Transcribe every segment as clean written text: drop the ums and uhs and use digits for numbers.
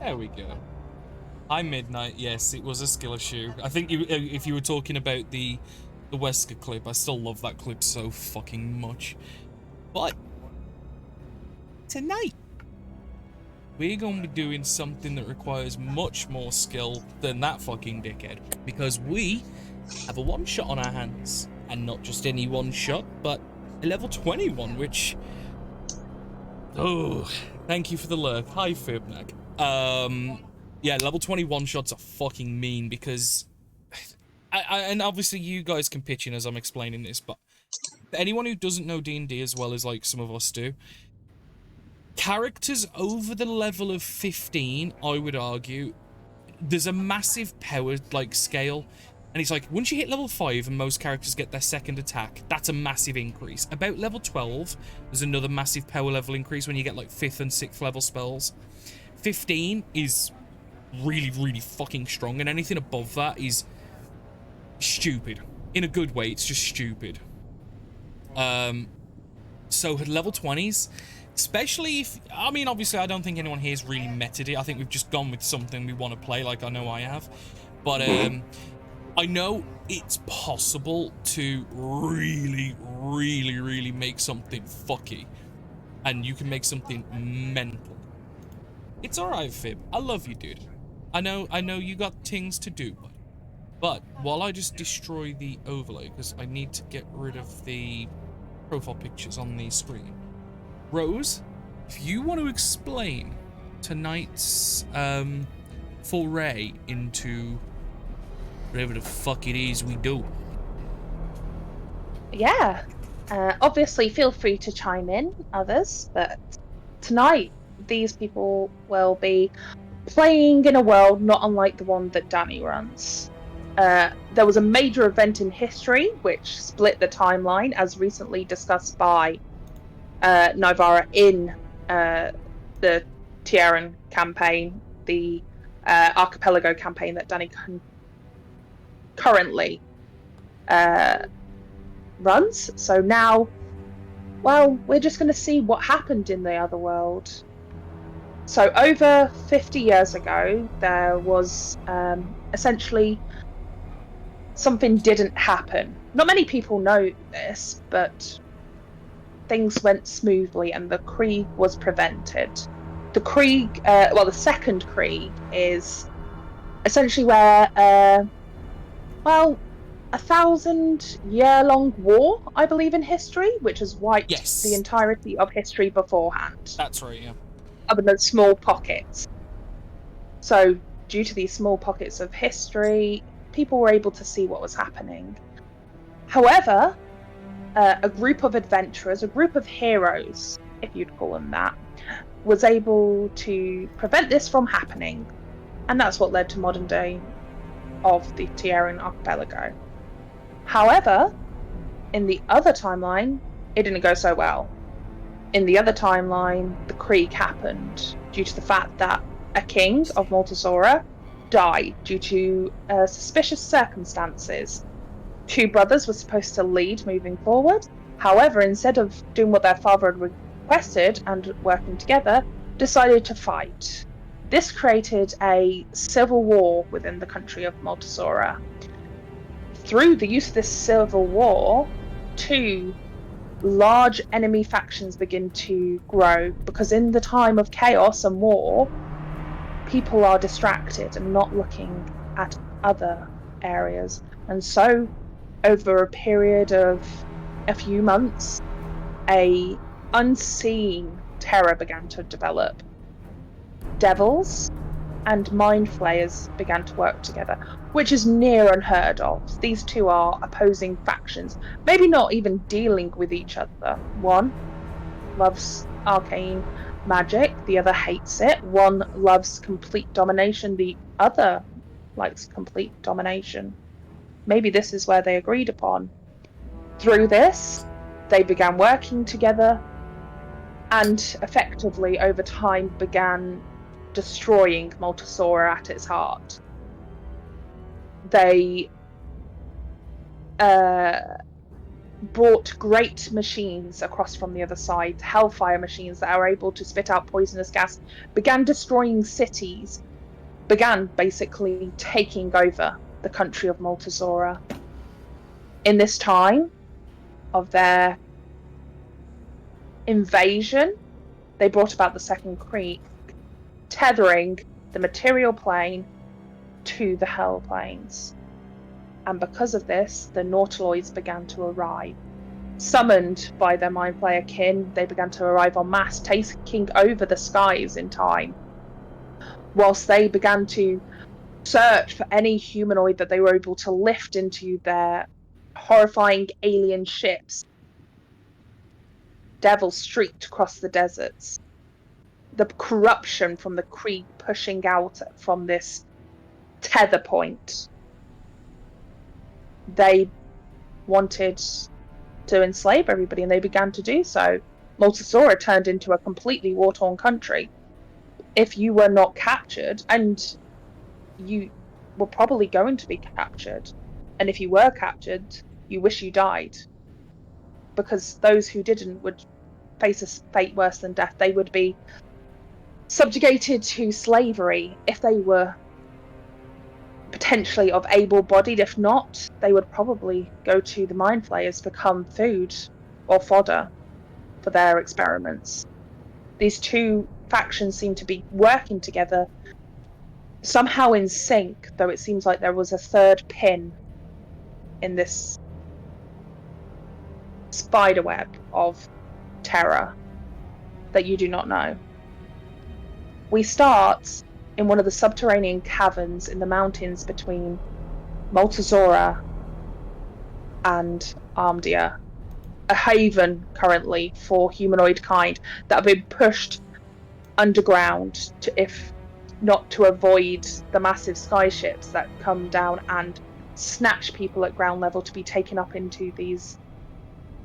There we go. Hi, Midnight. Yes, it was a skill issue. I think if you were talking about the Wesker clip, I still love that clip so fucking much. But tonight, we're going to be doing something that requires much more skill than that fucking dickhead. Because we have a one-shot on our hands. And not just any one-shot, but a level 21, which... Oh, thank you for the lurk. Hi, Fibnag. Yeah, level 21 shots are fucking mean because... and obviously you guys can pitch in as I'm explaining this, but anyone who doesn't know D&D as well as like some of us do, characters over the level of 15, I would argue, there's a massive power like scale, and it's like once you hit level 5 and most characters get their second attack, that's a massive increase. About level 12, there's another massive power level increase when you get like 5th and 6th level spells. 15 is really, really fucking strong, and anything above that is stupid. In a good way, it's just stupid. So level 20s, especially if, I mean, obviously I don't think anyone here's really meted it. I think we've just gone with something we want to play, like I know I have. But I know it's possible to really, really, really make something fucky. And you can make something mental. It's alright, Fib. I love you, dude. I know you got things to do, buddy. But while I just destroy the overlay, because I need to get rid of the profile pictures on the screen. Rose, if you want to explain tonight's foray into whatever the fuck it is we do. Yeah. Obviously, feel free to chime in, others, but tonight these people will be playing in a world not unlike the one that Danny runs. There was a major event in history which split the timeline, as recently discussed by Nivara in the Tiaran campaign, the archipelago campaign that Danny currently runs. So now, well, we're just going to see what happened in the other world. So over 50 years ago, there was essentially something didn't happen. Not many people know this, but things went smoothly and the Krieg was prevented. The Krieg, the second Krieg is essentially where, a 1,000-year-long war, I believe, in history, which has wiped the entirety of history beforehand. That's right, yeah. Other than small pockets. So, due to these small pockets of history, people were able to see what was happening. However, a group of adventurers, a group of heroes, if you'd call them that, was able to prevent this from happening. And that's what led to modern day of the Tiaran archipelago. However, in the other timeline, it didn't go so well. In the other timeline, the Krieg happened due to the fact that a king of Maltasora died due to suspicious circumstances. 2 brothers were supposed to lead moving forward. However, instead of doing what their father had requested and working together, decided to fight. This created a civil war within the country of Maltasora. Through the use of this civil war, 2 large enemy factions begin to grow, because in the time of chaos and war, people are distracted and not looking at other areas. And so, over a period of a few months, a unseen terror began to develop. Devils and mind flayers began to work together, which is near unheard of. These 2 are opposing factions, maybe not even dealing with each other. One loves arcane magic, the other hates it. One loves complete domination, the other likes complete domination. Maybe this is where they agreed upon. Through this, they began working together and effectively over time began destroying Maltasora at its heart. They brought great machines across from the other side, hellfire machines that are able to spit out poisonous gas, began destroying cities, began basically taking over the country of Multazora. In this time of their invasion, they brought about the Second Creek, tethering the material plane to the hell planes. And because of this, the Nautiloids began to arrive. Summoned by their Mind Flayer kin, they began to arrive en masse, taking over the skies in time. Whilst they began to search for any humanoid that they were able to lift into their horrifying alien ships, devils streaked across the deserts. The corruption from the Krieg pushing out from this tether point. They wanted to enslave everybody, and they began to do so. Multazora turned into a completely war-torn country. If you were not captured, and you were probably going to be captured, and if you were captured, you wish you died. Because those who didn't would face a fate worse than death. They would be subjugated to slavery if they were potentially of able-bodied. If not, they would probably go to the Mind Flayers, become food or fodder for their experiments. These two factions seem to be working together, somehow in sync, though it seems like there was a third pin in this spiderweb of terror that you do not know. We start in one of the subterranean caverns in the mountains between Multazora and Armdia, a haven currently for humanoid kind that have been pushed underground to, if not to avoid the massive sky ships that come down and snatch people at ground level to be taken up into these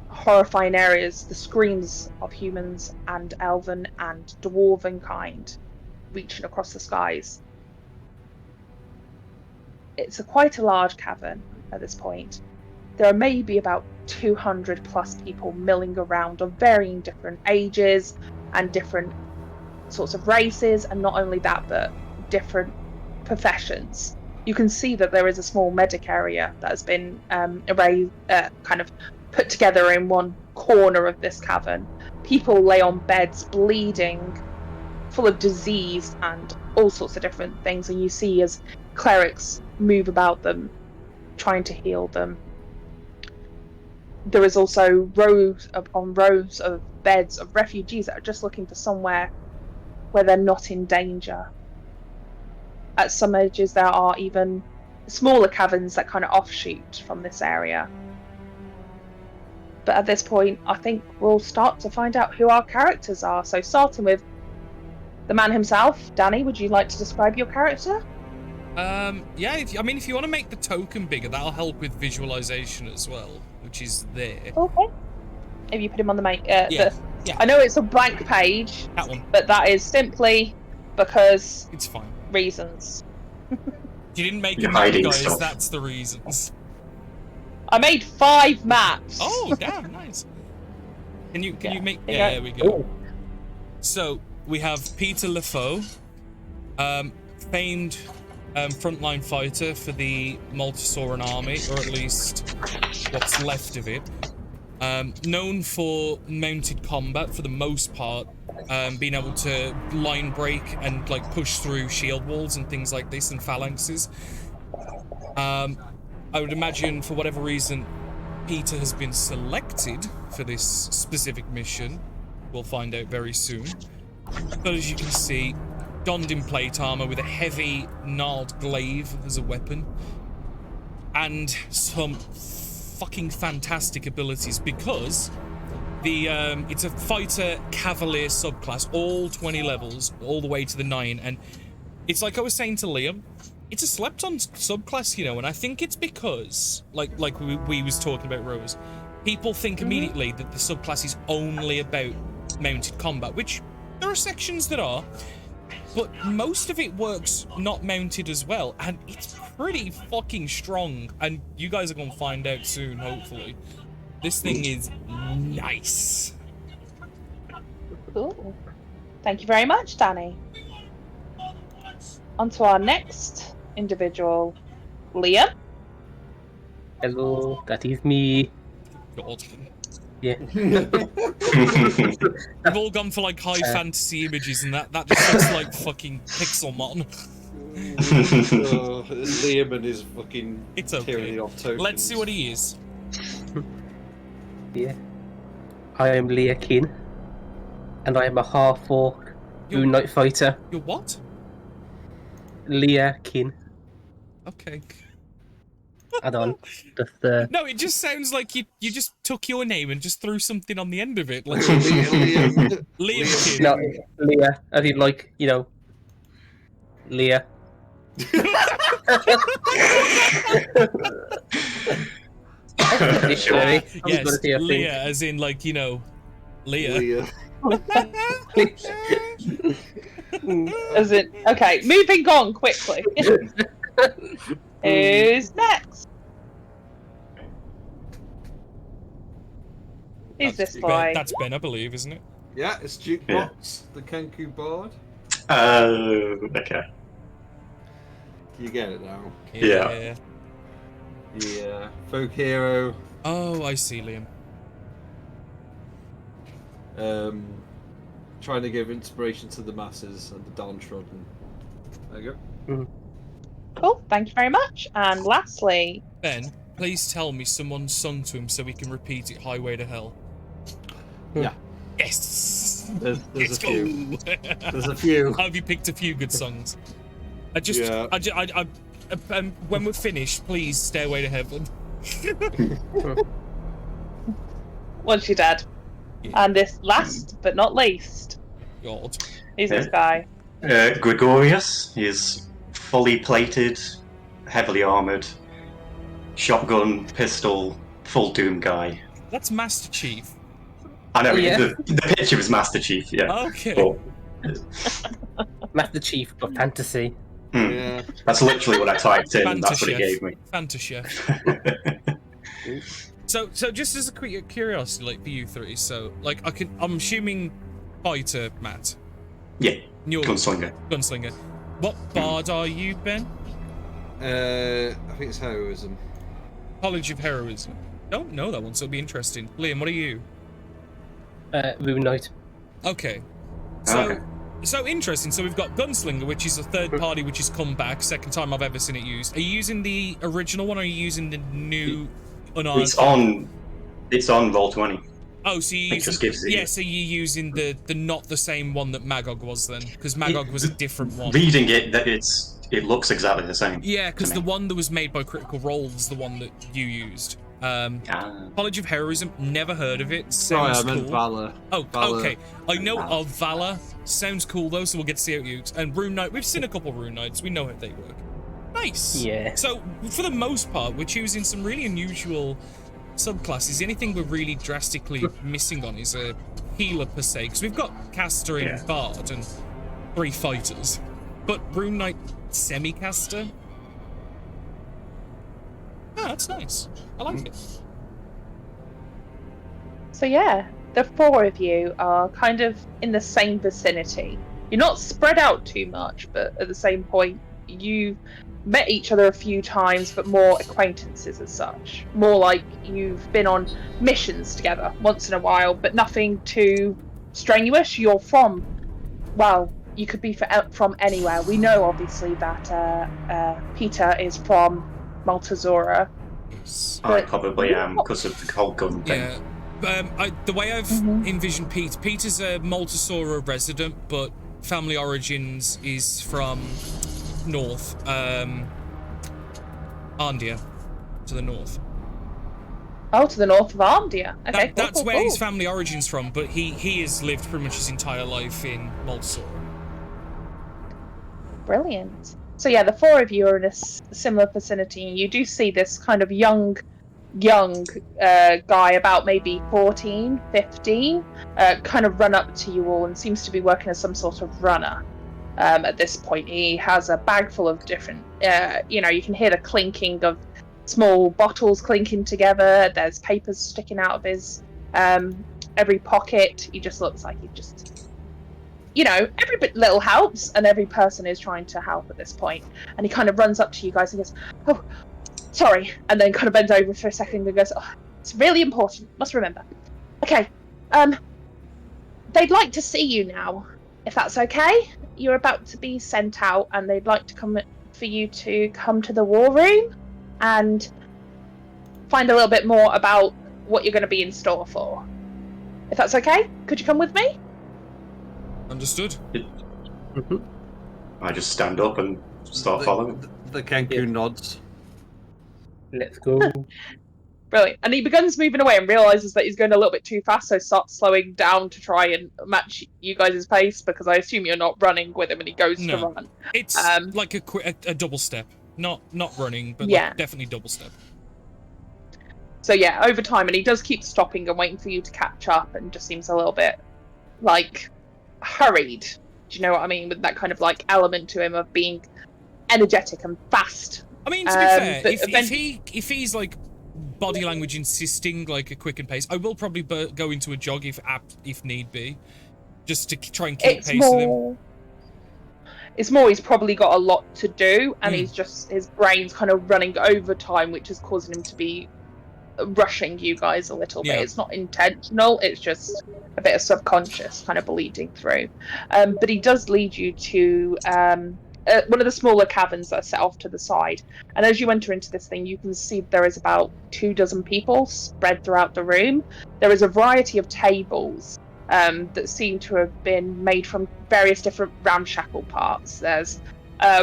horrifying areas. The screams of humans and elven and dwarven kind reaching across the skies. It's quite a large cavern at this point. There are maybe about 200 plus people milling around of varying different ages and different sorts of races, and not only that, but different professions. You can see that there is a small medic area that has been kind of put together in one corner of this cavern. People lay on beds bleeding, full of disease and all sorts of different things, and you see as clerics move about them, trying to heal them. There is also rows upon rows of beds of refugees that are just looking for somewhere where they're not in danger. At some edges, there are even smaller caverns that kind of offshoot from this area. But at this point, I think we'll start to find out who our characters are. So starting with the man himself, Danny, would you like to describe your character? Yeah, if you want to make the token bigger, that'll help with visualization as well, which is there. Okay. If you put him on the main... yeah. I know it's a blank page, that one. But that is simply because... It's fine. Reasons. You didn't make a map, guys, stuff. That's the reasons. I made 5 maps! Oh, damn, nice. Can you make... Yeah, there we go. Ooh. So, we have Peter LaFoe, famed frontline fighter for the Multasoran army, or at least what's left of it. Known for mounted combat for the most part, being able to line break and like push through shield walls and things like this and phalanxes. I would imagine for whatever reason Peter has been selected for this specific mission. We'll find out very soon. But as you can see, donned in plate armor with a heavy gnarled glaive as a weapon, and some fucking fantastic abilities, because the it's a fighter cavalier subclass, all 20 levels, all the way to the 9, and it's like I was saying to Liam, it's a slept-on subclass, you know, and I think it's because, like we was talking about Rose, people think immediately that the subclass is only about mounted combat, which there are sections that are, but most of it works not mounted as well, and it's pretty fucking strong, and you guys are gonna find out soon, hopefully. This thing is nice. Cool. Thank you very much, Danny. On to our next individual, Liam. Hello, that is me. God. Yeah. We've all gone for like high fantasy images, and that just looks like fucking Pixelmon. It's Liam and his fucking It's okay. tyranny of tokens. Let's see what he is. Yeah. I am Leah Kin, and I am a half-orc You're- Moon Knight fighter. You're what? Leah Kin. Okay. Add on. Just, No, it just sounds like you just took your name and just threw something on the end of it. Like Liam. Liam Kid. no, Leah, as in like, you know, Leah. Dictionary. Yes, Leah, as in like, you know, Leah. As in, okay, moving on quickly. Who's next? Who's this boy? That's Ben, I believe, isn't it? Yeah, it's Jukebox, the Kenku Bard. Okay. You get it now. Yeah. Yeah. Folk hero. Oh, I see, Liam. Trying to give inspiration to the masses and the downtrodden. There you go. Cool, thank you very much. And lastly, Ben, please tell me someone sung to him so we can repeat it Highway to Hell. Yeah. Yes! There's Let's a few. go! There's a few. Have you picked a few good songs? Yeah. When we're finished, please Stairway to Heaven. what's your dad? Yeah. And this last but not least, God. who's this guy? Gregorius. He's fully plated, heavily armoured, shotgun, pistol, full doom guy. That's Master Chief. I know, Yeah. the picture was Master Chief, yeah. Okay. But, Master Chief of Fantasy. Yeah. that's literally what I typed in, and that's what it Fantasy. gave me. Fantasia. So just as a quick curiosity, like for you three, so like I'm assuming fighter, Matt. Yeah, You're gunslinger. gunslinger. What bard are you, Ben? I think it's heroism. College of Heroism. Don't know that one, so it'll be interesting. Liam, what are you? Moon Knight. Okay. Okay. So interesting. So we've got Gunslinger, which is a third party which has come back. Second time I've ever seen it used. Are you using the original one or are you using the new unarmed? It's on Roll20. Oh, so you It just gives it. yeah, so you're using the not the same one that Magog was then, because Magog was a different one. Reading it, it looks exactly the same. Yeah, because to the me. one that was made by Critical Role is the one that you used. Ah. College of Heroism, never heard of it. Sorry, Sounds I meant cool. Valor. Oh, Valor. okay. I know of Valor. Sounds cool though, so we'll get to see how it used. And Rune Knight, we've seen a couple Rune Knights. We know how they work. Nice. Yeah. So for the most part, we're choosing some really unusual subclasses. Anything we're really drastically missing on is a healer per se, because we've got caster and bard and 3 fighters, but Rune Knight semi-caster. Oh, that's nice. I like it. So yeah, the 4 of you are kind of in the same vicinity. You're not spread out too much, but at the same point, you've met each other a few times, but more acquaintances as such. More like you've been on missions together once in a while, but nothing too strenuous. You're from, well, you could be from anywhere. We know obviously that Peter is from Maltazora. I probably am because of the whole gun thing. Yeah. The way I've envisioned Peter's a Maltasora resident, but family origins is from north, Arndia, to the north. Oh, to the north of Arndia. Okay, That's cool, where cool. his family origins from, but he has lived pretty much his entire life in Maltasora. Brilliant. So yeah, the 4 of you are in a similar vicinity. You do see this kind of young guy, about maybe 14, 15, kind of run up to you all and seems to be working as some sort of runner. At this point, he has a bag full of different, you can hear the clinking of small bottles clinking together. There's papers sticking out of his every pocket. He just looks like he just, every bit little helps, and every person is trying to help at this point. And he kind of runs up to you guys and goes, "Oh, sorry," and then kind of bends over for a second and goes, "Oh, it's really important. Must remember. Okay, they'd like to see you now, if that's okay. You're about to be sent out, and they'd like to come for you to come to the war room and find a little bit more about what you're going to be in store for. If that's okay, could you come with me?" Understood. Mm-hmm. I just stand up and start following. The Kenku nods. Let's go. Brilliant. And he begins moving away and realizes that he's going a little bit too fast, so starts slowing down to try and match you guys' pace, because I assume you're not running with him and he goes to run. It's like a double step. Not running, but Yeah. like definitely double step. So yeah, over time, and he does keep stopping and waiting for you to catch up, and just seems a little bit like hurried. Do you know what I mean? With that kind of like element to him of being energetic and fast. I mean, to be fair, but if he's like body language insisting like a quickened pace, I will probably go into a jog if need be, just to try and keep pace with him. It's more he's probably got a lot to do, and his brain's kind of running overtime, which is causing him to be rushing you guys a little bit. It's not intentional, it's just a bit of subconscious kind of bleeding through. But he does lead you to one of the smaller caverns that are set off to the side, and as you enter into this thing, you can see there is about 24 people spread throughout the room. There is a variety of tables that seem to have been made from various different ramshackle parts. There's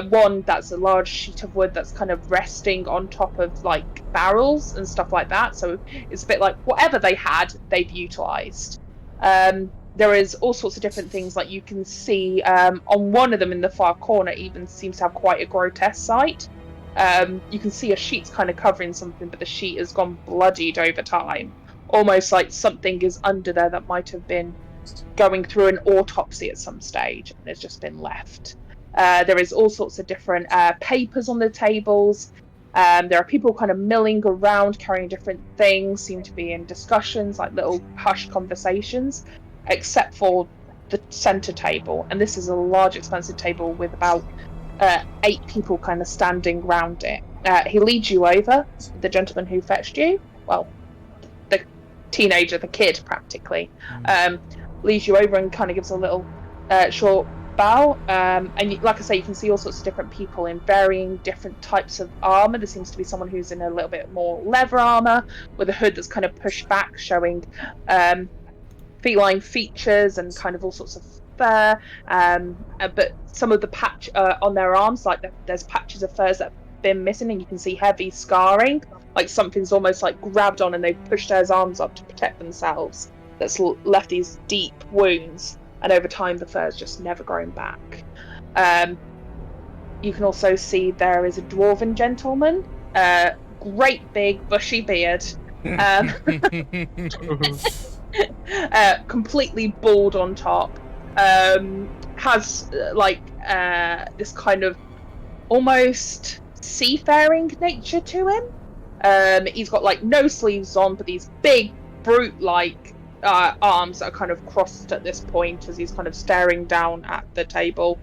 one that's a large sheet of wood that's kind of resting on top of like barrels and stuff like that, so it's a bit like whatever they had, they've utilized. There is all sorts of different things, like you can see on one of them in the far corner even seems to have quite a grotesque sight. You can see a sheet's kind of covering something, but the sheet has gone bloodied over time, almost like something is under there that might have been going through an autopsy at some stage and has just been left. There is all sorts of different papers on the tables. There are people kind of milling around carrying different things, seem to be in discussions, like little hushed conversations, except for the center table. And this is a large expansive table with about 8 people kind of standing around it. He leads you over, the gentleman who fetched you, well, the teenager, the kid practically, leads you over and kind of gives a little short bow, and like I say, you can see all sorts of different people in varying different types of armor. There seems to be someone who's in a little bit more leather armor with a hood that's kind of pushed back, showing feline features and kind of all sorts of fur, but some of the patch on their arms, like there's patches of furs that have been missing, and you can see heavy scarring, like something's almost like grabbed on and they've pushed their arms up to protect themselves, that's left these deep wounds, and over time the fur's just never grown back. You can also see there is a dwarven gentleman, great big bushy beard, completely bald on top, has this kind of almost seafaring nature to him. He's got like no sleeves on, but these big brute like arms that are kind of crossed at this point as he's kind of staring down at the table,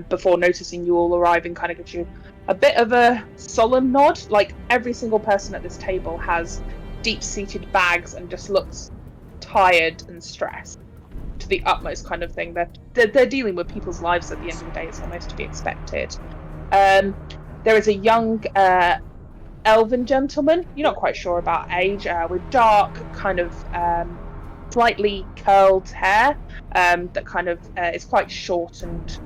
before noticing you all arrive, and kind of gives you a bit of a solemn nod. Like every single person at this table has deep-seated bags and just looks tired and stressed to the utmost kind of thing. They're dealing with people's lives at the end of the day. It's almost to be expected. There is a young elven gentleman, you're not quite sure about age, with dark kind of slightly curled hair, that kind of is quite short and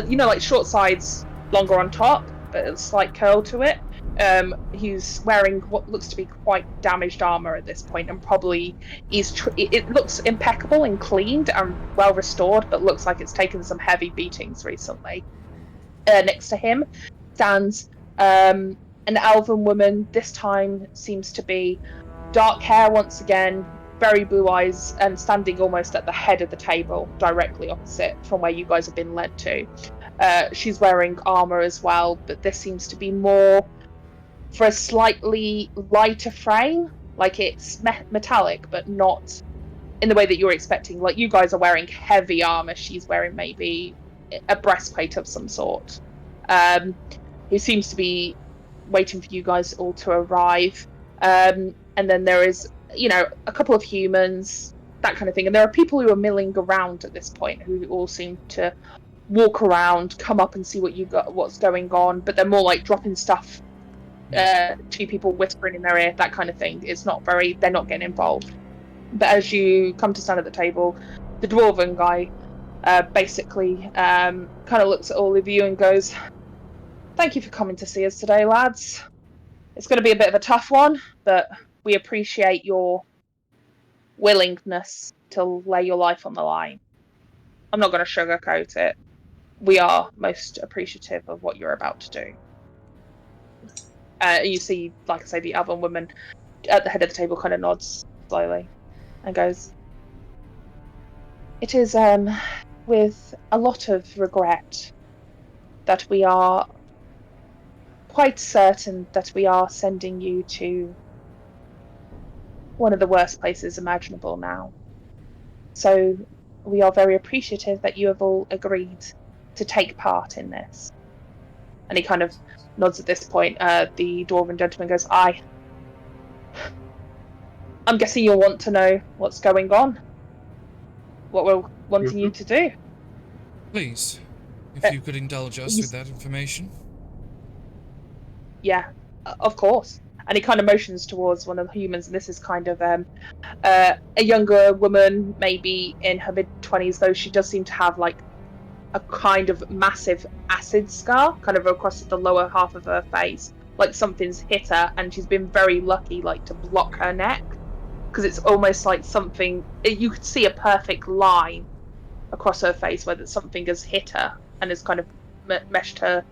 like short sides, longer on top, but a slight curl to it. He's wearing what looks to be quite damaged armor at this point, and probably it looks impeccable and cleaned and well restored, but looks like it's taken some heavy beatings recently. Next to him stands an elven woman. This time seems to be dark hair once again, very blue eyes, and standing almost at the head of the table, directly opposite from where you guys have been led to. She's wearing armor as well, but this seems to be more for a slightly lighter frame. Like it's metallic, but not in the way that you're expecting. Like you guys are wearing heavy armor. She's wearing maybe a breastplate of some sort. Who seems to be waiting for you guys all to arrive. And then there is, a couple of humans, that kind of thing. And there are people who are milling around at this point who all seem to walk around, come up and see what's going on, but they're more like dropping stuff to people, whispering in their ear, that kind of thing. They're not getting involved. But as you come to stand at the table, the dwarven guy basically kind of looks at all of you and goes, "Thank you for coming to see us today, lads. It's going to be a bit of a tough one, but we appreciate your willingness to lay your life on the line. I'm not going to sugarcoat it. We are most appreciative of what you're about to do." You see, like I say, the other woman at the head of the table kind of nods slowly and goes, "It is with a lot of regret that we are quite certain that we are sending you to one of the worst places imaginable now. So we are very appreciative that you have all agreed to take part in this." And he kind of nods at this point. The dwarven gentleman goes, I'm guessing you'll want to know what's going on. What we're wanting you to do. Please, if you could indulge us with that information. Yeah, of course. And he kind of motions towards one of the humans, and this is kind of a younger woman, maybe in her mid-20s, though she does seem to have like a kind of massive acid scar kind of across the lower half of her face, like something's hit her, and she's been very lucky like to block her neck, because it's almost like something, you could see a perfect line across her face where something has hit her and has kind of meshed her,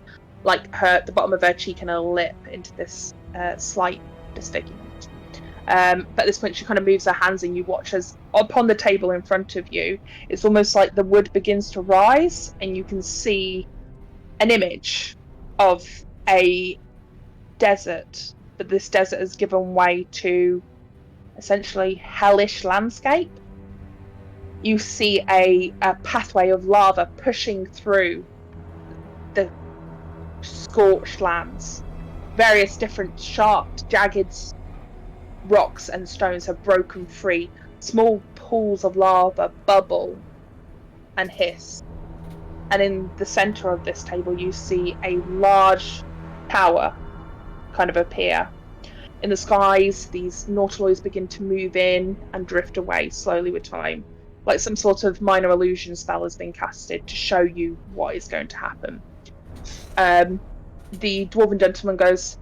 like the bottom of her cheek and her lip into this slight disfigurement. But at this point she kind of moves her hands, and you watch as upon the table in front of you, it's almost like the wood begins to rise, and you can see an image of a desert, but this desert has given way to essentially hellish landscape. You see a pathway of lava pushing through the scorched lands. Various different sharp, jagged rocks and stones have broken free. Small pools of lava bubble and hiss. And in the center of this table, you see a large tower kind of appear. In the skies, these nautiloids begin to move in and drift away slowly with time. Like some sort of minor illusion spell has been casted to show you what is going to happen. The dwarven gentleman goes,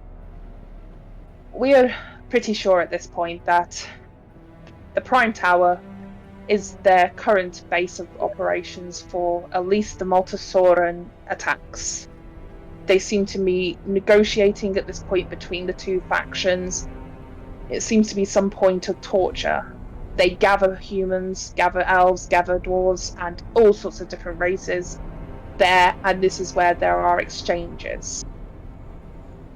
"We are pretty sure at this point that the Prime Tower is their current base of operations for at least the Multisoran attacks. They seem to be negotiating at this point between the two factions. It seems to be some point of torture. They gather humans, gather elves, gather dwarves, and all sorts of different races there, and this is where there are exchanges.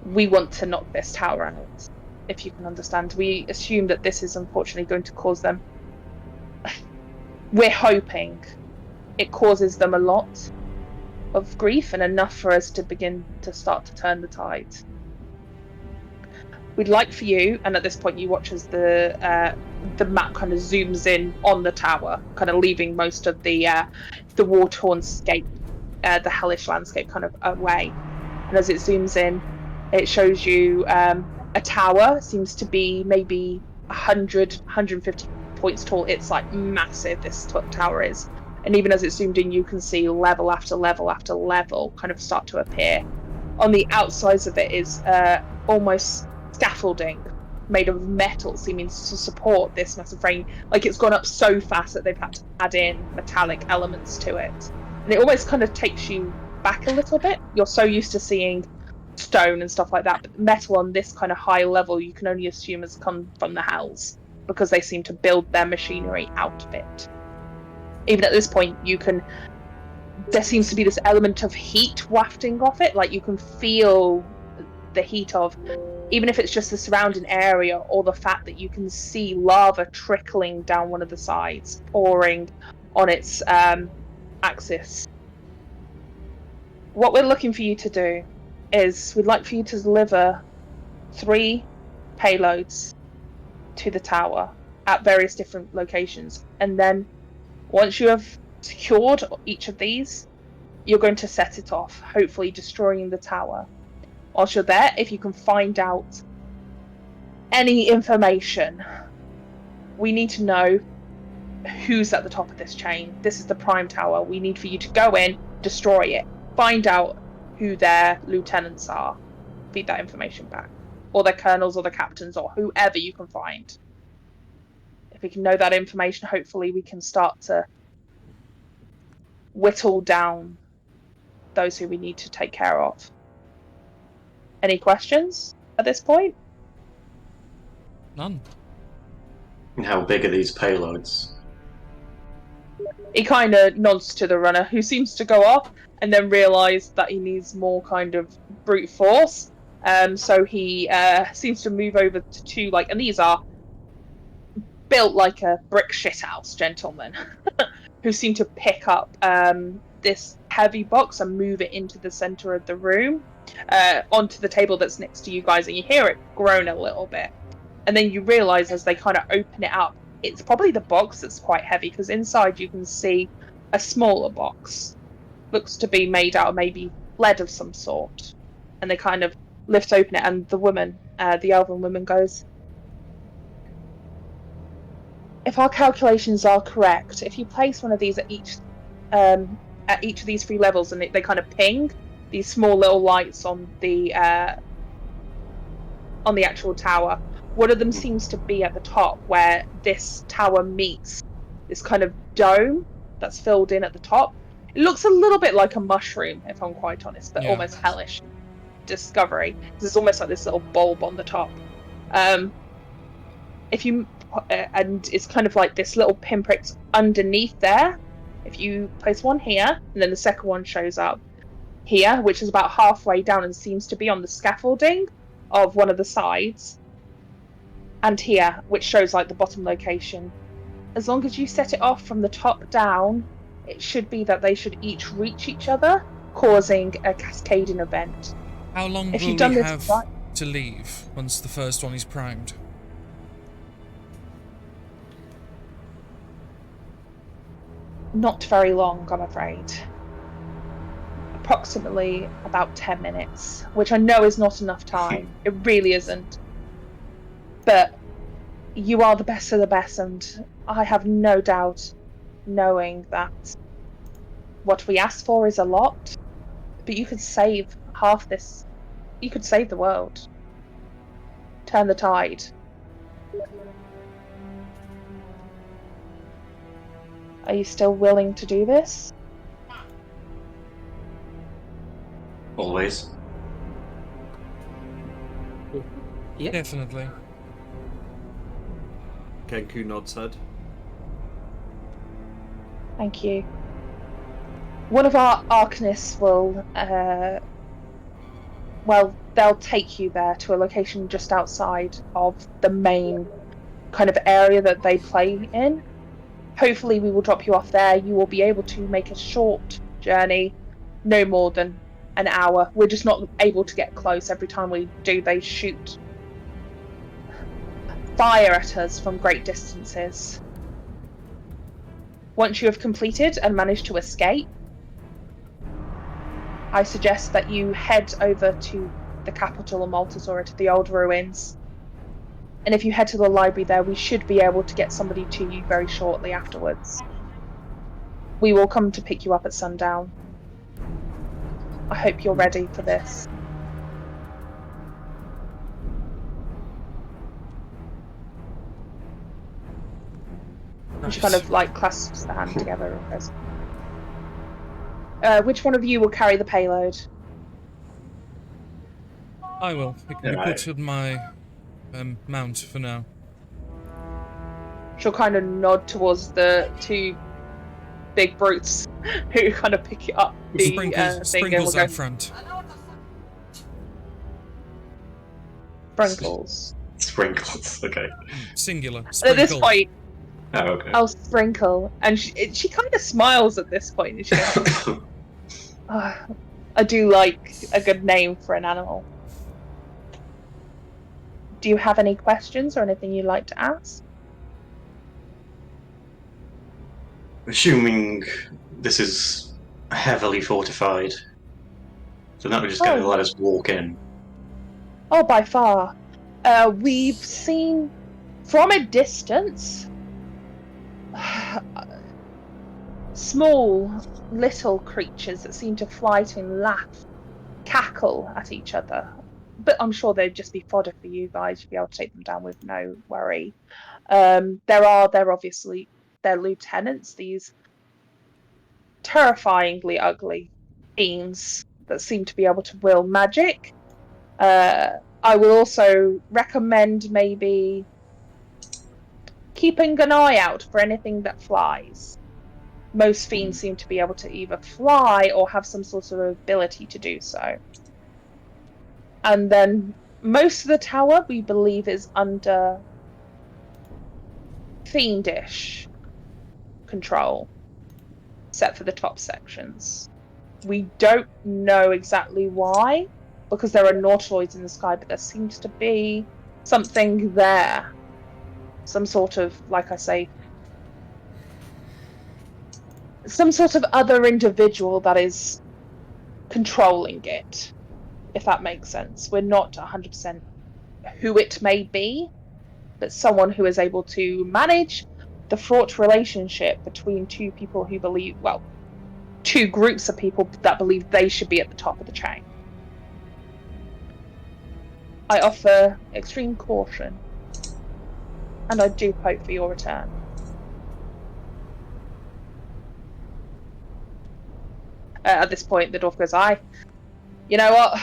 We want to knock this tower out, if you can understand. We assume that this is unfortunately going to cause them... We're hoping it causes them a lot of grief and enough for us to begin to start to turn the tide. We'd like for you," and at this point you watch as the map kind of zooms in on the tower, kind of leaving most of the war-torn scape, the hellish landscape kind of away. And as it zooms in, it shows you a tower, seems to be maybe 100, 150 points tall. It's like massive, this tower is. And even as it zoomed in, you can see level after level after level kind of start to appear. On the outsides of it is almost scaffolding made of metal, seeming to support this massive frame. Like it's gone up so fast that they've had to add in metallic elements to it. And it almost kind of takes you back a little bit. You're so used to seeing stone and stuff like that, but metal on this kind of high level you can only assume has come from the Hells, because they seem to build their machinery out of it. Even at this point, there seems to be this element of heat wafting off it, like you can feel the heat of even if it's just the surrounding area or the fact that you can see lava trickling down one of the sides, pouring on its axis. What we're looking for you to do is we'd like for you to deliver 3 payloads to the tower at various different locations. And then once you have secured each of these, you're going to set it off, hopefully destroying the tower. Whilst you're there, if you can find out any information, we need to know who's at the top of this chain. This is the prime tower. We need for you to go in, destroy it, find out who their lieutenants are, feed that information back, or their colonels or the captains or whoever you can find. If we can know that information, hopefully we can start to whittle down those who we need to take care of. Any questions at this point? None. And how big are these payloads? He kind of nods to the runner, who seems to go off and then realise that he needs more kind of brute force. So he seems to move over to 2, and these are built like a brick shithouse gentlemen, who seem to pick up this heavy box and move it into the centre of the room, onto the table that's next to you guys, and you hear it groan a little bit. And then you realise as they kind of open it up, it's probably the box that's quite heavy, because inside you can see a smaller box. Looks to be made out of maybe lead of some sort. And they kind of lift open it, and the woman, the elven woman, goes, if our calculations are correct, if you place one of these at each of these 3 levels, and they kind of ping these small little lights on the actual tower. One of them seems to be at the top where this tower meets this kind of dome that's filled in at the top. It looks a little bit like a mushroom, if I'm quite honest, but almost hellish discovery. There's almost like this little bulb on the top. If you and it's kind of like this little pinprick underneath there. If you place one here, and then the second one shows up here, which is about halfway down and seems to be on the scaffolding of one of the sides, and here, which shows like the bottom location. As long as you set it off from the top down, it should be that they should each reach each other, causing a cascading event. How long will we have to leave once the first one is primed? Not very long, I'm afraid. Approximately about 10 minutes, which I know is not enough time. It really isn't. But you are the best of the best, and I have no doubt, knowing that what we asked for is a lot, but you could save half this. You could save the world. Turn the tide. Are you still willing to do this? Always. Yeah. Definitely. Kenku nods head. Thank you. One of our arcanists will, they'll take you there to a location just outside of the main kind of area that they play in. Hopefully we will drop you off there. You will be able to make a short journey, no more than an hour. We're just not able to get close. Every time we do, they shoot fire at us from great distances. Once you have completed and managed to escape, I suggest that you head over to the capital of Maltus, or to the old ruins. And if you head to the library there, we should be able to get somebody to you very shortly afterwards. We will come to pick you up at sundown. I hope you're ready for this. She kind of clasps the hand together and goes, which one of you will carry the payload? I will. It can be put on my mount for now. She'll kind of nod towards the 2 big brutes who kind of pick it up. Sprinkles out front. Sprinkles. Sprinkles. Okay. Singular. At Sprinkle. this point, Oh, okay. I'll sprinkle, and she kind of smiles at this point, and she goes, "Oh, I do like a good name for an animal. Do you have any questions or anything you'd like to ask?" Assuming this is heavily fortified, so that would just kind of let us walk in. Oh, by far. We've seen from a distance small little creatures that seem to flight and laugh, cackle at each other. But I'm sure they'd just be fodder for you guys. You'd be able to take them down with no worry. They're obviously their lieutenants, these terrifyingly ugly fiends that seem to be able to will magic. I will also recommend maybe keeping an eye out for anything that flies. Most fiends seem to be able to either fly or have some sort of ability to do so. And then most of the tower, we believe, is under fiendish control, except for the top sections. We don't know exactly why, because there are nautiloids in the sky, but there seems to be something there. Some sort of, like I say, some sort of other individual that is controlling it, if that makes sense. We're not 100% who it may be, but someone who is able to manage the fraught relationship between two people who believe, well, two groups of people that believe they should be at the top of the chain. I offer extreme caution, and I do hope for your return. At this point, the dwarf goes, you know what?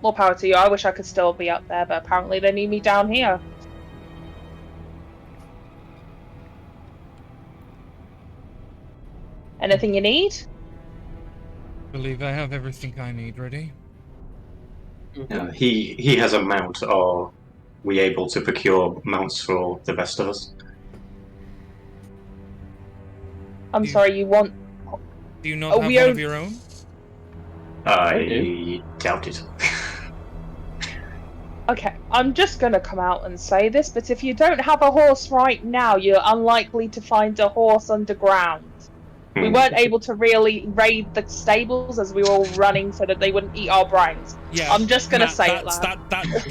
More power to you. I wish I could still be up there, but apparently they need me down here. Anything you need? Believe I have everything I need ready. He has a mount. Are we able to procure mounts for the rest of us? I'm sorry, you want... Do you not have one of your own? I doubt it. Okay, I'm just going to come out and say this, but if you don't have a horse right now, you're unlikely to find a horse underground. We weren't able to really raid the stables as we were all running so that they wouldn't eat our brains. Yeah, I'm just going to say it, lad.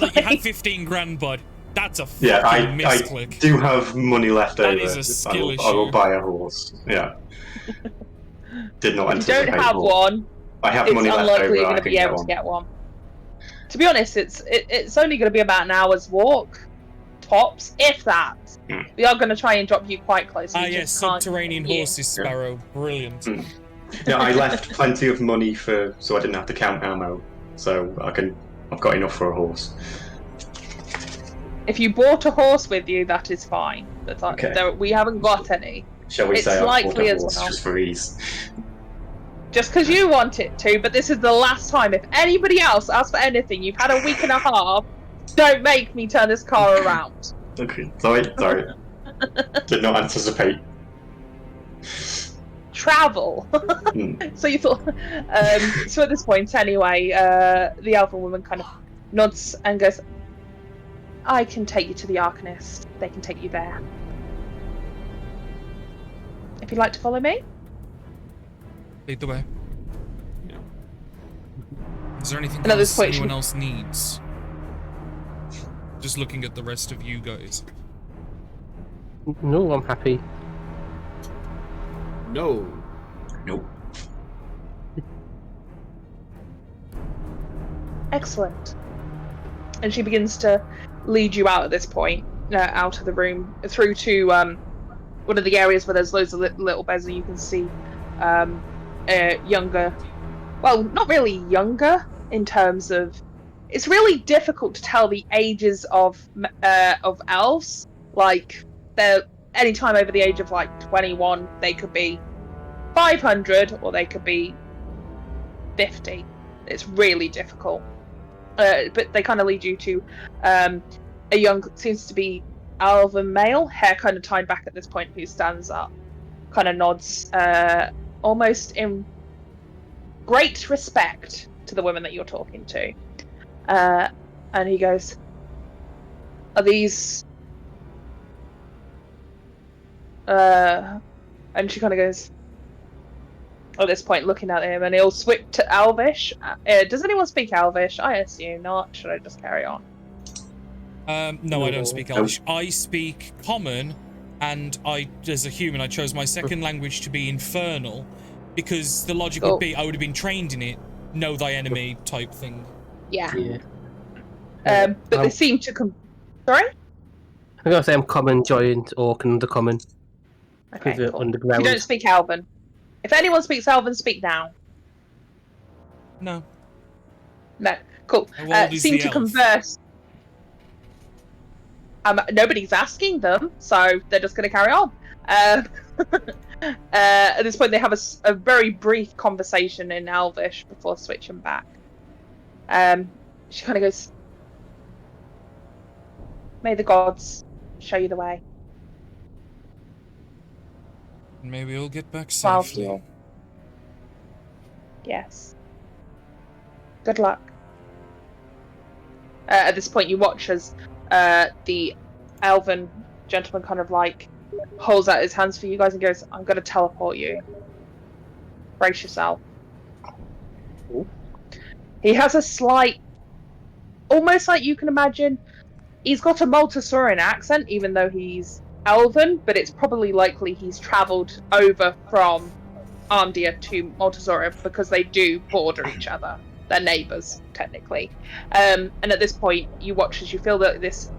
You had 15 grand, bud. That's a fucking I misclick. do have money left over. That is a skill issue. I will buy a horse. Yeah. Did not If you anticipate don't have one, I have it's money left unlikely over. you're going to be able to get one. To be honest, it's only going to be about an hour's walk, tops, if that. We are going to try and drop you quite close. Yes, subterranean horses, Sparrow. Brilliant. Yeah, I left plenty of money so I didn't have to count ammo. So I've got enough for a horse. If you brought a horse with you, that is fine. Okay. We haven't got any. Shall we say I bought a horse just for ease? Just because you want it to, but this is the last time. If anybody else asks for anything, you've had a week and a half. Don't make me turn this car around. Okay, sorry. Did not anticipate. Travel. So you thought. So at this point, anyway, the elven woman kind of nods and goes, "I can take you to the Arcanist. They can take you there. If you'd like to follow me." Lead the way. Yeah. Is there anything And at this else point, anyone else needs? Just looking at the rest of you guys. No, I'm happy. No. Nope. Excellent. And she begins to lead you out at this point, out of the room, through to one of the areas where there's loads of little beds, and you can see younger, well, not really younger in terms of, it's really difficult to tell the ages of elves. Like, they're any time over the age of like 21, they could be 500 or they could be 50. It's really difficult. but they kind of lead you to a young, seems to be elven male, hair kind of tied back at this point, who stands up, kind of nods, almost in great respect to the women that you're talking to. And he goes, "Are these?" And she kind of goes, at this point, looking at him, and he'll switch to Elvish. Does anyone speak Elvish? I assume not. Should I just carry on? No, I don't speak Elvish. I speak Common, and as a human, I chose my second language to be Infernal, because the logic would be I would have been trained in it, know thy enemy type thing. Yeah. Yeah. But they seem to Sorry? I'm gonna say I'm common, giant, orc, and undercommon. Okay, Because cool. underground. You don't speak Elven. If anyone speaks Elven, speak now. No. No. Cool. Seem to converse. Nobody's asking them, so they're just going to carry on. At this point, they have a very brief conversation in Elvish before switching back. She kind of goes, "May the gods show you the way." Maybe we'll get back Smile to safely. you. Yes. Good luck. At this point, you watch as the elven gentleman kind of like holds out his hands for you guys and goes, "I'm going to teleport you. Brace yourself." Ooh. He has a slight, almost like you can imagine, he's got a Multisaurian accent, even though he's elven, but it's probably likely he's travelled over from Armdia to Multisauria because they do border each other. They're neighbours, technically. And at this point, you watch as you feel that this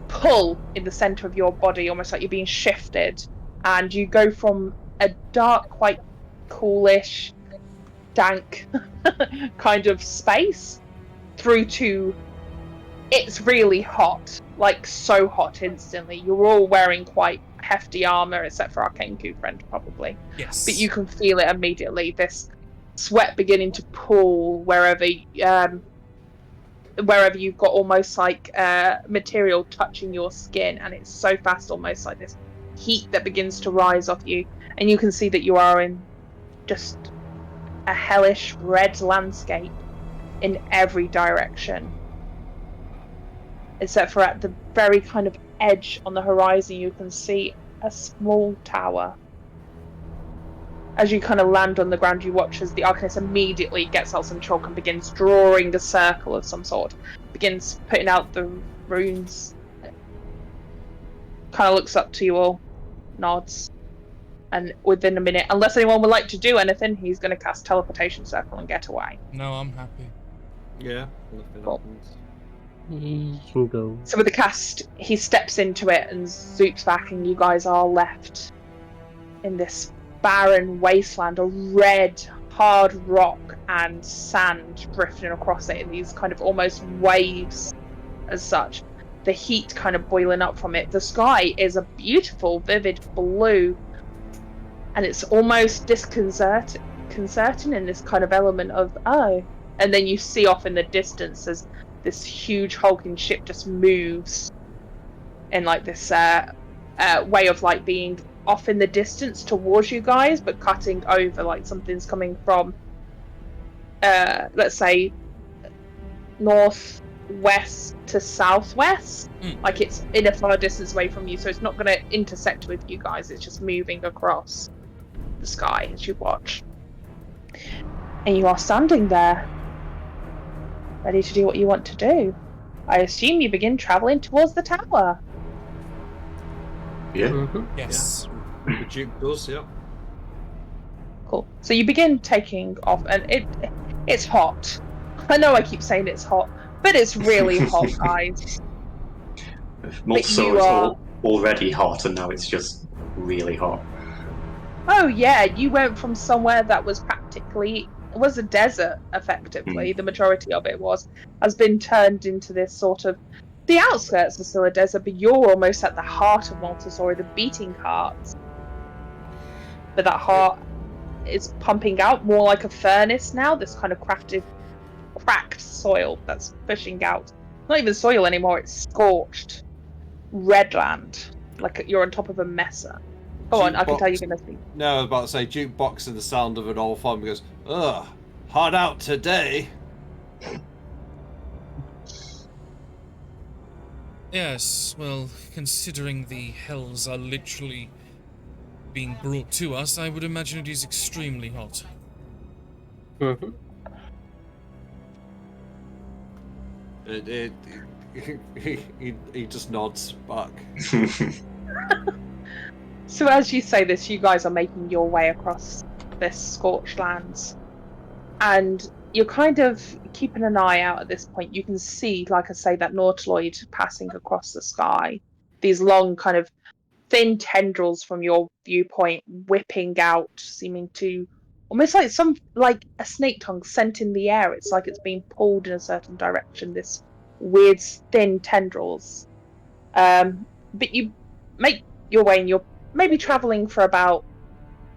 pull in the centre of your body, almost like you're being shifted, and you go from a dark, quite coolish, dank kind of space through to it's really hot, like so hot instantly. You're all wearing quite hefty armor, except for our Kenku friend, probably. Yes. But you can feel it immediately. This sweat beginning to pool wherever you've got almost like material touching your skin, and it's so fast, almost like this heat that begins to rise off you, and you can see that you are in just a hellish red landscape in every direction. Except for at the very kind of edge on the horizon, you can see a small tower. As you kind of land on the ground, you watch as the Arcanist immediately gets out some chalk and begins drawing a circle of some sort. Begins putting out the runes. Kind of looks up to you all, nods. And within a minute, unless anyone would like to do anything, he's going to cast Teleportation Circle and get away. No, I'm happy. Yeah, nothing Cool. happens. You can go. So with the cast, he steps into it and zoops back, and you guys are left in this barren wasteland of red, hard rock and sand drifting across it in these kind of almost waves as such. The heat kind of boiling up from it. The sky is a beautiful, vivid blue, and it's almost disconcerting in this kind of element of, oh. And then you see off in the distance as this huge hulking ship just moves in like this way of like being off in the distance towards you guys, but cutting over like something's coming from let's say northwest to southwest. Like it's in a far distance away from you, so it's not going to intersect with you guys. It's just moving across the sky as you watch, and you are standing there ready to do what you want to do. I assume you begin travelling towards the tower. Yeah. Mm-hmm. Yes. The Duke does, yeah. Cool. So you begin taking off, and it's hot. I know I keep saying it's hot, but it's really hot, guys. Multisaur's already hot, and now it's just really hot. Oh yeah, you went from somewhere that was practically, it was a desert, effectively. The majority of it has been turned into this sort of, the outskirts are still a desert, but you're almost at the heart of Multisauria, the beating heart. But that heart is pumping out more like a furnace now, this kind of crafted cracked soil that's pushing out. Not even soil anymore, it's scorched red land. Like you're on top of a mesa. Go on, I can tell you're going to speak. No, I was about to say jukebox and the sound of an old farm goes, ugh, hot out today. Yes, well, considering the hells are literally being brought to us, I would imagine it is extremely hot. Mm-hmm. He just nods back. So as you say this, you guys are making your way across this scorched lands. And you're kind of keeping an eye out at this point. You can see, like I say, that Nautiloid passing across the sky. These long kind of thin tendrils from your viewpoint whipping out, seeming to almost like a snake tongue sent in the air. It's like it's being pulled in a certain direction, this weird thin tendrils. But you make your way and you're maybe traveling for about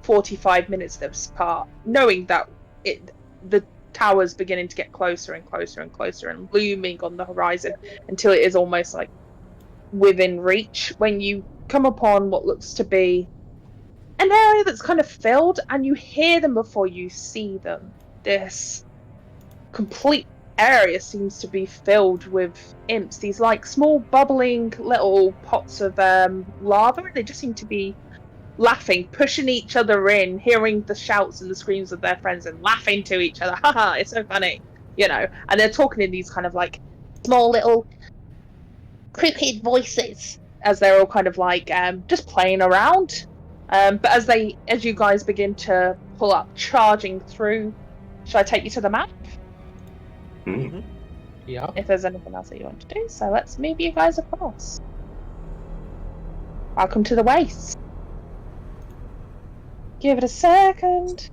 45 minutes this part, knowing that the tower's beginning to get closer and closer and closer and looming on the horizon until it is almost like within reach when you come upon what looks to be an area that's kind of filled, and you hear them before you see them. This complete area seems to be filled with imps, these like small bubbling little pots of lava. They just seem to be laughing, pushing each other in, hearing the shouts and the screams of their friends and laughing to each other. Haha, it's so funny, and they're talking in these kind of like small little crooked voices as they're all kind of like just playing around. But as you guys begin to pull up, charging through, should I take you to the map? Mm. Yeah. If there's anything else that you want to do, so let's move you guys across. Welcome to the waste. Give it a second.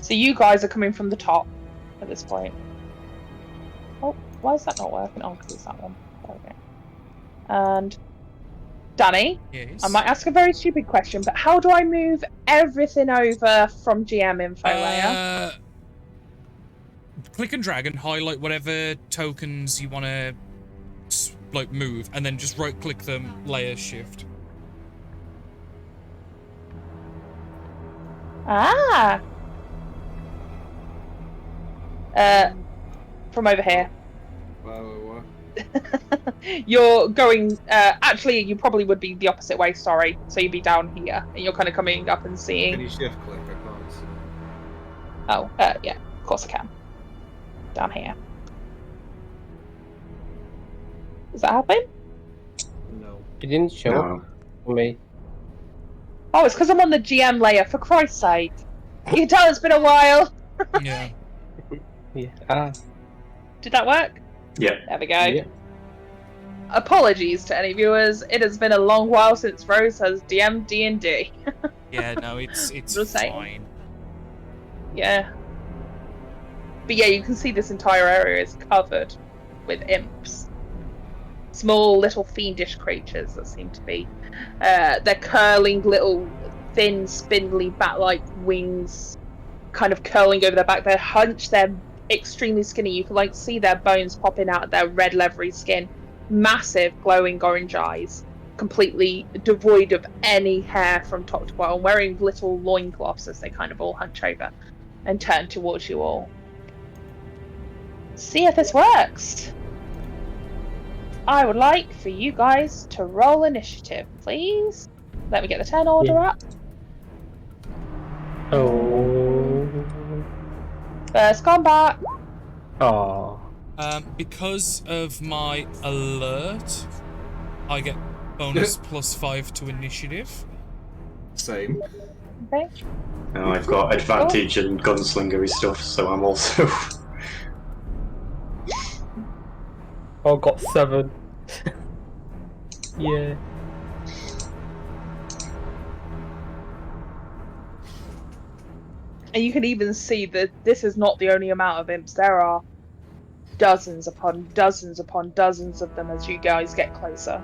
So you guys are coming from the top at this point. Oh, why is that not working? Oh, because it's that one. There we go. And Danny, Yes. I might ask a very stupid question, but how do I move everything over from GM info layer? Click and drag and highlight whatever tokens you want to move, and then just right click them, layer shift. Ah. From over here. Wow. You're going. Actually, you probably would be the opposite way. Sorry. So you'd be down here, and you're kind of coming up and seeing. Can you shift click? I can't see. Oh, yeah. Of course I can. Down here. Does that happen? No. It didn't show up for me. Oh, it's because I'm on the GM layer. For Christ's sake! You can tell it's been a while. Yeah. Yeah. Did that work? Yeah. There we go. Yeah. Apologies to any viewers. It has been a long while since Rose has DM'd D&D. Yeah, no, it's Just saying. fine. Yeah. But yeah, you can see this entire area is covered with imps. Small little fiendish creatures that seem to be. They're curling little thin spindly bat-like wings kind of curling over their back. They're hunched, they're extremely skinny. You can see their bones popping out of their red leathery skin. Massive glowing orange eyes, completely devoid of any hair from top to bottom, wearing little loincloths as they kind of all hunch over and turn towards you all. See if this works. I would like for you guys to roll initiative, please. Let me get the turn order up. Oh. First combat. Oh. Because of my alert, I get bonus +5 to initiative. Same. Okay. Now I've got advantage and gunslingery stuff, so I'm also. I got 7. Yeah. And you can even see that this is not the only amount of imps. There are dozens upon dozens upon dozens of them as you guys get closer.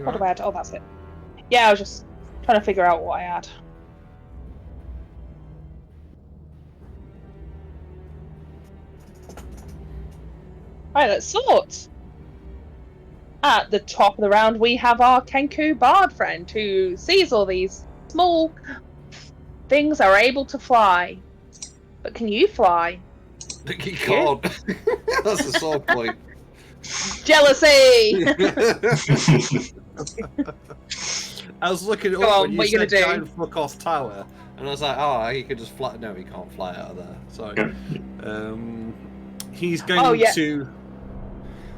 What do I add? Oh, that's it. Yeah, I was just trying to figure out what I had. Right, let's sort. At the top of the round, we have our Kenku Bard friend who sees all these small things are able to fly. But can you fly? He can't. That's the sore point. Jealousy! I was looking it Go up on, when you what are you said gonna do? giant fuck off tower, and I was like, oh, he could just fly. No, he can't fly out of there. So, he's going yeah. to.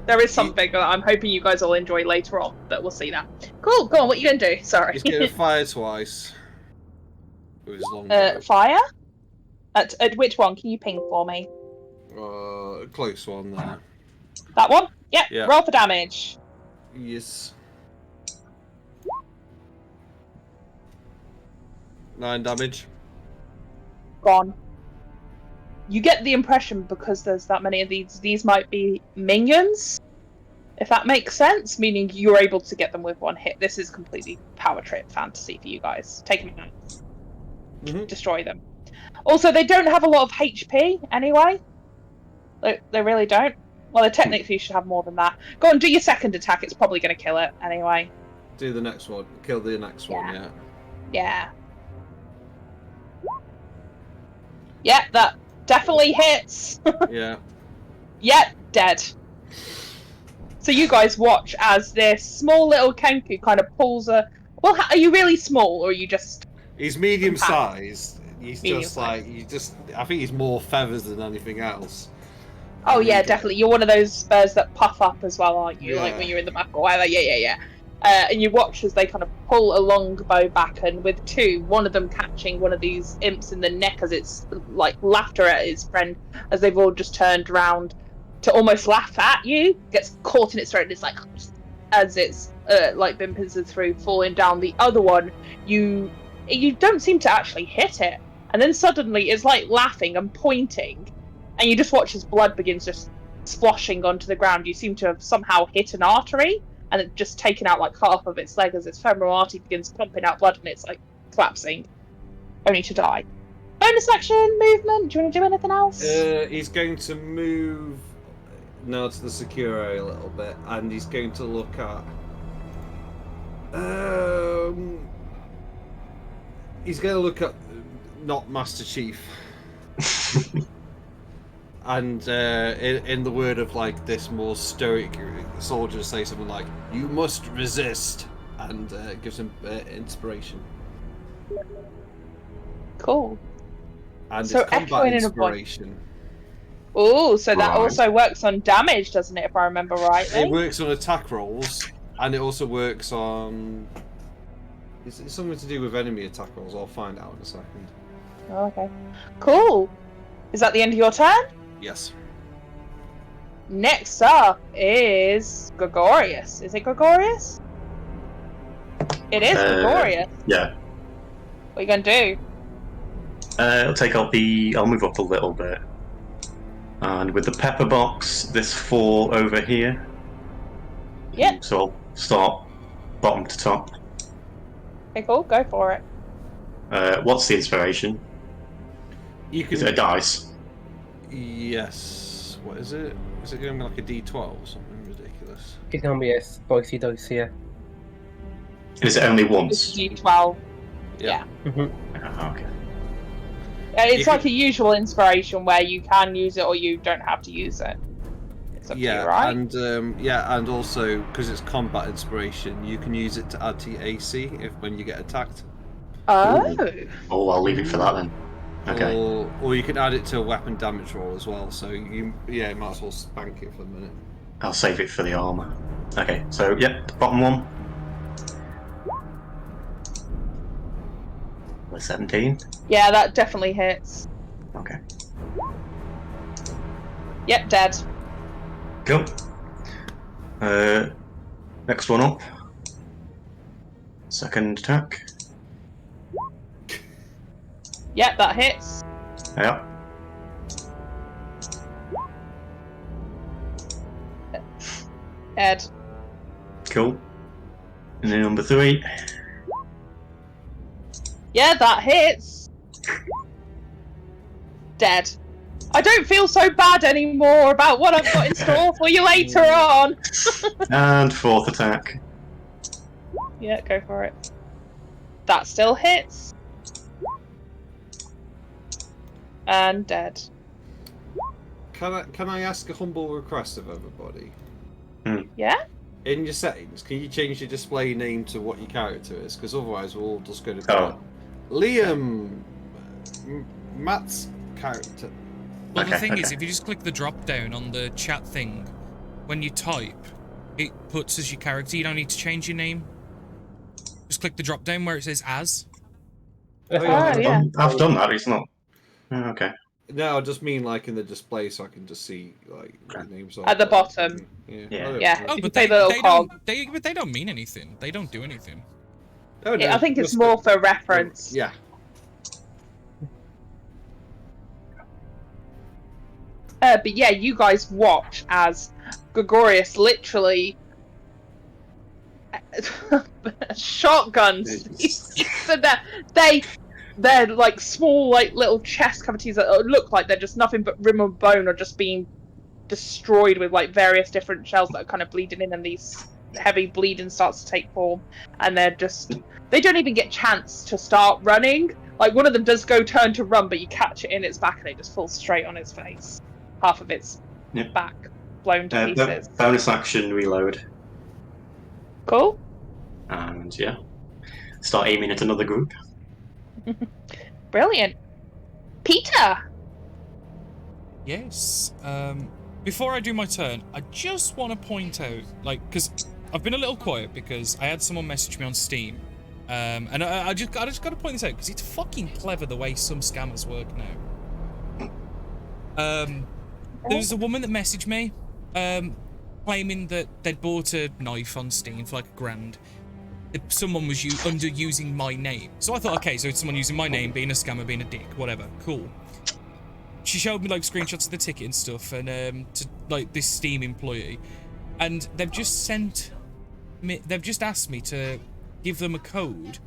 There is something that I'm hoping you guys will enjoy later on, but we'll see that. Cool, go on, what are you going to do? Sorry. He's going to fire twice. With his longbow. Fire? At which one? Can you ping for me? Close one there. That one? Yep, Yeah. roll for damage. Yes. 9 damage. Gone. You get the impression, because there's that many of these might be minions, if that makes sense, meaning you're able to get them with one hit. This is completely power trip fantasy for you guys. Take them out. Destroy them. Also, they don't have a lot of HP anyway. They really don't. Well, they technically should have more than that. Go on, do your second attack. It's probably going to kill it anyway. Do the next one. Kill the next one, yeah. Yeah. Yeah, that definitely hits. Yeah. Yep, dead. So you guys watch as this small little Kenku kind of pulls a... Well, are you really small, or are you just... He's medium sized. He's Medium just sized. I think he's more feathers than anything else. Oh yeah, definitely. You're one of those birds that puff up as well, aren't you? Yeah. Like when you're in the back or whatever. Yeah. And you watch as they kind of pull a long bow back, and with two, one of them catching one of these imps in the neck as it's like laughter at his friend, as they've all just turned round to almost laugh at you, gets caught in its throat, and it's like, as it's like been pincered through, falling down. The other one, you don't seem to actually hit it, and then suddenly it's like laughing and pointing, and you just watch as blood begins just splashing onto the ground. You seem to have somehow hit an artery, and it's just taken out like half of its leg as its femoral artery begins pumping out blood, and it's like collapsing, only to die. Bonus action movement. Do you want to do anything else? He's going to move now to the secure area a little bit, and he's going to look at. He's going to look at not Master Chief. And in the word of like this more stoic soldier, say something like, "You must resist," and gives him inspiration. Cool. And So it's combat echoing in a voice. inspiration. Oh, so that Right. also works on damage, doesn't it? If I remember rightly. It works on attack rolls, and it also works on. It's something to do with enemy attack rolls. I'll find out in a second. Oh, okay. Cool. Is that the end of your turn? Yes. Next up is Gregorius. Is it Gregorius? It is Gregorius. Yeah. What are you going to do? I'll move up a little bit. And with the pepper box, this 4 over here. Yeah. So I'll start bottom to top. Okay, cool. Go for it. What's the inspiration? You Is it a dice? Yes. What is it? Is it going to be like a D12 or something ridiculous? It's gonna be a spicy dose here. Is it only It's once? D12. Yeah. Okay. It's You like a usual inspiration where you can use it or you don't have to use it. It's up to you, right? And also because it's combat inspiration, you can use it to add to your AC when you get attacked. Oh. Oh, I'll leave it for that then. Okay. Or you can add it to a weapon damage roll as well. So you might as well spank it for a minute. I'll save it for the armor. Okay, so yep, the bottom one. With 17. Yeah, that definitely hits. Okay. Yep, dead. Cool. Next one up. Second attack. Yep, that hits. Yeah. Dead. Cool. And then number 3. Yeah, that hits. Dead. I don't feel so bad anymore about what I've got in store for you later on. And 4th attack. Yeah, go for it. That still hits. And dead. Can I ask a humble request of everybody? Yeah? In your settings, can you change your display name to what your character is? Because otherwise we're all just going to be Oh. Liam, Matt's character. Well, the Okay, thing is, okay. if you just click the drop down on the chat thing, when you type, it puts as your character. You don't need to change your name. Just click the drop down where it says as. Oh, yeah. I've done that, it's not. Okay. No, I just mean like in the display, so I can just see like what your names are. At the bottom. Yeah. Yeah. I don't Yeah. know. Oh, You but say the little cog. but they don't mean anything. They don't do anything. Oh, no, Yeah, I think it's just more for reference. Yeah. But yeah, you guys watch as Gregorius literally shotguns. So they're like small, like little chest cavities that look like they're just nothing but rim of bone, or just being destroyed with like various different shells that are kind of bleeding in, and these heavy bleeding starts to take form, and they don't even get chance to start running. Like one of them does go turn to run, but you catch it in its back and it just falls straight on its face. Half of its back blown to pieces. Bonus action reload. Cool. And yeah. Start aiming at another group. Brilliant. Peter! Yes. Before I do my turn, I just want to point out, like, because I've been a little quiet because I had someone message me on Steam, and I just got to point this out because it's fucking clever the way some scammers work now. There's a woman that messaged me, claiming that they'd bought a knife on Steam for like $1,000. Someone was using my name. So I thought, okay, so it's someone using my name, being a scammer, being a dick, whatever, cool. She showed me like screenshots of the ticket and stuff, and to like this Steam employee, and they've just asked me to give them a code.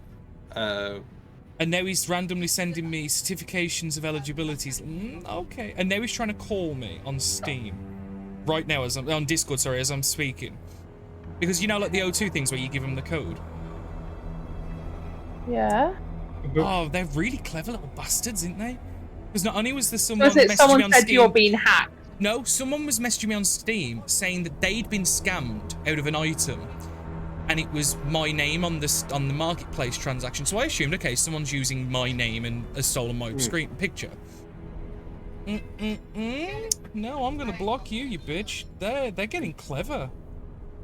And now he's randomly sending me certifications of eligibilities. Okay. And now he's trying to call me on Steam. Right now, on Discord, sorry, as I'm speaking. Because you know, like the O2 things where you give them the code. Yeah. Oh, they're really clever little bastards, aren't they? Because not only was there someone Was it messaging me someone on said Steam, you're being hacked? No, someone was messaging me on Steam saying that they'd been scammed out of an item. And it was my name on the marketplace transaction. So I assumed, okay, someone's using my name and has stolen my screen picture. No, I'm gonna block you, you bitch. They're getting clever.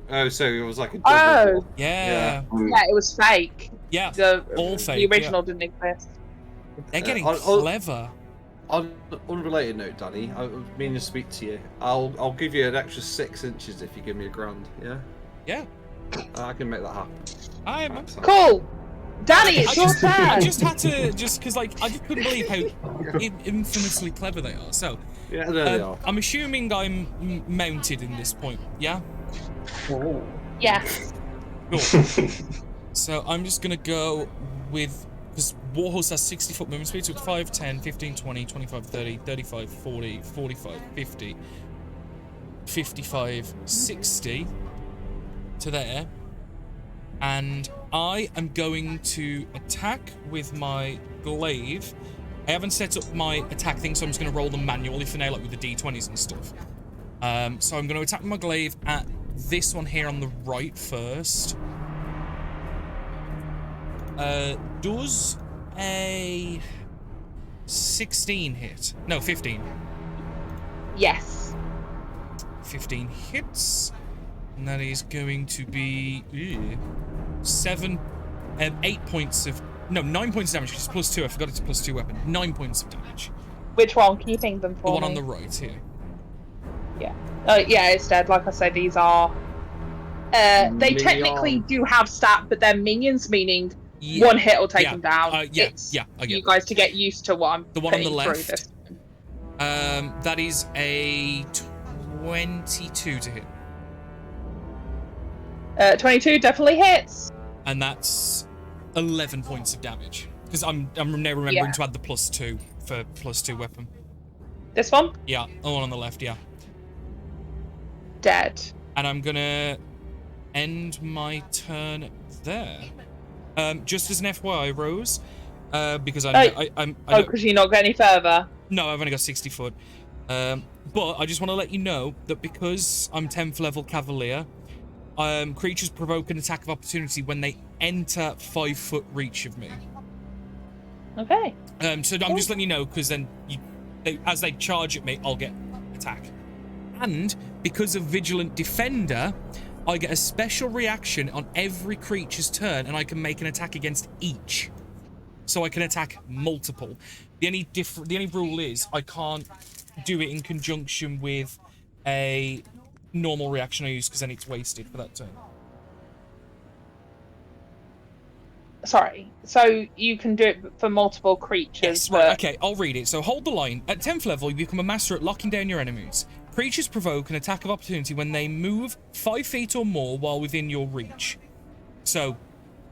Oh, so it was like a double block. Yeah. Yeah, it was fake. Yeah. All The fake. original didn't exist. They're getting clever. On an unrelated note, Danny, I mean to speak to you. I'll give you an extra 6 inches if you give me $1,000. Yeah. Yeah. I can make that happen. Cool. Danny, it's your turn. I just had to, because like I just couldn't believe how infamously clever they are. So, yeah, there they are. I'm assuming I'm mounted in this point. Yeah. Yes. Cool. So I'm just gonna go with, because Warhorse has 60-foot movement speed, so it's 5, 10, 15, 20, 25, 30, 35, 40, 45, 50, 55, 60 to there. And I am going to attack with my glaive. I haven't set up my attack thing, so I'm just going to roll them manually for now, like with the d20s and stuff. So I'm going to attack with my glaive at this one here on the right first. Does a 16 hit? No, 15. Yes. 15 hits. And that is going to be 8 points of... No, 9 points of damage, because it's +2. I forgot it's a +2 weapon. 9 points of damage. Which one? Keeping them for The one me? on the right here. Yeah. Yeah, it's dead. Like I said, these are... they technically do have stat, but they're minions, meaning one hit will take them down. I get you guys to get used to what I'm the one on the putting through left. this. That is a 22 to hit. 22 definitely hits. and that's 11 points of damage. Because I'm now remembering to add the +2 for +2 weapon. This one? Yeah, the one on the left, yeah. Dead. And I'm gonna end my turn there. Just as an FYI, Rose, because I know... because you're not going any further? No, I've only got 60 foot. But I just want to let you know that because I'm 10th level Cavalier, creatures provoke an attack of opportunity when they enter 5 foot reach of me. Okay. So I'm just letting you know, because then as they charge at me, I'll get attack. And because of Vigilant Defender, I get a special reaction on every creature's turn, and I can make an attack against each. So I can attack multiple. The only rule is I can't do it in conjunction with a normal reaction I use, because then it's wasted for that turn. Sorry, so you can do it for multiple creatures? Yes, right, okay, I'll read it. So hold the line. At 10th level, you become a master at locking down your enemies. Creatures provoke an attack of opportunity when they move 5 feet or more while within your reach. So,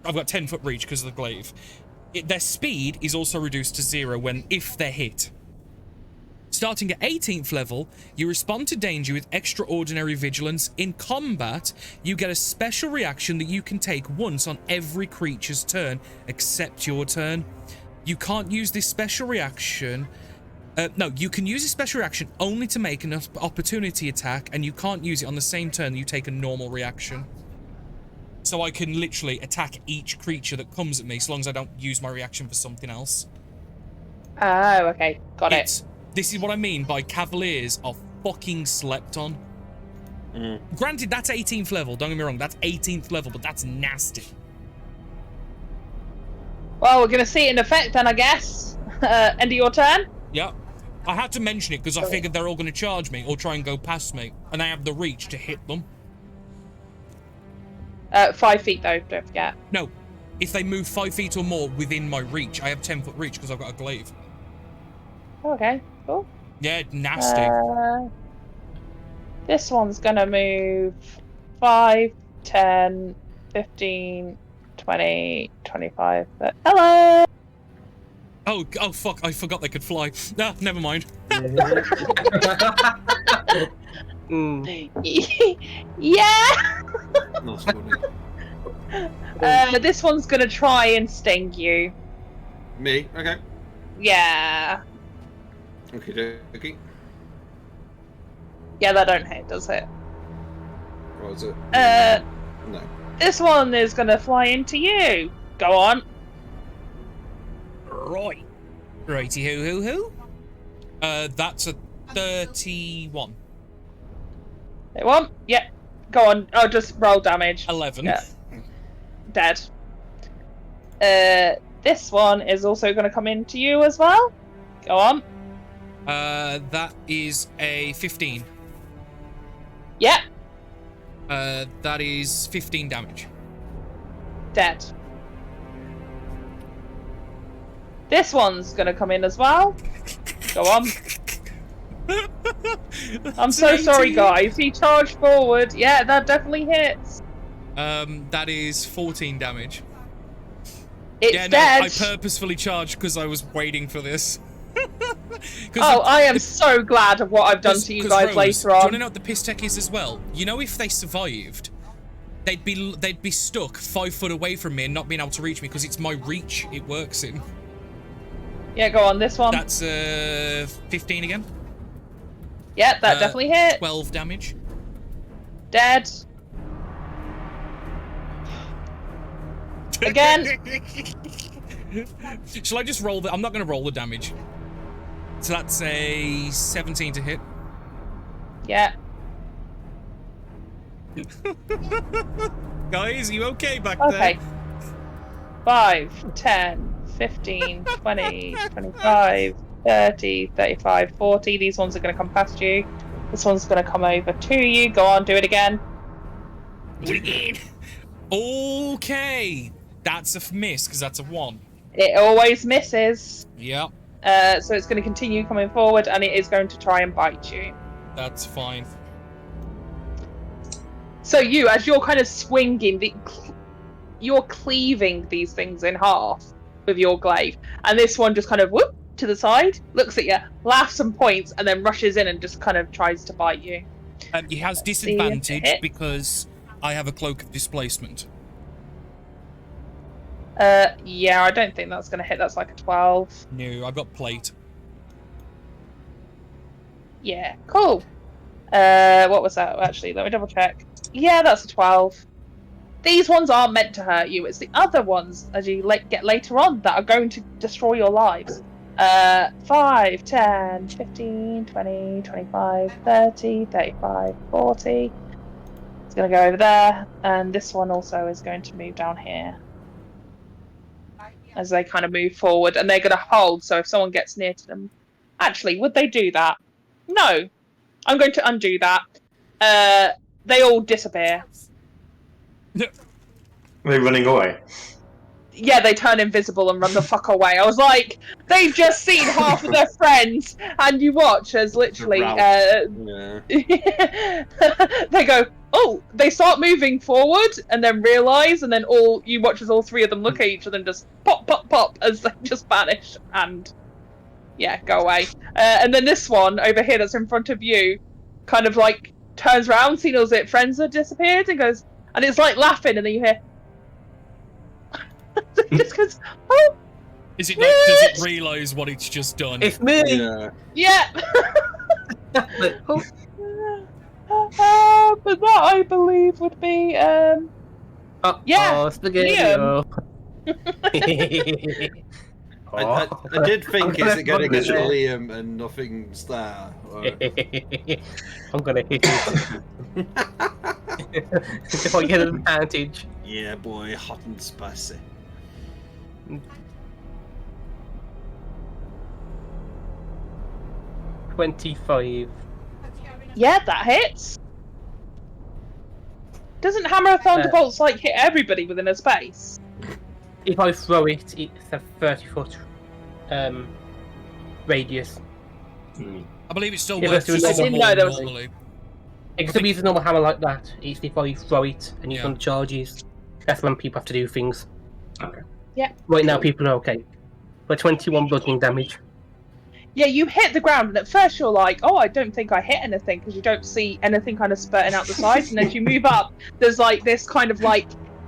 I've got 10 foot reach because of the glaive. Their speed is also reduced to 0 if they're hit. Starting at 18th level, you respond to danger with extraordinary vigilance. In combat, you get a special reaction that you can take once on every creature's turn, except your turn. You can't use this special reaction... no, you can use a special reaction only to make an opportunity attack, and you can't use it on the same turn that you take a normal reaction. So I can literally attack each creature that comes at me, so long as I don't use my reaction for something else. Oh, okay. Got it. This is what I mean by Cavaliers are fucking slept on. Granted, that's 18th level, don't get me wrong, that's 18th level, but that's nasty. Well, we're going to see it in effect then, I guess. End of your turn? Yeah. I had to mention it because I figured they're all going to charge me or try and go past me, and I have the reach to hit them. 5 feet, though, don't forget. No. If they move 5 feet or more within my reach, I have 10 foot reach because I've got a glaive. Okay, cool. Yeah, nasty. This one's gonna move 5, 10, 15, 20, 25. Hello! Oh, fuck, I forgot they could fly. Ah, never mind. Yeah! That's funny. This one's gonna try and sting you. Me? Okay. Yeah. Okay. Yeah, that don't hit, does it? Or is it? No. This one is gonna fly into you. Go on. Right. Righty hoo. That's a 31. 31? Yeah. Go on. Oh, just roll damage. 11. Yeah. Dead. This one is also going to come into you as well. Go on. That is a 15. Yeah. That is 15 damage. Dead. This one's going to come in as well. Go on. I'm so sorry, guys. He charged forward. Yeah, that definitely hits. That is 14 damage. It's dead. I purposefully charged because I was waiting for this. I am so glad of what I've done to you guys Rose, later on. Do you want to know what the piss tech is as well? You know, if they survived, they'd be stuck 5 foot away from me and not being able to reach me because it's my reach it works in. Yeah, go on, this one. That's 15 again. Yeah, that definitely hit. 12 damage. Dead. Again. Shall I just roll I'm not going to roll the damage. So that's a 17 to hit. Yeah. Guys, are you okay back Okay. there? 5, 10, 15, 20, 25, 30, 35, 40. These ones are going to come past you. This one's going to come over to you. Go on, do it again. Do it again. Okay. That's a miss, because that's a 1. It always misses. Yep. So it's going to continue coming forward, and it is going to try and bite you. That's fine. So you, as you're kind of swinging, you're cleaving these things in half with your glaive, and this one just kind of whoop to the side, looks at you, laughs and points, and then rushes in and just kind of tries to bite you. He has See if it disadvantage hits. because I have a cloak of displacement. Yeah, I don't think that's going to hit. That's like a 12. No, I've got plate. Yeah, cool. What was that? Actually, let me double check. Yeah, that's a 12. These ones aren't meant to hurt you. It's the other ones, as you get later on, that are going to destroy your lives. 5, 10, 15, 20, 25, 30, 35, 40. It's going to go over there. And this one also is going to move down here. As they kind of move forward. And they're going to hold, so if someone gets near to them... Actually, would they do that? No. I'm going to undo that. They all disappear. Are they running away? Yeah, they turn invisible and run the fuck away. I was like, they've just seen half of their friends, and you watch as literally, Yeah. they go, oh, they start moving forward, and then realise, and then you watch as all three of them look at each other and just pop, pop, pop, as they just vanish, and yeah, go away. And then this one over here that's in front of you, kind of like turns around, sees all its friends have disappeared, and goes, and it's like laughing, and then you hear. It just goes, oh. Is it like, does it realise what it's just done? It's me! Yeah. Oh, But that I believe would be yeah. spaghetti. I did think, is it going to get Liam and nothing's there? Or... I'm gonna hit it. If I get an advantage. Yeah, boy, hot and spicy. 25. Yeah, that hits. Doesn't Hammer of Thunderbolts like hit everybody within a space? If I throw it, it's a 30-foot radius. I believe it's still Yeah, worth but just I as didn't more know there was- normally. It could be a normal hammer like that. It's if I throw it and use Yeah. on charges. That's when people have to do things. Okay. Yeah. Right now, people are okay. But 21 bludgeoning damage. Yeah, you hit the ground, and at first you're like, oh, I don't think I hit anything, because you don't see anything kind of spurting out the sides, and as you move up, there's like this kind of like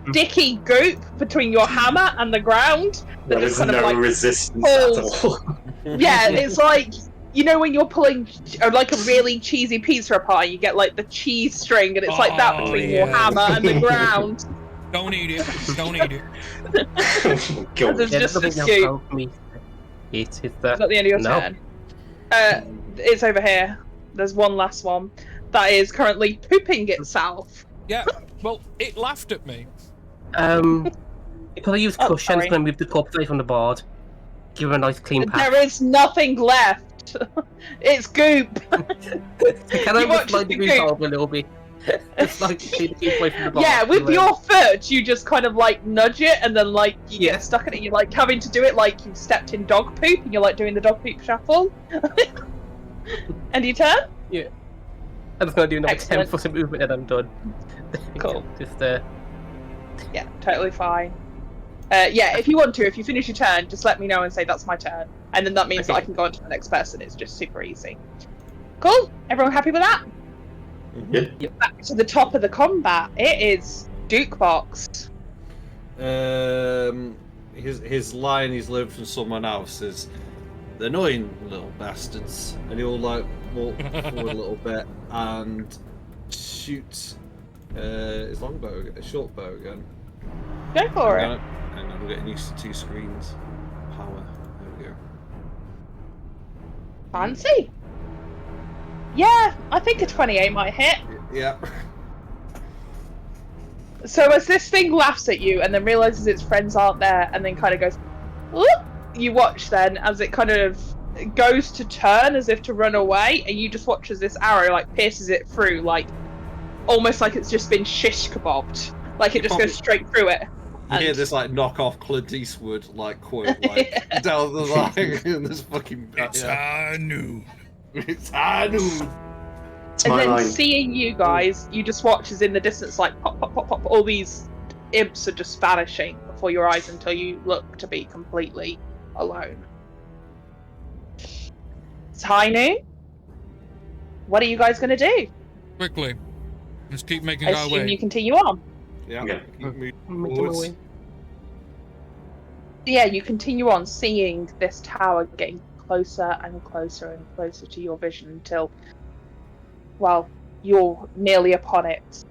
sticky goop between your hammer and the ground. That There's just kind no of like resistance at pulls. all. Yeah, it's like, you know when you're pulling like a really cheesy pizza apart, you get like the cheese string, and it's like that Oh, between your yeah. hammer and the ground. Don't eat it. Don't eat it. Oh, God. There's just a nothing else scoop. helped me. It's Is that the end of your No. turn? It's over here. There's one last one that is currently pooping itself. Yeah, well, it laughed at me. Because I used Oh, cushion, I'm sorry. going to move the corpse away from the board. Give her a nice clean path. There is nothing left. It's goop. Can I You just watch slide the the green goop. bulb a little bit? Just like keep away from the board. Yeah, with your foot, you just kind of like nudge it, and then like you Yeah. get stuck in it. You're like having to do it like you've stepped in dog poop, and you're like doing the dog poop shuffle. And your turn? I'm just going to do another Excellent. 10 foot of movement and I'm done. Cool. Just Yeah, totally fine. Yeah, if you want to, if you finish your turn, just let me know and say that's my turn, and then that means that I Okay. can go on to the next person. It's just super easy. Cool. Everyone happy with that? Yeah. Back to the top of the combat. It is Dukebox. His line he's learned from someone else is, "The annoying little bastards," and he'll like walk forward a little bit and shoot his longbow, a short bow again. Go for it. And I'm getting used to 2 screens. Power. There we go. Fancy. Yeah, I think a 28 might hit. Yeah. So as this thing laughs at you and then realizes its friends aren't there and then kind of goes, "Whoop," you watch then as it kind of goes to turn as if to run away, and you just watch as this arrow like pierces it through, like almost like it's just been shish kebabbed. Like it just goes straight through it. You hear And- this like knockoff Clint Eastwood like quote like down the line in this fucking. It's high noon. It's high noon. It's And my then line. seeing you guys, you just watch as in the distance, like pop, pop, pop, pop, all these imps are just vanishing before your eyes until you look to be completely alone. It's high noon. What are you guys going to do? Quickly. Let's keep making I our assume way. you continue on. Yeah. Yeah. Keep moving Make them forwards. away. Yeah, you continue on seeing this tower getting closer and closer and closer to your vision until, well, you're nearly upon it.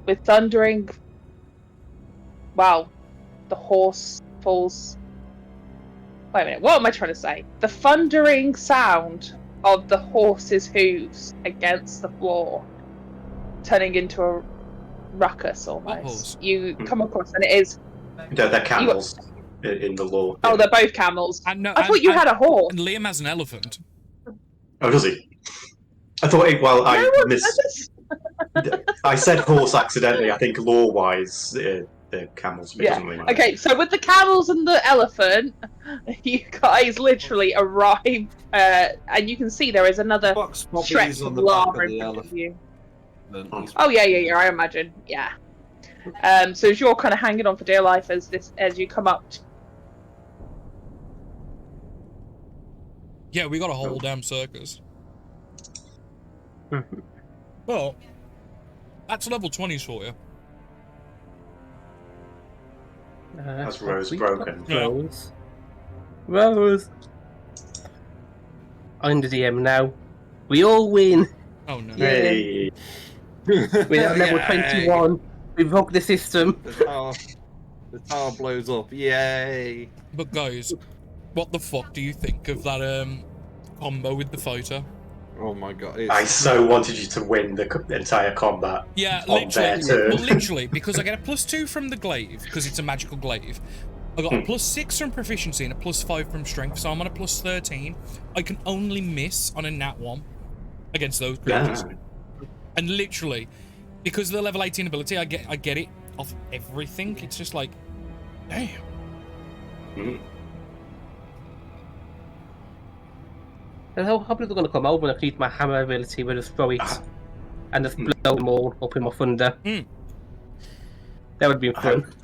With thundering, well, the horse falls. Wait a minute, what am I trying to say? The thundering sound of the horse's hooves against the floor, turning into a ruckus almost. horse? You come across, and it is. They're camels in the law. Oh, yeah. they're both camels. And no, I thought you had a horse. And Liam has an elephant. Oh, does he? I thought it. Well, I No one missed. does. I said horse accidentally. I think law-wise, the camels. It Yeah. doesn't really matter. Okay, so with the camels and the elephant, you guys literally arrive, and you can see there is another Fox Poppy's stretch on of the back lava of in the front of you. elephant. Oh yeah, I imagine, yeah. So as you're kind of hanging on for dear life as you come up. Yeah, we got a whole damn circus. Well, that's level 20s for you. That's Rose broken. Yeah. Rose. Rose. I'm the DM now. We all win. Oh no. Hey. We're at level Yay. 21. We've hooked the system. The tower blows up. Yay! But guys, what the fuck do you think of that combo with the fighter? Oh my god! I so wanted you to win the entire combat. Yeah, on their literally. turn. Well, literally, because I get a +2 from the glaive, because it's a magical glaive. I got a +6 from proficiency and a +5 from strength, so I'm on a +13. I can only miss on a nat 1 against those creatures. Yeah. And literally, because of the level 18 ability, I get it off everything. It's just like, damn. Mm. And how people are going to come over and I use my hammer ability where I just throw it and just blow them all up in my thunder. That would be fun.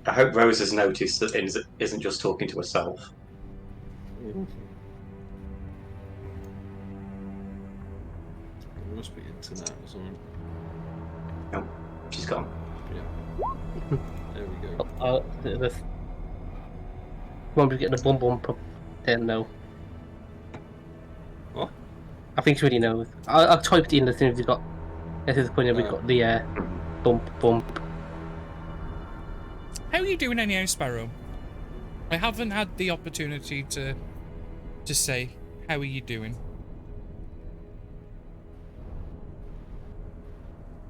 I hope Rose has noticed that Inz isn't just talking to herself. It must be internet or something. No, she's gone. Yeah. There we go. This won't be getting a bump then though. What? I think she already knows. I'll type it in as soon as we got. This is the point we got the bump. How are you doing anyhow, Sparrow? I haven't had the opportunity to say, how are you doing?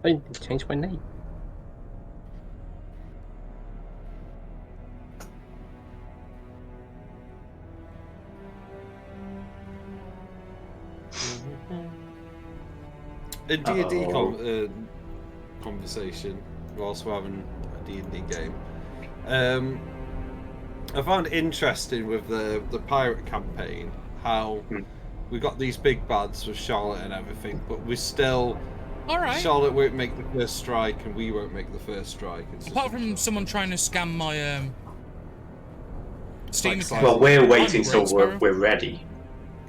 I need to change my name. A D&D conversation whilst we're having a D&D game. I found it interesting with the pirate campaign how we got these big bads with Charlotte and everything, but we still Charlotte won't make the first strike and we won't make the first strike. It's just Apart from someone trying to scam my Steam account. Well, we're waiting till Sparrow. we're ready.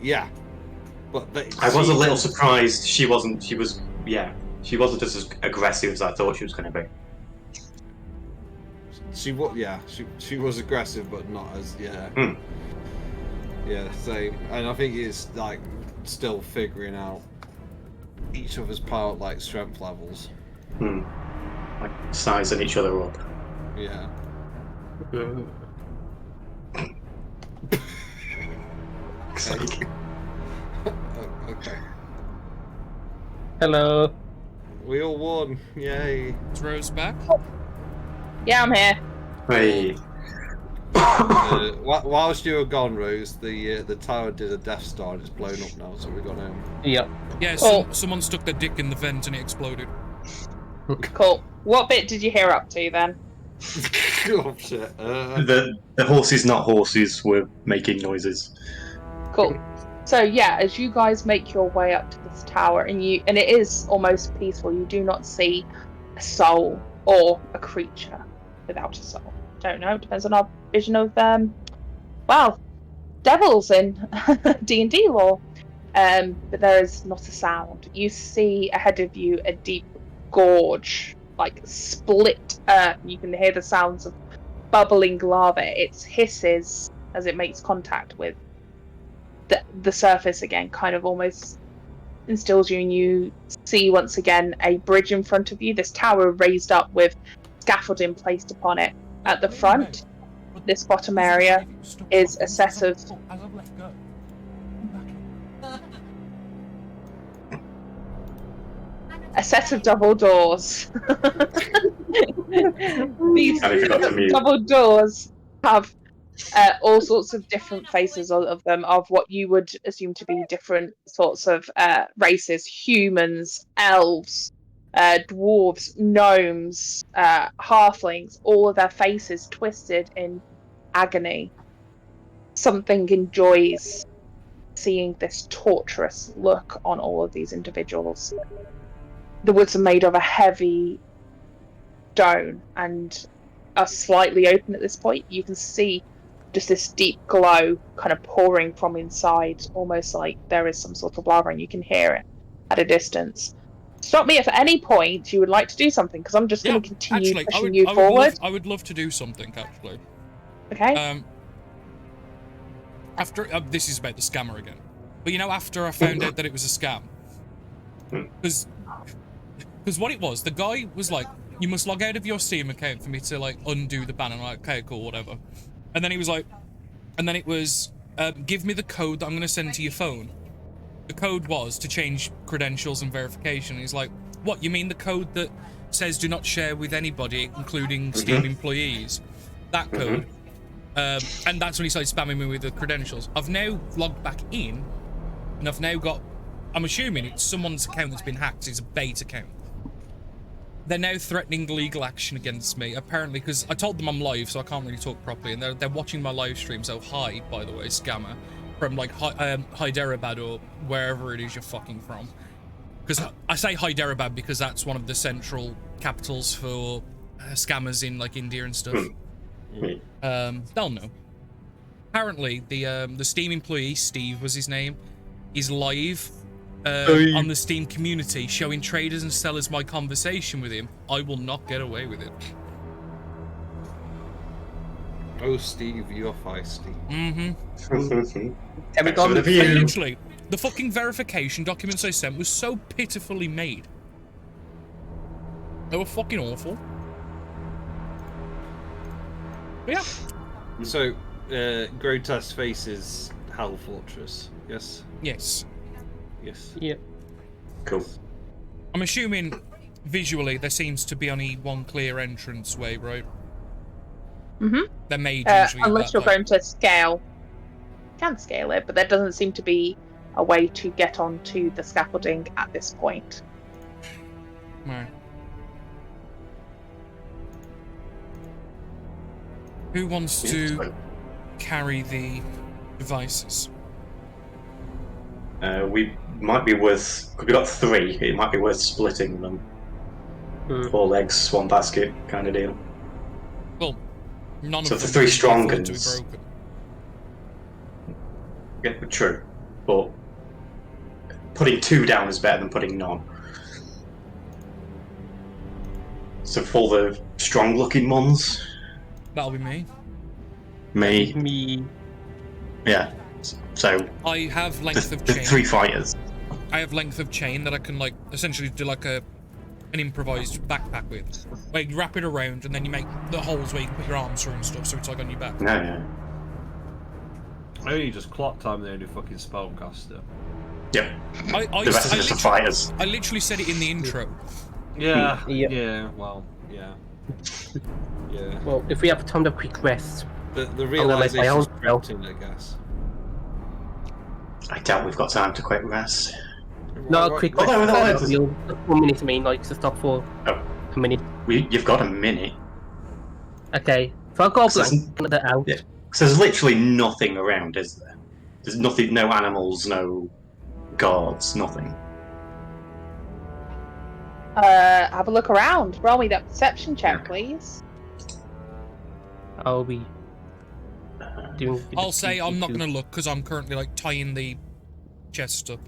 Yeah, but I was a little surprised she wasn't. She was just as aggressive as I thought she was going to be. She was aggressive, but not as same. And I think it's like still figuring out each other's power, like strength levels. Like sizing each other up. Yeah. Like, Okay. Hello. We all won. Yay. Is Rose back? Yeah, I'm here. hey. Whilst you were gone, Rose, the tower did a Death Star and it's blown up now, so we got home. Yep. Yeah, Cool. someone stuck their dick in the vent and it exploded. Cool. What bit did you hear up to then? Oh shit. The horses, not horses, were making noises. Cool. So yeah, as you guys make your way up to this tower, and it is almost peaceful. You do not see a soul or a creature without a soul. Don't know. Depends on our vision of well, devils in D&D lore. But there is not a sound. You see ahead of you a deep gorge, like split earth. You can hear the sounds of bubbling lava. It hisses as it makes contact with the surface again, kind of almost instills you, and you see once again a bridge in front of you, this tower raised up with scaffolding placed upon it. At the front, this bottom area is a set of double doors. These double doors have all sorts of different faces of them, of what you would assume to be different sorts of races: humans, elves, dwarves, gnomes, halflings, all of their faces twisted in agony. Something enjoys seeing this torturous look on all of these individuals. The woods are made of a heavy stone and are slightly open at this point. You can see just this deep glow kind of pouring from inside, almost like there is some sort of lava, and you can hear it at a distance. Stop me if at any point you would like to do something, because I'm just going to continue pushing you forward. I would love to do something, actually. Okay. After this is about the scammer again, but after I found out that it was a scam, because what it was, the guy was like, "You must log out of your Steam account for me to like undo the ban." I'm like, "Okay, cool, whatever." And then he was like, and then it was, "Give me the code that I'm going to send to your phone." The code was to change credentials and verification. And he's like, "What, you mean the code that says do not share with anybody, including Steam employees?" That code. And that's when he started spamming me with the credentials. I've now logged back in, and I've now got, I'm assuming it's someone's account that's been hacked. It's a bait account. They're now threatening legal action against me, apparently, because I told them I'm live, so I can't really talk properly, and they're watching my live stream. So hi, by the way, scammer, from like Hyderabad or wherever it is you're fucking from. Because I say Hyderabad because that's one of the central capitals for scammers in like India and stuff. They'll know. Apparently, the Steam employee, Steve was his name, is live on the Steam community, showing traders and sellers my conversation with him. I will not get away with it. Oh, Steve, you're feisty. Literally, the fucking verification documents I sent was so pitifully made. They were fucking awful. But yeah. So, Grotesque Faces Hell Fortress, yes? Yes. Yes. Yep. Cool. I'm assuming visually there seems to be only one clear entrance way, right? They're made usually. Unless you're going to scale. You can scale it, but there doesn't seem to be a way to get onto the scaffolding at this point. No. Who wants to carry the devices? We might be worth. We got 3. It might be worth splitting them. 4 legs, 1 basket, kind of deal. Well, none so of for them 3 can strong afford to be uns. broken. Yeah, true, but putting 2 down is better than putting none. So for the strong-looking ones. That'll be me. Me. Yeah. So I have length of the chain. 3 fighters. I have length of chain that I can like essentially do like an improvised backpack with. Like you wrap it around and then you make the holes where you can put your arms through and stuff, so it's like on your back. No. I only just clocked I'm the only fucking spellcaster. Yep. The rest of us are fighters. I literally said it in the intro. Yeah. Yep. Yeah. Well. Yeah. Yeah. Well, if we have time to quick rest, The make my realization own is creeping, I guess. I doubt we've got time to quick rest. not a quick rest. Oh, Just 1 minute. I mean, like to stop for a minute. You've got a minute. Okay, so I've got a So blank that out. Yeah. So there's literally nothing around, is there? There's nothing. No animals. No guards. Nothing. Have a look around. Roll me that perception check, Okay. please. I'll be doing. I'll say I'm not going to look because I'm currently like tying the chest up.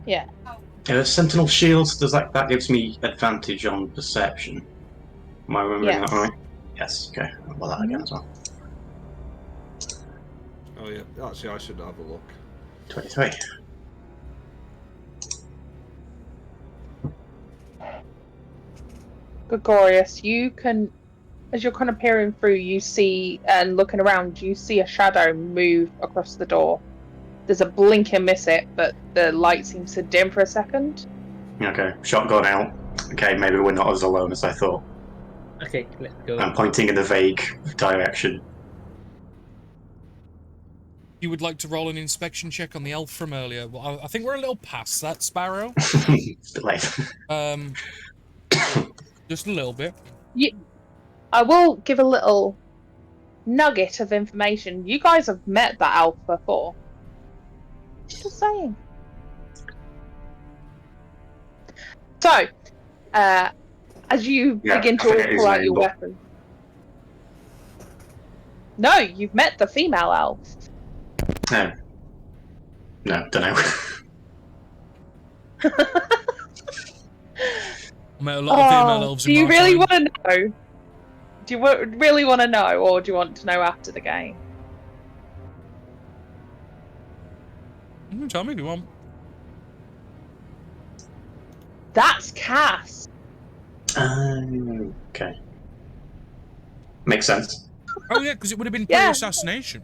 Yeah. Sentinel shields. Does that gives me advantage on perception? Am I remembering Yes. that right? Yes. Okay. Well, that again as well. Oh yeah, actually I should have a look. 23. Gregorius, you can, as you're kind of peering through, you see, and looking around, you see a shadow move across the door. There's a blink and miss it, but the light seems to dim for a second. Okay. Shotgun out. Okay. Maybe we're not as alone as I thought. Okay, let's go. I'm pointing in the vague direction. You would like to roll an inspection check on the elf from earlier. Well, I think we're a little past that, Sparrow. It's a bit late. Just a little bit. I will give a little nugget of information. You guys have met that elf before. Just saying. So, as you begin I forget to his pull out name, your but- weapon. No, you've met the female elf. No, don't know. I met a lot of female elves do in you my really time. want to know? Do you really want to know, or do you want to know after the game? Tell me if you want. That's Cass. Okay. Makes sense. Oh yeah, because it would have been Yeah. pre-assassination.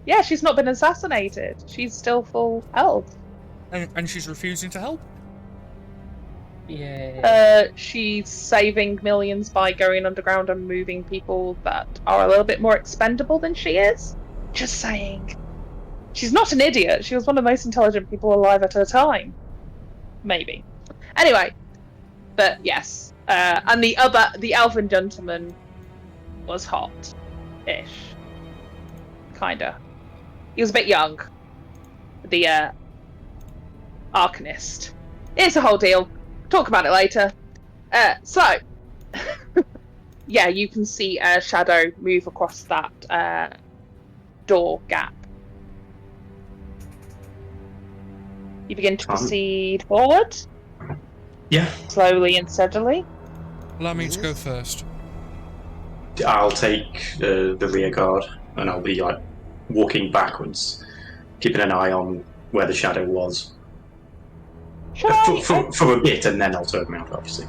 Yeah, she's not been assassinated. She's still full health. And she's refusing to help. Yeah. She's saving millions by going underground and moving people that are a little bit more expendable than she is. Just saying. She's not an idiot. She was one of the most intelligent people alive at her time. Maybe. Anyway, but yes. And the elfin gentleman was hot-ish. Kinda. He was a bit young. The Arcanist. It's a whole deal. Talk about it later. So, yeah, you can see a shadow move across that door gap. You begin to proceed forward, Yeah. slowly and steadily. Allow me to go first. I'll take the rear guard, and I'll be like walking backwards, keeping an eye on where the shadow was Should I? for a bit, and then I'll turn around, obviously.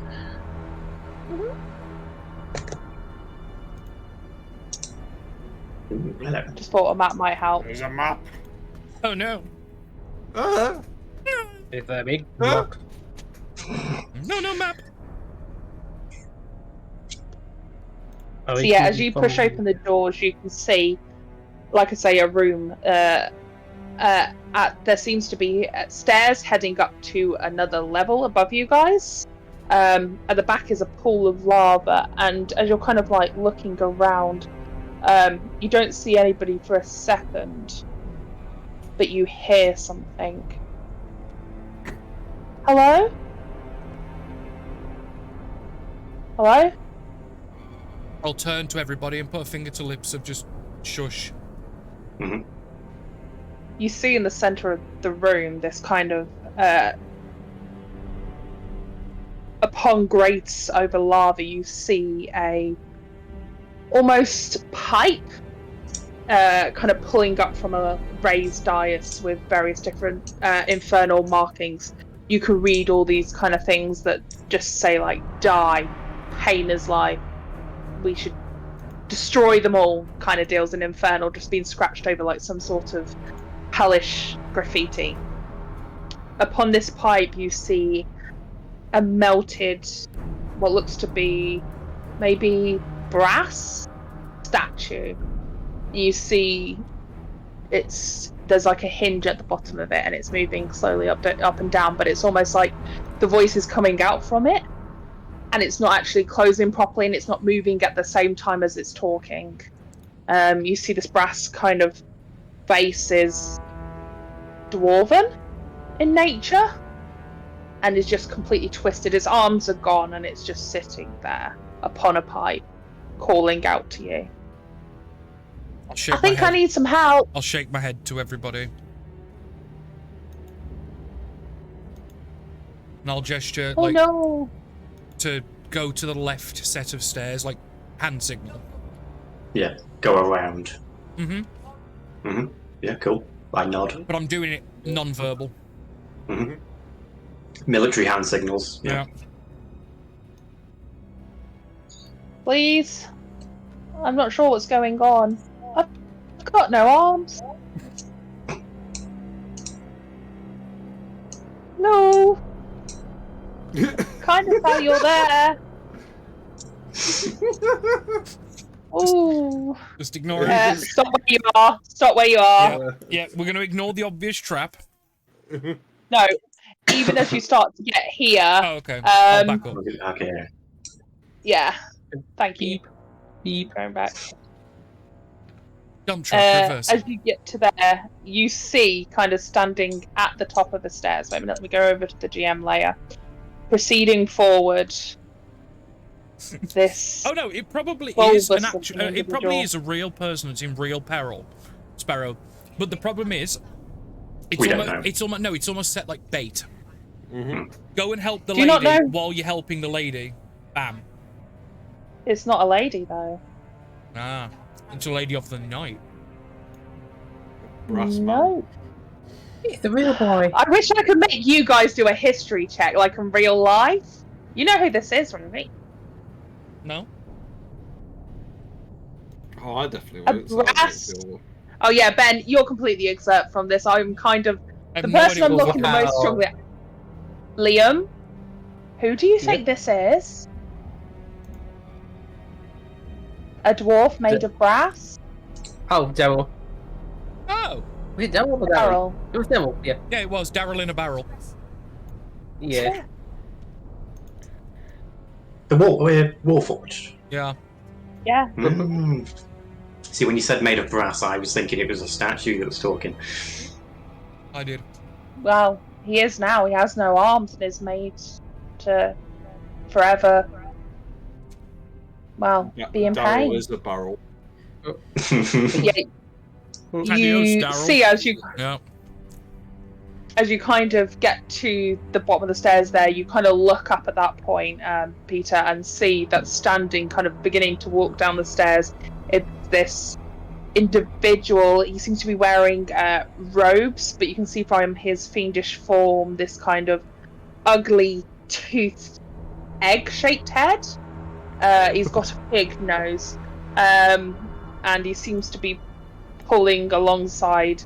Ooh, hello. Just thought a map might help. There's a map. Oh no. It's a big block. No map. Oh, So it yeah, can as be you push from- open the doors, you can see, like I say, a room. There seems to be stairs heading up to another level above you guys. At the back is a pool of lava, and as you're kind of like looking around, you don't see anybody for a second, but you hear something. Hello? Hello? I'll turn to everybody and put a finger to lips of just shush. Mm-hmm. You see in the center of the room this kind of upon grates over lava, you see a almost pipe kind of pulling up from a raised dais with various different infernal markings. You can read all these kind of things that just say like die, pain is life, we should destroy them all kind of deals in infernal, just being scratched over like some sort of hellish graffiti. Upon this pipe you see a melted, what looks to be maybe brass statue. You see there's like a hinge at the bottom of it and it's moving slowly up and down, but it's almost like the voice is coming out from it and it's not actually closing properly and it's not moving at the same time as it's talking. You see this brass kind of face is dwarven in nature. and is just completely twisted. Its arms are gone, and it's just sitting there upon a pipe, calling out to you. I think I need some help. I'll shake my head to everybody. And I'll gesture to go to the left set of stairs, like hand signal. Yeah, go around. Mm-hmm. Mm-hmm. Yeah, cool. I nod. But I'm doing it non-verbal. Mm-hmm. Military hand signals. Yeah. Please. I'm not sure what's going on. I've got no arms. No. Kind of how you're there. Ooh. Just ignore it. Stop where you are. Stop where you are. Yeah, we're going to ignore the obvious trap. No, even as you start to get here. Oh, okay. I'll back up. Okay. Yeah. Thank you. Beep. Going back. Dump truck, reverse. As you get to there, you see kind of standing at the top of the stairs. Wait a minute, let me go over to the GM layer. Proceeding forward. This. Oh no, it probably is an actual. It probably is a real person that's in real peril, Sparrow. But the problem is, it's almost set like bait. Mm-hmm. Go and help the lady while you're helping the lady. Bam. It's not a lady though. Ah, it's a lady of the night. No. It's the real boy. I wish I could make you guys do a history check like in real life. You know who this is, right? No. Oh, I definitely would. Oh yeah, Ben, you're completely exempt from this. I'm kind of the person I'm looking the most strongly at. Liam, who do you think this is? A dwarf made of brass? Oh, Daryl. Oh. Was it Daryl or Daryl? It was Daryl, yeah. Yeah, it was Daryl in a barrel. Yeah. The Warforged. Yeah. Yeah. See, when you said made of brass, I was thinking it was a statue that was talking. I did. Well, he is now. He has no arms and is made to forever. Well, be in pain. Daryl is a barrel. Yeah. You see as you kind of get to the bottom of the stairs there, you kind of look up at that point, Peter, and see that standing, kind of beginning to walk down the stairs, it's this individual. He seems to be wearing robes, but you can see from his fiendish form this kind of ugly, toothed, egg-shaped head. He's got a pig nose, and he seems to be pulling alongside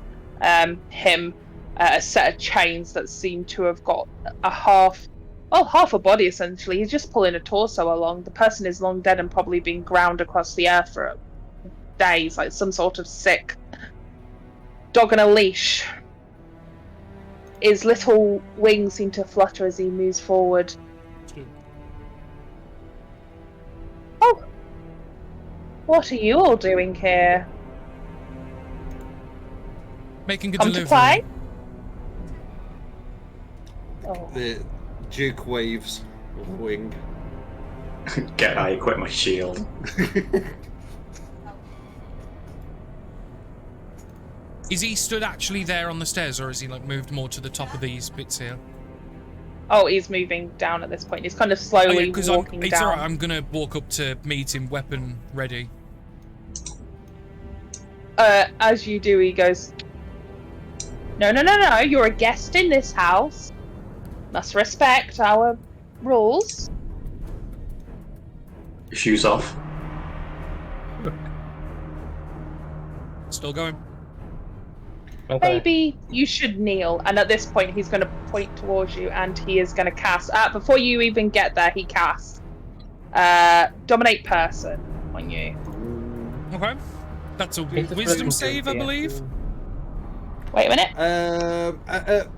him a set of chains that seem to have got half a body essentially. He's just pulling a torso along. The person is long dead and probably been ground across the earth for days, like some sort of sick dog on a leash. His little wings seem to flutter as he moves forward. Oh, what are you all doing here? Making a Come delivery. to play? Oh. The Duke waves of wing. I equip my shield. Is he stood actually there on the stairs, or is he like moved more to the top of these bits here? Oh, he's moving down at this point. He's kind of slowly walking down. It's alright, I'm gonna walk up to meet him, weapon ready. As you do, he goes, No, you're a guest in this house. Must respect our rules. Shoes off. Still going. Okay. Maybe you should kneel. And at this point, he's going to point towards you, and he is going to cast. Before you even get there, he casts Dominate Person on you. Okay. That's a wisdom save, I believe. Wait a minute.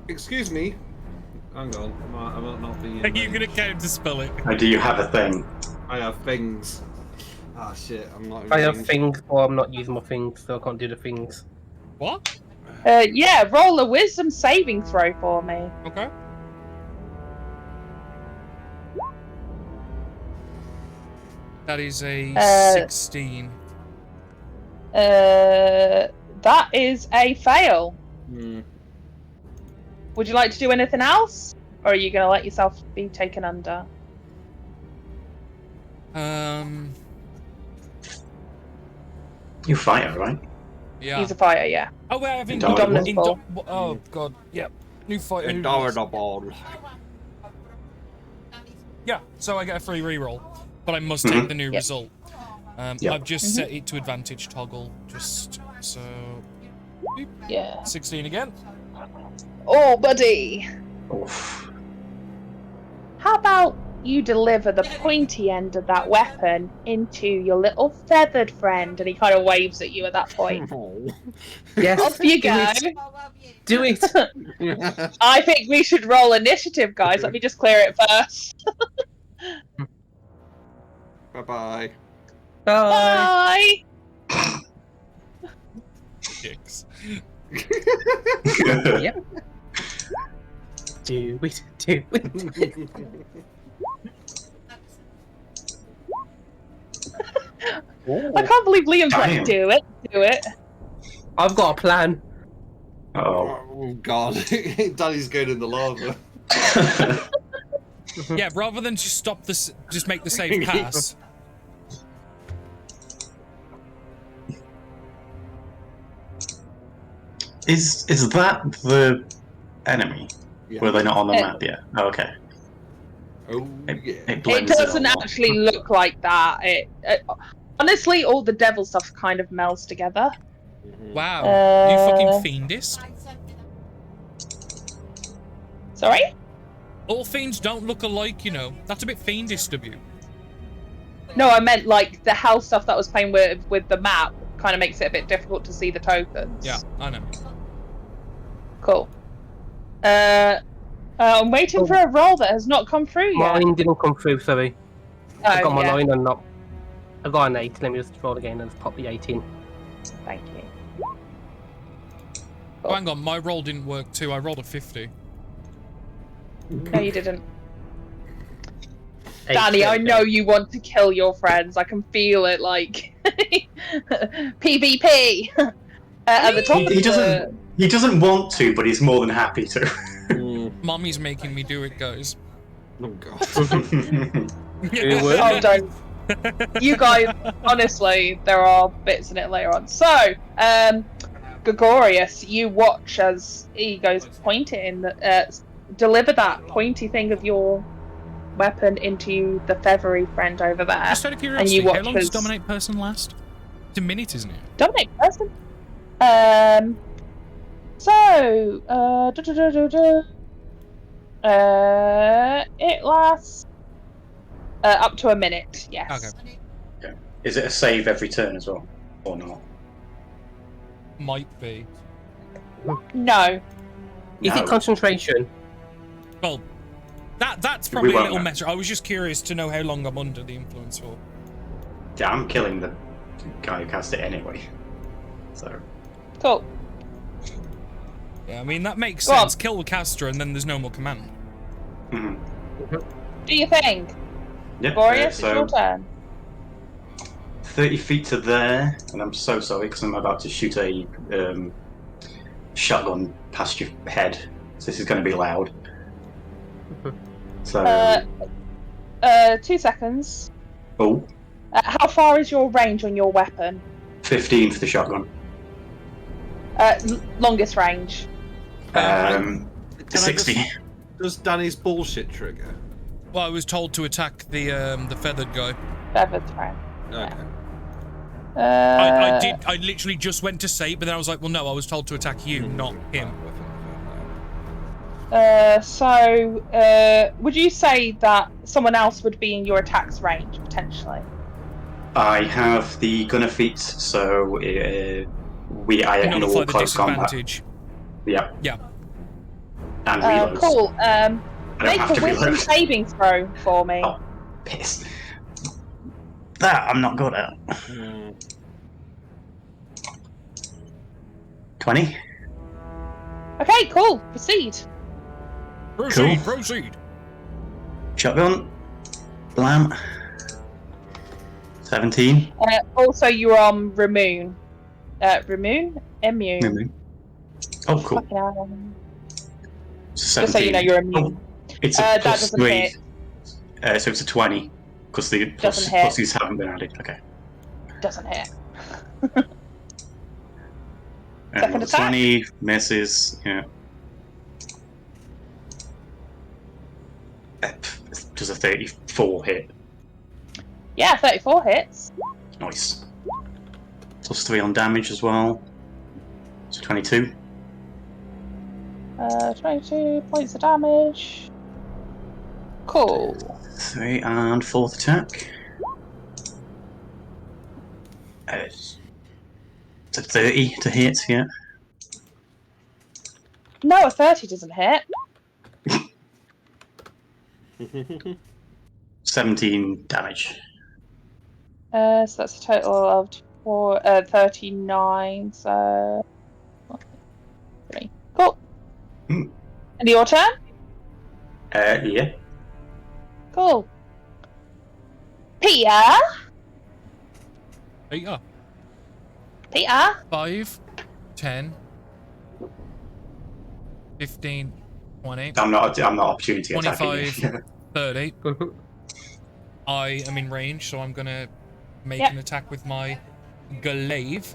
Excuse me. Hang on. I might not be. Are you going to counter spell it? Or do you have a thing? I have things. Ah, shit. I'm not. I have things, or I'm not using my things, so I can't do the things. What? Yeah, roll a wisdom saving throw for me. Okay. That is a 16. That is a fail. Hmm. Would you like to do anything else? Or are you going to let yourself be taken under? You fighter, right? Yeah. He's a fighter, yeah. Oh, wait, I have Indomitable. Oh, God. Yep. New fighter. Indomitable. Yeah, so I get a free reroll, but I must take the new Yep. result. Yep. I've just set it to advantage toggle, just so. Boop. Yeah. 16 again. Oh, buddy. Oof. How about you deliver the pointy end of that weapon into your little feathered friend? And he kind of waves at you at that point. Oh. Yes. Off you do go. it. Do it. I think we should roll initiative, guys. Let me just clear it first. Bye-bye. Bye. Bye. Dicks. Yep. Do it. Do it. I can't believe Liam's like, Damn. do it. I've got a plan. Oh. Oh god, Danny's going in the lava. Yeah, rather than just stop this, just make the safe pass. Is that the enemy? Yeah. Were they not on the map yet? Oh, okay. Oh yeah. It blends in doesn't a lot. actually look like that. Honestly, all the devil stuff kind of melds together. Wow, you fucking Uh, fiendist. Sorry? All fiends don't look alike, you know. That's a bit fiendish of you. No, I meant like the hell stuff that was playing with the map kind of makes it a bit difficult to see the tokens. Yeah, I know. Cool. I'm waiting for a roll that has not come through yet. Mine didn't come through, sorry. Oh, I got my yeah. 9 and not. I got an 8. Let me just roll again and pop the 8 in. Thank you. Oh, hang on, my roll didn't work too. I rolled a 50. No, you didn't. 8, Danny, there I we know go. you want to kill your friends. I can feel it, like PvP at the top. He of doesn't. He doesn't want to, but he's more than happy to. Mommy's making me do it, guys. Oh god. It worked. Oh, don't. You guys, honestly, there are bits in it later on. So, Gregorius, you watch as he goes pointing, deliver that pointy thing of your weapon into the feathery friend over there. Just out of And curiosity, you watch how long does as- Dominate Person last? It's a minute, isn't it? Dominate person. It lasts up to a minute. Yes. Okay. Is it a save every turn as well, or not? Might be. No. Is it concentration? Well, that's probably a won't little know. meta. I was just curious to know how long I'm under the influence for. Yeah, I'm killing the guy who cast it anyway. So. Cool. Yeah, I mean, that makes Go on. sense. Kill the caster and then there's no more command. Mhm. Do you think? Yeah. Gregorius, so it's your turn. 30 feet to there, and I'm so sorry because I'm about to shoot a shotgun past your head, so this is going to be loud. So. 2 seconds. Oh, How far is your range on your weapon? 15 for the shotgun. Longest range. Can I 60. just- Does Danny's bullshit trigger? Well, I was told to attack the feathered guy. Feathered friend. Okay. I did. I literally just went to say, but then I was like, well, no, I was told to attack you, not him. Would you say that someone else would be in your attack's range, potentially? I have the gunner feat, so I am in Nullify all the close combat. disadvantage. Yeah, Yeah. and reloads. Cool. I don't Make have a to wisdom reload. saving throw for me. Oh, piss. That I'm not good at. 20. Okay, cool. Proceed. Proceed, Cool. proceed. Shotgun. Blam. 17. Also, you're on Ramoon. Ramoon? Immune. Oh, cool. Fucking hell. 17. Just so you know, you're immune. Oh, it's a That plus doesn't 3. hit. So it's a 20. Because the Doesn't hit. pluses haven't been added. Okay. Doesn't hit. And Second attack? 20 misses. Yeah. Does a 34 hit? Yeah, 34 hits. Nice. Plus 3 on damage as well. So 22. 22 points of damage. Cool. 3 and 4th attack. It's a 30 to hit, yeah. No, a 30 doesn't hit. 17 damage. So that's a total of 39. So 3. Cool. Hmm. And your turn? Yeah. Cool. Peter. Peter. 5, 10, 15, 20, I'm not opportunity 25, attacking. 30. I am in range, so I'm gonna make Yep. an attack with my glaive.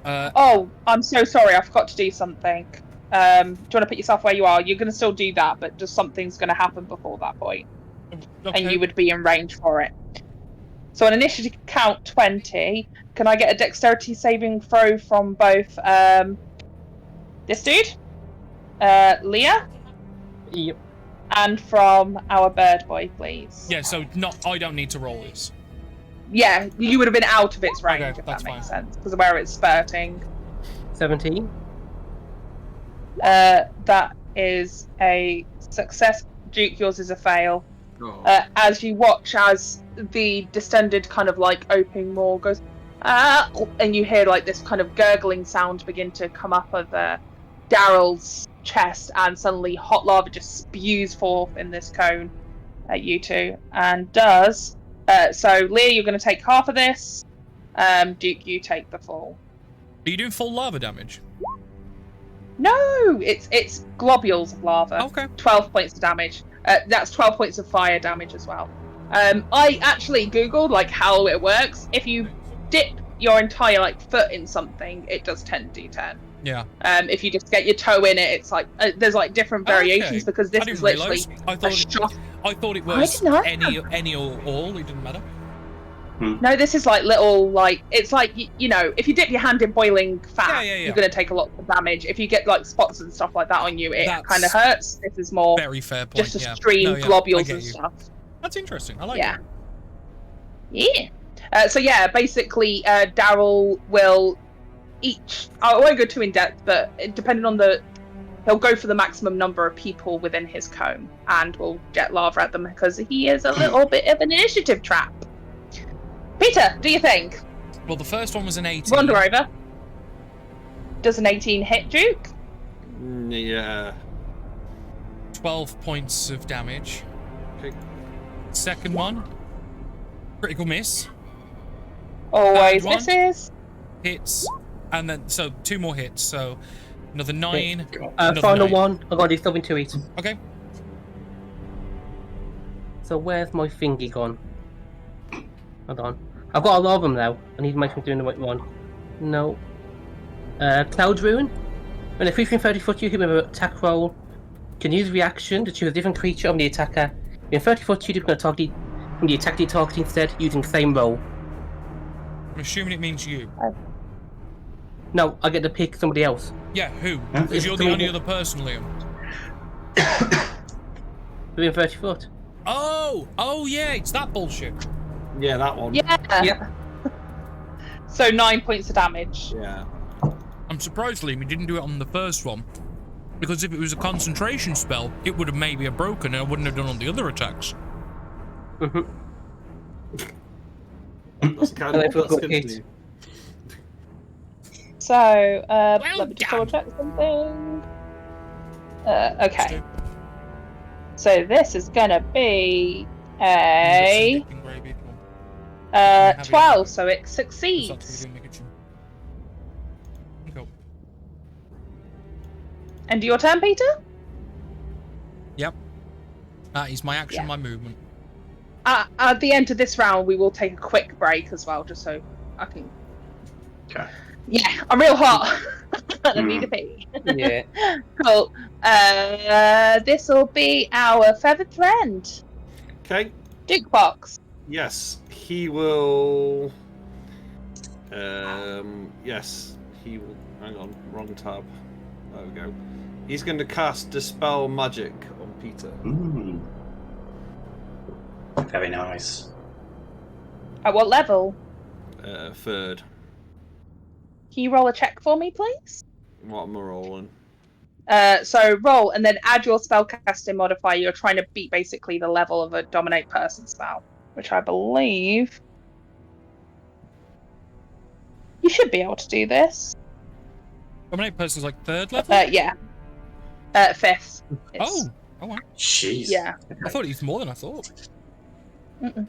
Oh, I'm so sorry. I forgot to do something. Do you want to put yourself where you are? You're going to still do that, but just something's going to happen before that point. Okay. And you would be in range for it. So an initiative count 20. Can I get a dexterity saving throw from both this dude, Leah, Yep. and from our bird boy, please? Yeah, so I don't need to roll this. Yeah, you would have been out of its range, Okay, if that's that makes fine. sense, because of where it's spurting. 17. That is a success. Duke, yours is a fail. Oh. As you watch as the distended kind of like opening maw goes, and you hear like this kind of gurgling sound begin to come up of Daryl's chest, and suddenly hot lava just spews forth in this cone at you two, and does. So Leah, you're going to take half of this. Duke, you take the full. Are you doing full lava damage? No, it's globules of lava. Okay. 12 points of damage. That's 12 points of fire damage as well. I actually googled like how it works. If you dip your entire like foot in something, it does 10d10. Yeah. If you just get your toe in it, it's like there's like different variations Okay. because this I is didn't literally realise. I thought it was did not any or all. It didn't matter. No, this is like little, like, it's like, you know, if you dip your hand in boiling fat, Yeah. you're going to take a lot of damage. If you get, like, spots and stuff like that on you, it That's kind of hurts. This is more Very fair point. just a yeah. stream, No, yeah, I globules get and you. stuff. That's interesting. I like Yeah. it. Yeah. So, yeah, basically, Daryl will I won't go too in depth, but depending on he'll go for the maximum number of people within his cone and will jet lava at them because he is a little bit of an initiative trap. Peter, do you think? Well, the first one was an 18. Wander over. Does an 18 hit Duke? Yeah. 12 points of damage. Okay. Second one, critical miss. Always Third one. misses. Hits. And then, so 2 more hits. So another 9. Another Final 9. one. I got this something to eat. Okay. So where's my thingy gone? Hold on. I've got a lot of them now. I need to make sure I'm doing the right one. No. Cloud Ruin. When a creature in 30 foot you hit with an attack roll, can use reaction to choose a different creature on the attacker. In 30 foot you can target the attack the target instead using the same roll. I'm assuming it means you. No, I get to pick somebody else. Yeah, who? Huh? Because you're the only other person, Liam. Within 30 foot. Oh yeah, it's that bullshit. Yeah, that one. Yeah. Yep. So 9 points of damage. Yeah. I'm surprised Liam didn't do it on the first one. Because if it was a concentration spell, it would have maybe have broken and I wouldn't have done on the other attacks. Mm-hmm. That's kind And I of forgot that's it. good. So, Well let me just done. double check something. Okay. So this is gonna be A Gravy, or 12, so it is that to succeeds. do in the kitchen? Okay. And your turn, Peter? Yep. That is my action, Yeah. my movement. At the end of this round, we will take a quick break as well, just so I can. Okay. Yeah, I'm real hot. I need a pee. Yeah. Cool. This will be our feathered friend, Okay. Jukebox. Yes, he will. Yes, he will. Hang on, wrong tab. There we go. He's going to cast Dispel Magic on Peter. Very nice. At what level? Third. Can you roll a check for me, please? What am I rolling? So roll and then add your spellcasting modifier. You're trying to beat basically the level of a dominate person spell, which I believe you should be able to do this. Dominate person's like 3rd level? Yeah. 5th. Oh wow. Jeez. Yeah. I thought it was more than I thought. Mm-mm.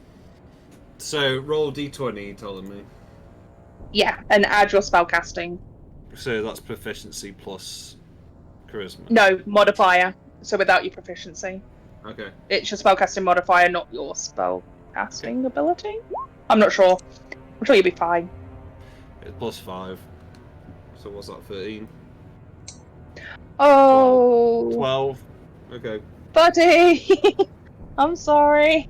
So roll d20, you're telling me. Yeah, and add your spellcasting. So that's proficiency plus charisma. No, modifier. So without your proficiency. Okay. It's your spellcasting modifier, not your spellcasting ability. I'm not sure. I'm sure you'll be fine. It's plus 5. So what's that, 13? Oh, 12. Okay. buddy. I'm sorry.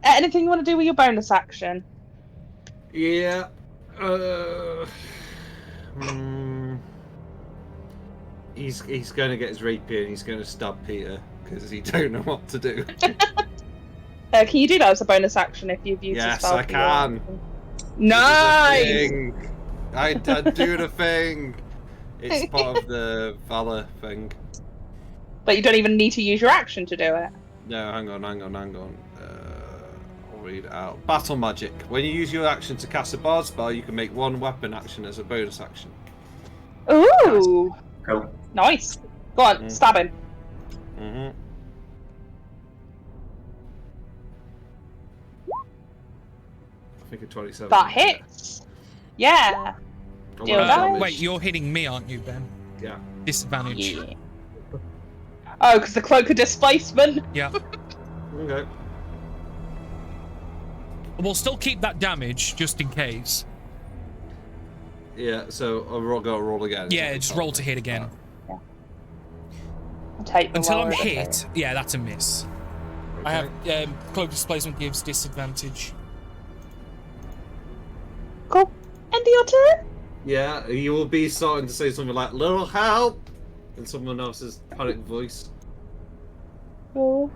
Anything you want to do with your bonus action? Yeah. He's going to get his rapier and he's going to stab Peter because he don't know what to do. Can you do that as a bonus action if you've used a Yes, spell? I for your can. action? Nice. I do the thing. It's part of the Valor thing. But you don't even need to use your action to do it. No, hang on. I'll read it out. Battle magic. When you use your action to cast a bard spell, you can make one weapon action as a bonus action. Ooh, Cool. nice. Go on, stab him. Mm-hmm. I think a 27. That hits. Yeah. Deal damage. Wait, you're hitting me, aren't you, Ben? Yeah. Disadvantage. Yeah. Oh, because the cloak of displacement. Yeah. Okay. We'll still keep that damage just in case. Yeah, so I'll go roll again. Yeah, just roll to hit again. I'll take the Until I'm lower of the hit, yeah, that's a miss. I have cloak displacement gives disadvantage. Cool. End of your turn? Yeah, you will be starting to say something like "little help" in someone else's panicked voice. Cool.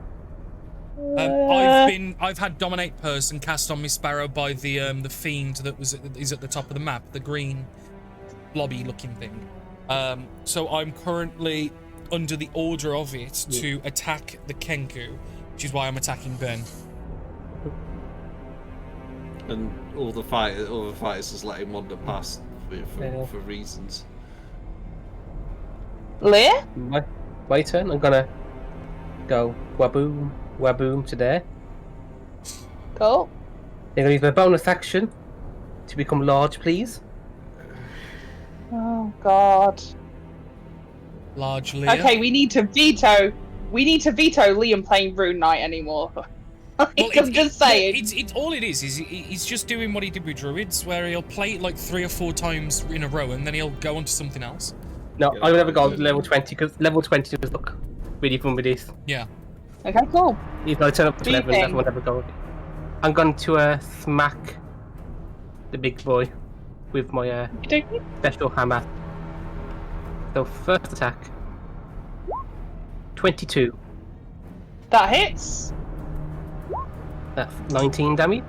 I've had dominate person cast on me Sparrow by the fiend that is at the top of the map, the green blobby looking thing. So I'm currently under the order of it to attack the Kenku, which is why I'm attacking Ben. And all the fighters just let him wander past for reasons. Lear? My turn. I'm gonna go waboom, waboom to there. Cool. Then I'm gonna use my bonus action to become large, please. Oh God. Largely. Okay, we need to veto. We need to veto Liam playing Rune Knight anymore. I'm just saying. It's all it is he's just doing what he did with Druids, where he'll play it like 3 or 4 times in a row, and then he'll go on to something else. No, I will never go level 20 because level 20 does look really fun with this. Yeah. Okay, cool. If I turn up to level, Beeping. I will never go. I'm going to smack the big boy with my special hammer. So first attack, 22. That hits. That's 19 damage.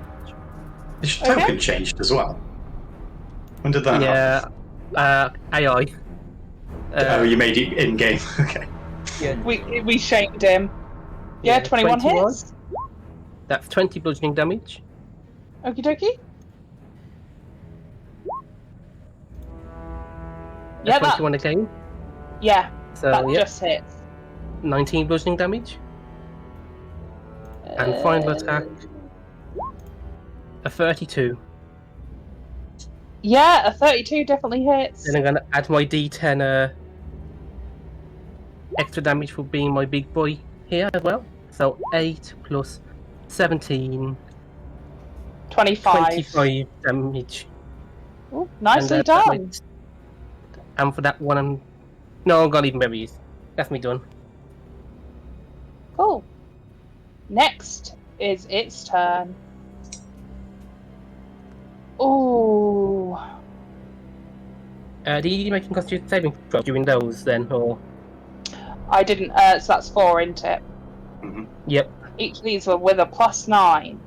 Is your token changed as well? When did that happen? Yeah, AI. Oh, you made it in game. Okay. Yeah. We shamed him. Yeah, 21 hits. That's 20 bludgeoning damage. Okie dokie. Yeah, That's 21 again. Yeah, So that yeah, just hits. 19 bludgeoning damage. And final attack, a 32. Yeah, a 32 definitely hits. Then I'm going to add my D10 extra damage for being my big boy here as well. So 8 plus 17, 25. 25 damage. Ooh, nicely And, done. And for that one, I'm gonna leave berries. That's me done. Cool. Next is its turn. Ooh. Do you make a constitution saving throw during those then, or? I didn't, so that's 4, isn't it? Yep. Each of these were with a +9.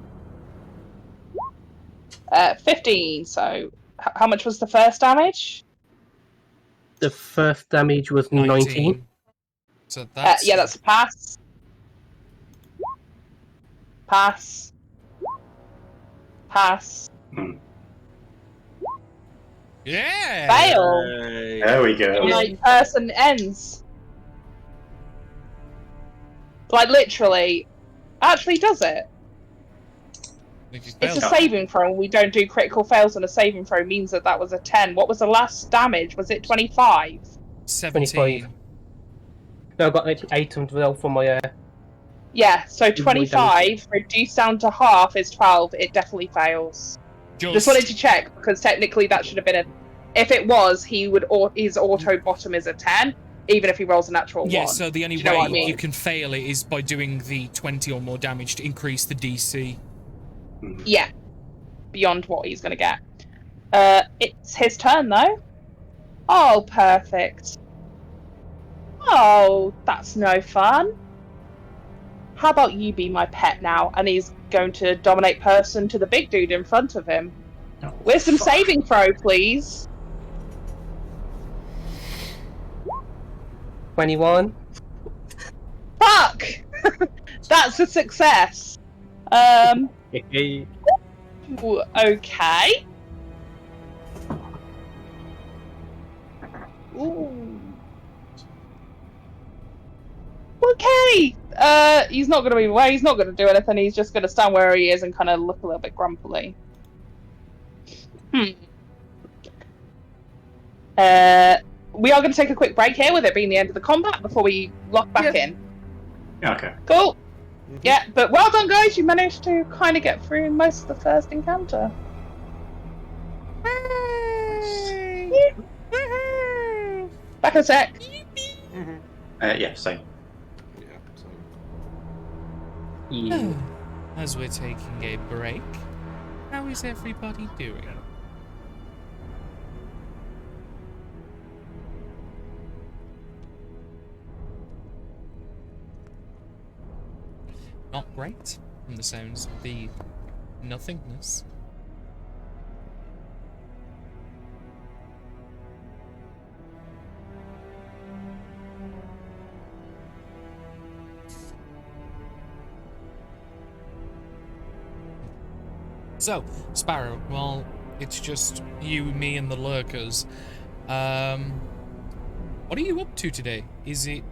15, so how much was the first damage? The first damage was 19. So that's Yeah, that's a pass. Pass. Pass. yeah. Fail. Hey. There we go. Like, person ends. Like, literally. Actually does it. It's a saving throw, and we don't do critical fails on a saving throw, means that was a 10. What was the last damage? Was it 25? 17. No, I got 8 as well for my. Yeah, so 25 reduced down to half is 12. It definitely fails. Just wanted to check, because technically that should have been a. If it was, his auto bottom is a 10, even if he rolls a natural 1. Yeah, so the only Do you know what I way mean? you can fail it is by doing the 20 or more damage to increase the DC. Yeah, beyond what he's going to get. It's his turn, though. Oh, perfect. Oh, that's no fun. How about you be my pet now? And he's going to dominate person to the big dude in front of him. Wisdom saving throw, please. 21. Fuck! That's a success. Okay. Okay. Ooh. Okay. He's not going to move away. He's not going to do anything. He's just going to stand where he is and kind of look a little bit grumpily. We are going to take a quick break here, with it being the end of the combat, before we lock back in. Okay. Cool. Yeah, but well done, guys. You managed to kind of get through most of the first encounter. Back in a sec. Yeah, same. Yeah, so Yeah. As we're taking a break, how is everybody doing? Not great, from the sounds of the nothingness. So, Sparrow, well, it's just you, me, and the lurkers. What are you up to today? Is it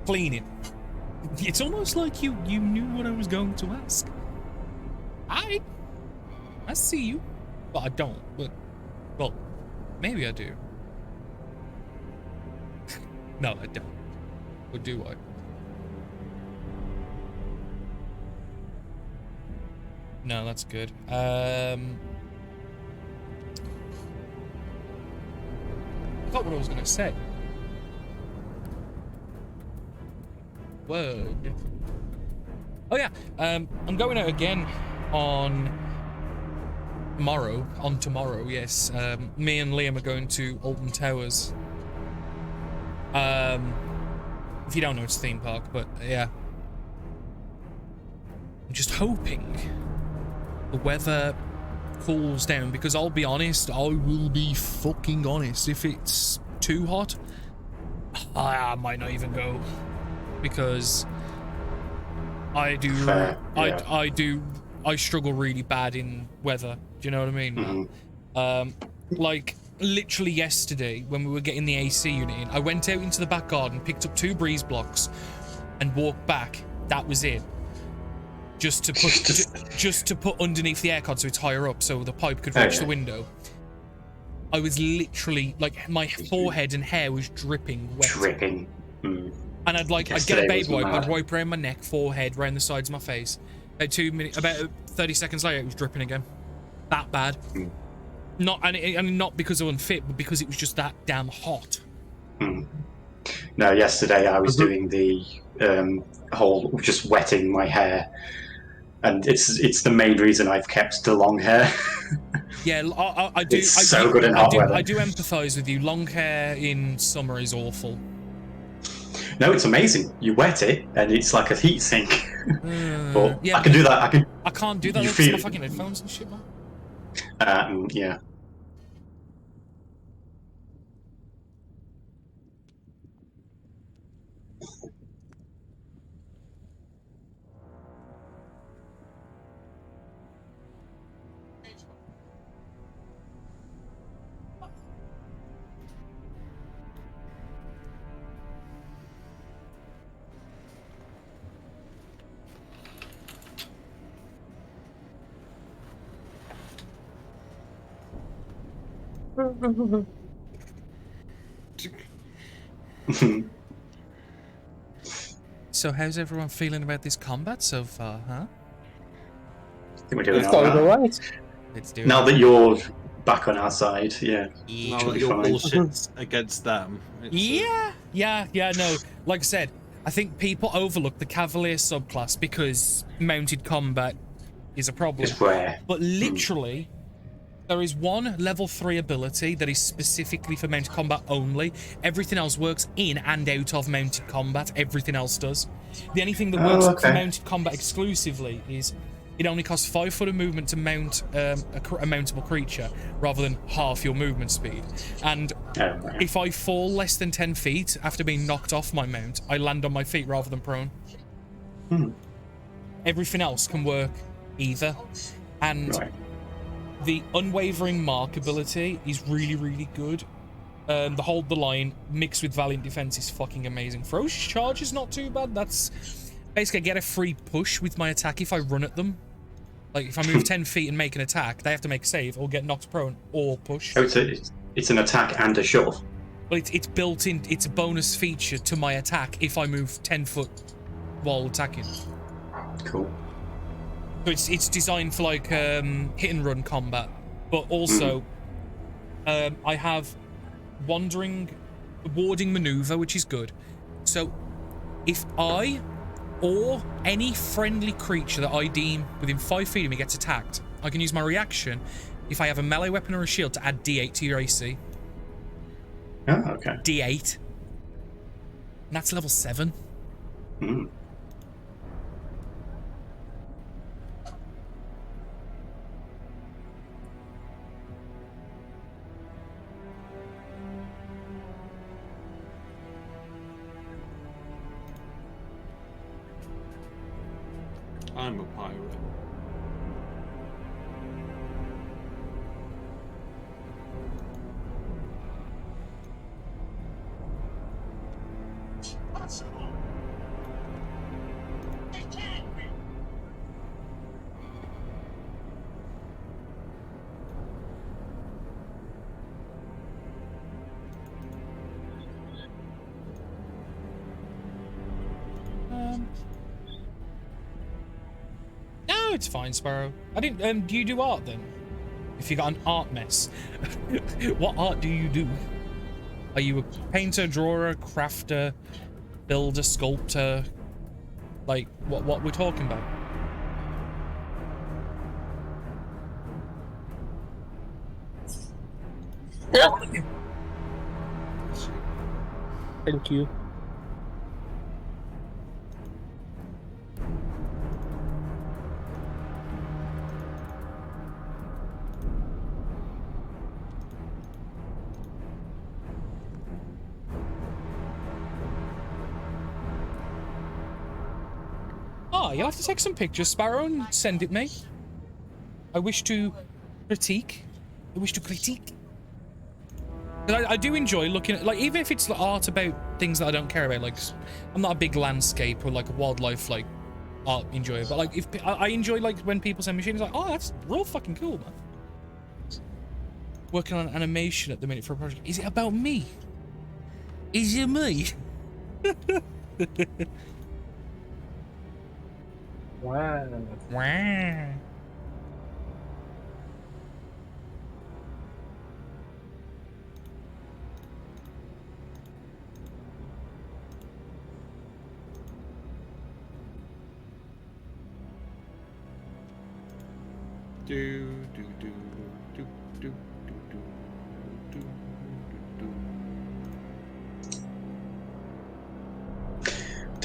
cleaning? It's almost like you knew what I was going to ask. I see you, but I don't. But, well, maybe I do. No, I don't. Or do I? No, that's good. I forgot what I was going to say. Word. Oh yeah, I'm going out again on tomorrow, yes. Me and Liam are going to Alton Towers. If you don't know, it's a theme park, but yeah. I'm just hoping the weather cools down, because I'll be honest, I will be fucking honest, if it's too hot, I might not even go. Because I do, Fair, yeah. I struggle really bad in weather. Do you know what I mean? Like literally yesterday when we were getting the AC unit in, I went out into the back garden, picked up 2 breeze blocks, and walked back. That was it. just to put just to put underneath the aircon so it's higher up, so the pipe could reach the window. I was literally like, my forehead and hair was dripping wet. Dripping. And I'd get a Yesterday baby was wipe, mad. I'd wipe around my neck, forehead, around the sides of my face. About 30 seconds later, it was dripping again. That bad. Not because I'm unfit, but because it was just that damn hot. No, yesterday I was doing the whole just wetting my hair, and it's the main reason I've kept the long hair. Yeah, I do. It's so good in hot weather. I do empathise with you. Long hair in summer is awful. No, it's amazing. You wet it, and it's like a heat sink. But yeah, I can do that. I can't do that You with my feel- fucking headphones and shit, man. Yeah. So how's everyone feeling about this combat so far, huh? I think we're doing It's all going right. alright. Let's do Now it. that you're back on our side, yeah. Now Should that be your fine. bullshit's against them. Yeah, no. Like I said, I think people overlook the Cavalier subclass because mounted combat is a problem. It's rare. But literally, there is one level 3 ability that is specifically for mounted combat only. Everything else works in and out of mounted combat. Everything else does. The only thing that works for mounted combat exclusively is it only costs 5 foot of movement to mount a mountable creature rather than half your movement speed. And if I fall less than 10 feet after being knocked off my mount, I land on my feet rather than prone. Everything else can work either. And the unwavering mark ability is really, really good. The hold the line mixed with Valiant Defense is fucking amazing. Ferocious Charge is not too bad. That's basically I get a free push with my attack if I run at them. Like if I move 10 feet and make an attack, they have to make a save or get knocked prone or push. Oh, it's an attack and a shove. Well, it's built in. It's a bonus feature to my attack if I move 10 foot while attacking. Cool. So it's designed for like hit and run combat, but also I have warding maneuver, which is good. So if I or any friendly creature that I deem within 5 feet of me gets attacked, I can use my reaction if I have a melee weapon or a shield to add D8 to your AC. Oh, okay. D8. And that's level 7. I'm a pirate. No, it's fine, Sparrow. I didn't. Do you do art then? If you got an art mess, what art do you do? Are you a painter, drawer, crafter, builder, sculptor? Like what we're talking about? Thank you. Oh, you'll have to take some pictures, Sparrow, and send it me. I wish to critique. I do enjoy looking at, like, even if it's art about things that I don't care about, like, I'm not a big landscape or, like, wildlife, like, are enjoyable. But like, if I enjoy like when people send me shit, it's like, oh, that's real fucking cool, man. Working on animation at the minute for a project. Is it about me? Is it me? Wow. Wow. Do do do do do do do do do.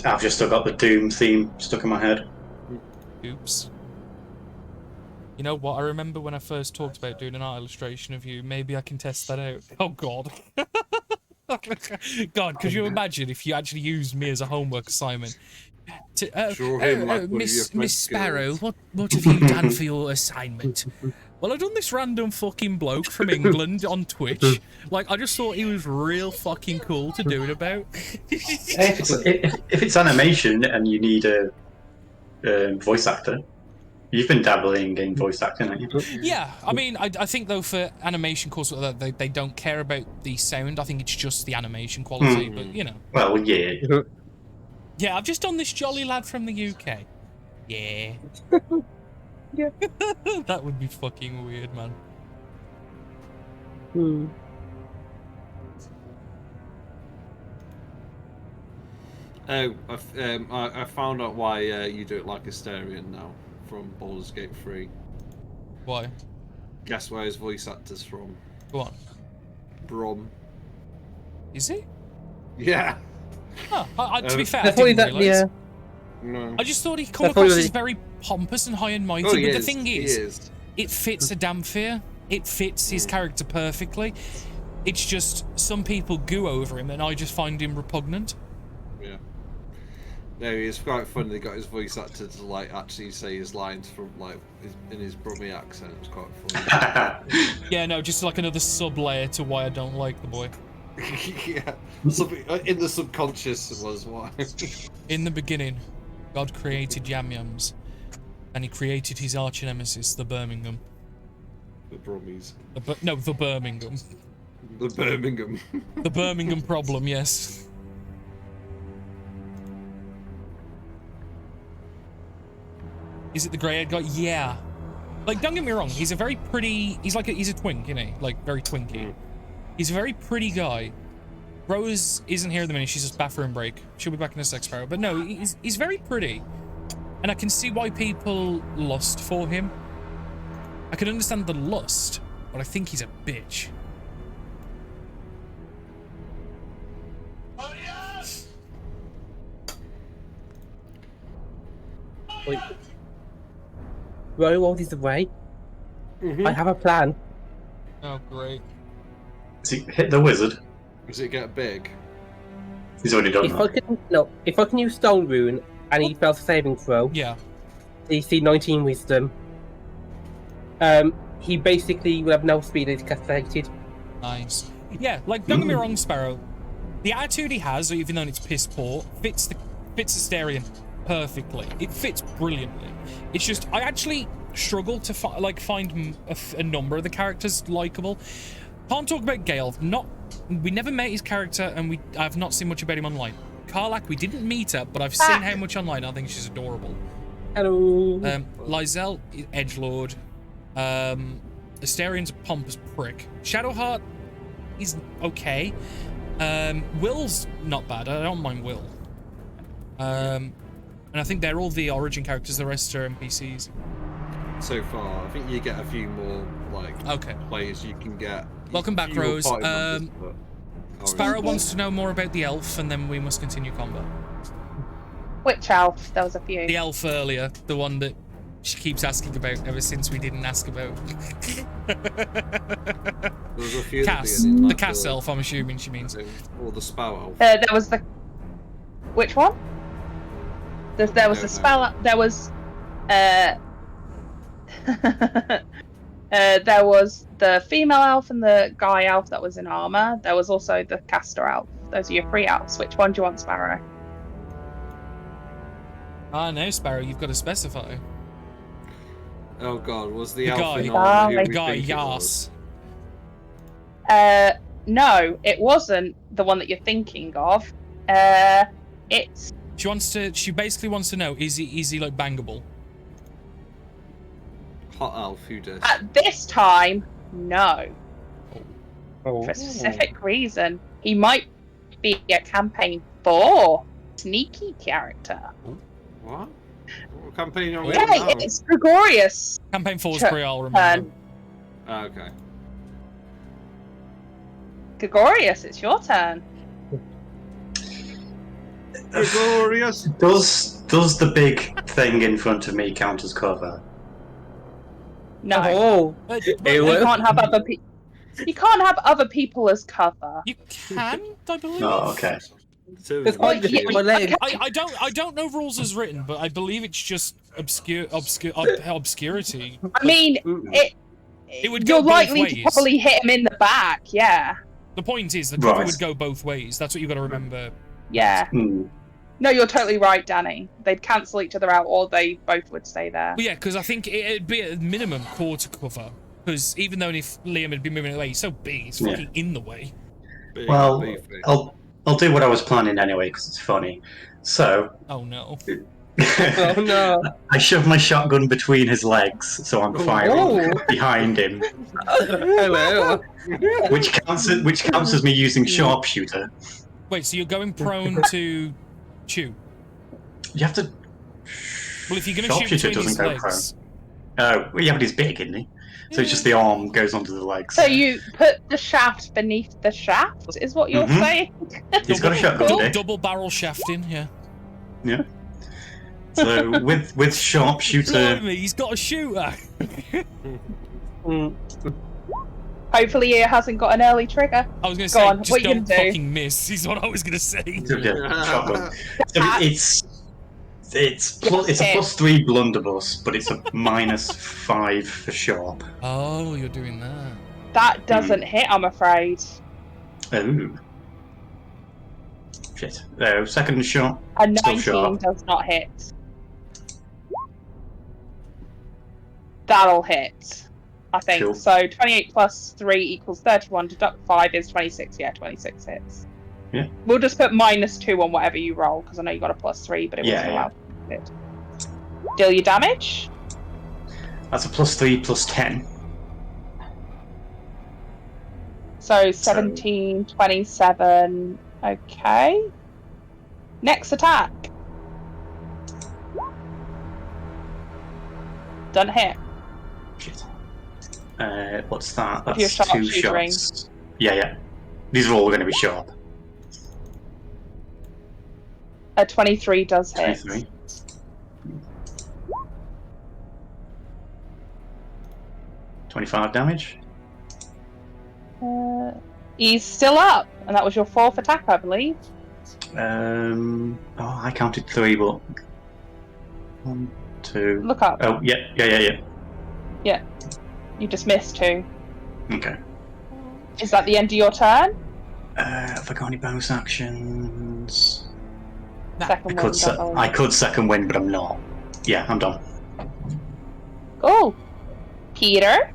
I've just still got the Doom theme stuck in my head. Oops. You know what? I remember when I first talked about doing an art illustration of you. Maybe I can test that out. Oh, God. God, could you imagine if you actually used me as a homework assignment? Draw him like one of your Miss French Sparrow, girls. what have you done for your assignment? Well, I've done this random fucking bloke from England on Twitch. Like, I just thought he was real fucking cool to do it about. If it's animation and you need a voice actor, you've been dabbling in voice acting, haven't you? Yeah, I mean, I think though for animation course they don't care about the sound. I think it's just the animation quality. But you know. Well, yeah. Yeah, I've just done this jolly lad from the UK. Yeah. Yeah. That would be fucking weird, man. Hmm. Oh, I found out why you don't like Asterion now from Baldur's Gate 3. Why? Guess where his voice actor's from? Go on. Brom. Is he? Yeah. Huh, to be fair, I That's probably didn't realise. yeah. No. I just thought he come That's probably across as really- very pompous and high and mighty, Oh, but he the is, thing he is, it fits a Damphir. It fits his character perfectly. It's just some people goo over him, and I just find him repugnant. Yeah. No, it's quite funny. They got his voice actor to like actually say his lines from like in his Brummy accent. It was quite funny. Yeah, no, just like another sub-layer to why I don't like the boy. Yeah. Something in the subconscious was why. In the beginning, God created Yam Yams, and he created his arch nemesis, the Birmingham. The Brummies. The Birmingham. The Birmingham. The Birmingham problem, yes. Is it the grey-haired guy? Yeah. Like, don't get me wrong, he's a very pretty... He's a twink, you know? Like, very twinky. He's a very pretty guy. Rose isn't here at the minute, she's just bathroom break. She'll be back in a sex sparrow. But no, he's very pretty. And I can see why people lust for him. I can understand the lust, but I think he's a bitch. Wait. Roll is away. I have a plan. Oh, great. Has he hit the wizard? Does it get big? He's already done If I can use Stone Rune and he fails a saving throw, Yeah. DC 19 Wisdom, he basically will have no speed as castrated. Nice. Yeah, like, don't get me wrong, Sparrow. The attitude he has, even though it's piss poor, fits Asterion perfectly. It fits brilliantly. It's just, I actually struggle to find a number of the characters likable. Can't talk about Gale. We never met his character, and I have not seen much about him online. Karlach, we didn't meet her, but I've seen how much online. I think she's adorable. Hello. Lysel, edgelord. Asterion's a pompous prick. Shadowheart, he's okay. Will's not bad. I don't mind Will. And I think they're all the origin characters. The rest are NPCs. So far, I think you get a few more like players you can get. Welcome back, Fewer Rose. party members, but- Sparrow wants to know more about the elf, and then we must continue combat. Which elf? There was a few. The elf earlier, the one that she keeps asking about ever since we didn't ask about. There was a few Cass, at the beginning, the like Cass elf, I'm assuming she means. Or the Spow elf. There was the. Which one? There was the No. spell. There was. There was the female elf and the guy elf that was in armor. There was also the caster elf. Those are your three elves. Which one do you want, Sparrow? Ah, no, Sparrow, you've got to specify. Oh god, was the The elf guy. in armor who The we Guy, think it was? Yas. No, it wasn't the one that you're thinking of. It's She basically wants to know, is he like bangable? Hot elf, who does? at this time, no. Oh. For a specific reason. He might be a campaign 4 sneaky character. What? What campaign are we Yeah, on now? It's Gregorius. Campaign 4's Turn. free, I'll remember. Ah, okay. Gregorius, it's your turn. Glorious. Does the big thing in front of me count as cover? No. Oh. But Ew. You can't have other people. You can't have other people as cover. you can, I believe. Oh, okay. So It's quite Well, difficult. My leg. I don't know rules as written, but I believe it's just obscurity. I mean, It would go you're both likely to ways. probably hit him in the back. Yeah. The point is, the cover Right. would go both ways. That's what you got to remember. Yeah. Hmm. No, you're totally right, Danny. They'd cancel each other out, or they both would stay there. But yeah, because I think it'd be at minimum quarter cover. Because even though if Liam had been moving away, he's so big, he's Yeah. fucking in the way. big, Well, beefy. I'll do what I was planning anyway because it's funny. So Oh no. Oh no. I shove my shotgun between his legs, so I'm firing Oh. behind him, Hello. which counts as me using sharpshooter. Wait, so you're going prone to shoot? You have to. Well, if you're going to shoot Sharpshooter between his doesn't go legs, Oh, well, yeah, but he's big, isn't he? So it's just the arm goes onto the legs. So you put the shaft beneath the shaft, is what you're Mhm. saying? He's got a shotgun, Dick. double barrel shafting, yeah. Yeah. So with sharpshooter, Blimey, he's got a shooter. Mm. Hopefully, he hasn't got an early trigger. I was going to Go say, on, just what you don't gonna do? fucking miss. Is what I was going to say. shotgun. So it's a hit. +3 blunderbuss, but it's a -5 for sharp. Oh, you're doing that. That doesn't hit, I'm afraid. Oh. Shit. Second shot. A Still 19 sharp. does not hit. That'll hit, I think. Cool. So 28 plus 3 equals 31. Deduct 5 is 26. Yeah, 26 hits. Yeah. We'll just put -2 on whatever you roll, because I know you got a +3, but it Yeah, wasn't yeah. allowed to hit. Deal your damage. That's a +3 +10. So 17, 27. Okay. Next attack. Don't hit. Shit. What's that? If you're That's 2 sharpshootering. shots. Yeah. These are all going to be sharp. A 23 does hit. 23. 25 damage. He's still up, and that was your 4th attack, I believe. I counted 3, but 1, 2. Look up. Oh, yeah. You just missed 2. Okay. Is that the end of your turn? Have I got any bonus actions? Second I one. could, I could second win, but I'm not. Yeah, I'm done. Cool. Peter?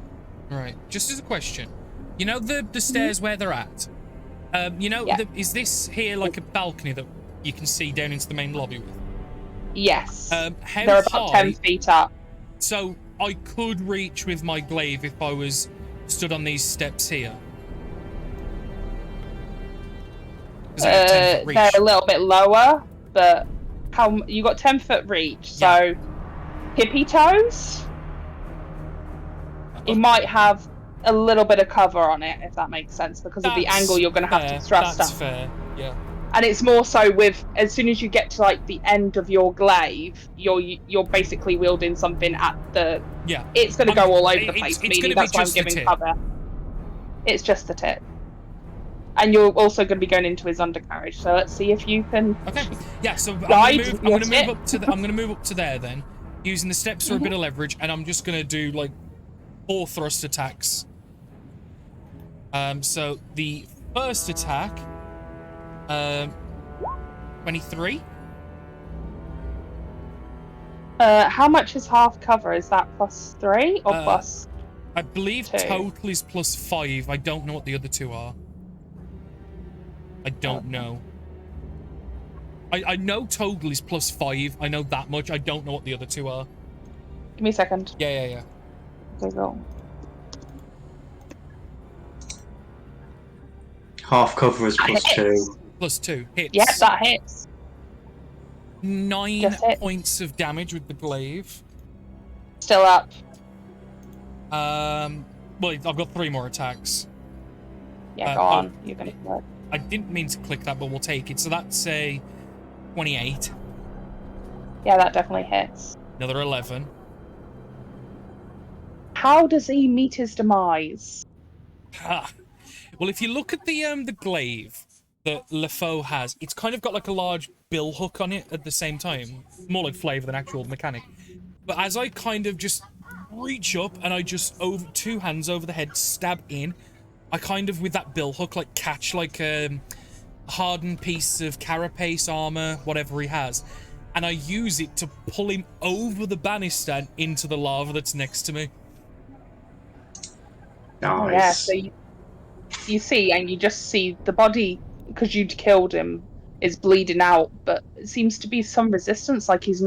Right. Just as a question, you know the stairs where they're at? Yeah. Is this here like a balcony that you can see down into the main lobby with? Yes. How They're about high? 10 feet up. So I could reach with my glaive if I was stood on these steps here. 'Cause I got 10 foot reach. They're a little bit lower, but you got 10-foot reach, so hippie toes. It might have a little bit of cover on it, if that makes sense, because of the That's angle you're going to have fair, to thrust That's up. fair. Yeah. And it's more so with as soon as you get to like the end of your glaive, you're basically wielding something at the. Yeah. It's going to go all over the It's place. gonna Meaning be that's why I'm just the giving tip. cover. It's just the tip. And you're also going to be going into his undercarriage. So let's see if you can. Okay. Yeah. So I'm Guide going to your move up to I'm going to move up to there then, using the steps for a bit of leverage, and I'm just going to do like 4 thrust attacks. So the first attack, 23. How much is half cover? Is that +3 or plus? I believe 2? total is +5. I don't know what the other two are. I don't know. I know total is +5. I know that much. I don't know what the other two are. Give me a second. Yeah. Okay, go. Half cover is That +2. +2 hits. Yep, that hits. 9 Just hit. points of damage with the glaive. Still up. Well, I've got 3 more attacks. Yeah, go on. You're gonna work. I didn't mean to click that, but we'll take it. So that's a 28. Yeah, that definitely hits. Another 11. How does he meet his demise? Well, if you look at the glaive that LeFaux has, it's kind of got like a large bill hook on it at the same time. More like flavor than actual mechanic. But as I kind of just reach up and I just over 2 hands over the head stab in, I kind of with that bill hook like catch like a hardened piece of carapace armor, whatever he has, and I use it to pull him over the banister and into the lava that's next to me. Nice. Oh, yeah, so you see, and you just see the body, because you'd killed him, is bleeding out, but it seems to be some resistance, like he's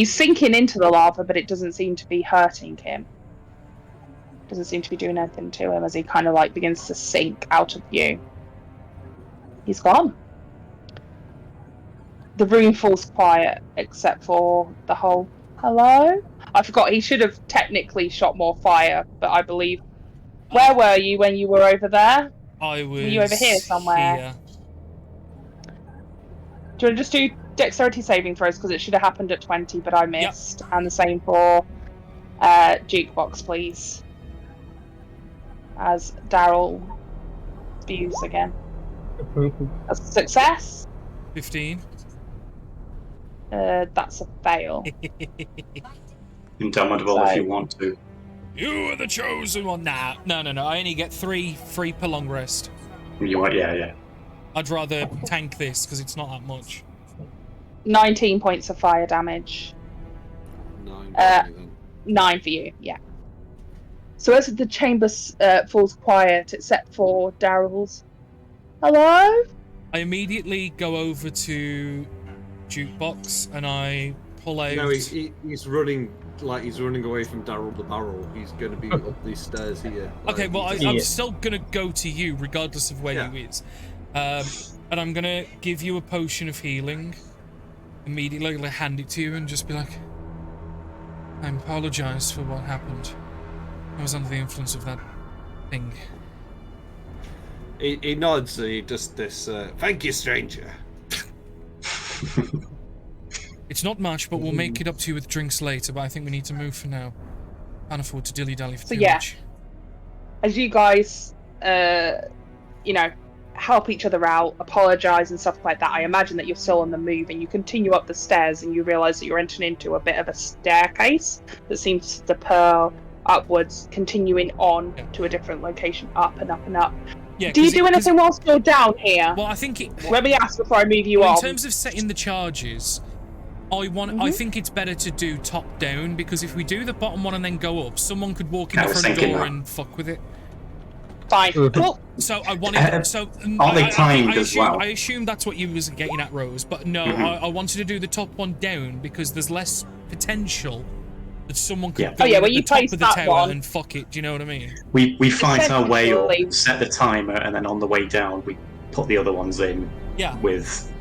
sinking into the lava, but it doesn't seem to be hurting him. Doesn't seem to be doing anything to him as he kind of like begins to sink out of view. He's gone. The room falls quiet, except for the whole, hello? I forgot, he should have technically shot more fire, but I believe... Where were you when you were over there? I was... Were you over here somewhere? Here. Do you want to just do dexterity saving throws, because it should have happened at 20, but I missed. Yep. And the same for Jukebox, please. As Daryl spews again. That's a success. 15. That's a fail. Indomitable if you want to. You are the chosen one. Nah, no. I only get 3 free per long rest. You want, yeah. I'd rather tank this because it's not that much. 19 points of fire damage. 9. 9 for you, yeah. So as the chamber falls quiet, except for Daryl's, hello? I immediately go over to Jukebox and I pull out... No, he's running away from Daryl the Barrel. He's going to be up these stairs here. Okay, well, I'm still going to go to you regardless of where you is. And I'm going to give you a potion of healing. Immediately like, hand it to you and just be like, I apologize for what happened. I was under the influence of that thing. He nods, he does this, thank you, stranger. It's not much, but we'll make it up to you with drinks later, but I think we need to move for now. Can't afford to dilly-dally for too much. As you guys, help each other out, apologise and stuff like that, I imagine that you're still on the move and you continue up the stairs and you realise that you're entering into a bit of a staircase that seems to purl upwards, continuing on to a different location, up and up and up. Yeah, do you do anything whilst you're down here? Well, I think let me ask before I move you on. In terms of setting the charges, I think it's better to do top down, because if we do the bottom one and then go up, someone could walk in the front door and fuck with it. Fine. Cool. So I wanted. Are they timed as well? I assume that's what you was getting at, Rose. But no, I wanted to do the top one down because there's less potential that someone could go when at you the top of the tower one, and fuck it. Do you know what I mean? We fight our way up, set the timer, and then on the way down we put the other ones in. Yeah. With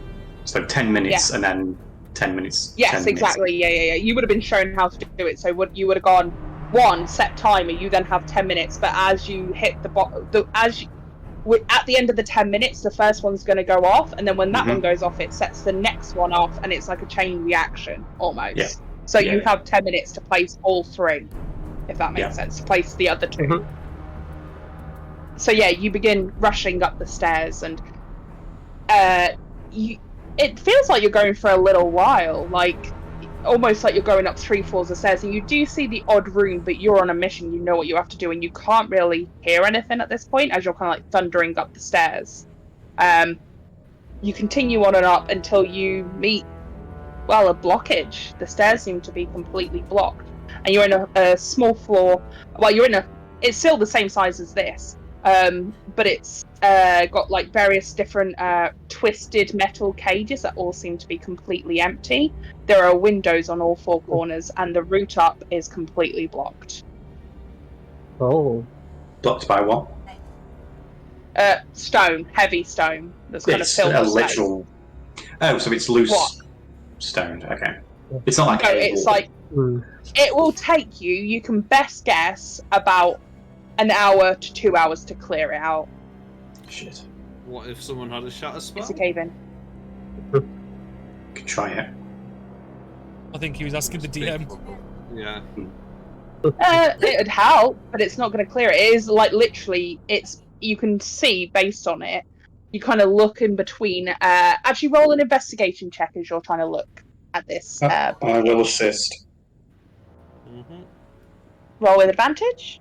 10 minutes and then 10 minutes. Yes, 10 exactly. Minutes. Yeah. You would have been shown how to do it. So you would have gone one set timer. You then have 10 minutes. But as you hit at the end of the 10 minutes, the first one's going to go off, and then when that one goes off, it sets the next one off, and it's like a chain reaction almost. Yeah. So you have 10 minutes to place all 3, if that makes sense. To place the other 2. So you begin rushing up the stairs, and it feels like you're going for a little while, like almost like you're going up 3 floors of stairs, and you do see the odd room, but you're on a mission, you know what you have to do, and you can't really hear anything at this point as you're kind of like thundering up the stairs. You continue on and up until you meet well, a blockage. The stairs seem to be completely blocked, and you're in a small floor. Well, it's still the same size as this, but it's got like various different twisted metal cages that all seem to be completely empty. There are windows on all four corners, and the route up is completely blocked. Oh. Blocked by what? Stone, heavy stone that's kind of It's filled a with space. literal. Oh, so it's loose What? stone. Okay. It's not like No, a it's wall. like it will take you. You can best guess about an hour to 2 hours to clear it out. Shit. What if someone had a shatter spell? It's a cave in. Could try it. I think he was asking the DM. Yeah. It'd help, but it's not going to clear it. It is like literally, you can see based on it. You kind of look in between. Actually, roll an investigation check as you're trying to look at this. I will assist. Mm-hmm. Roll with advantage.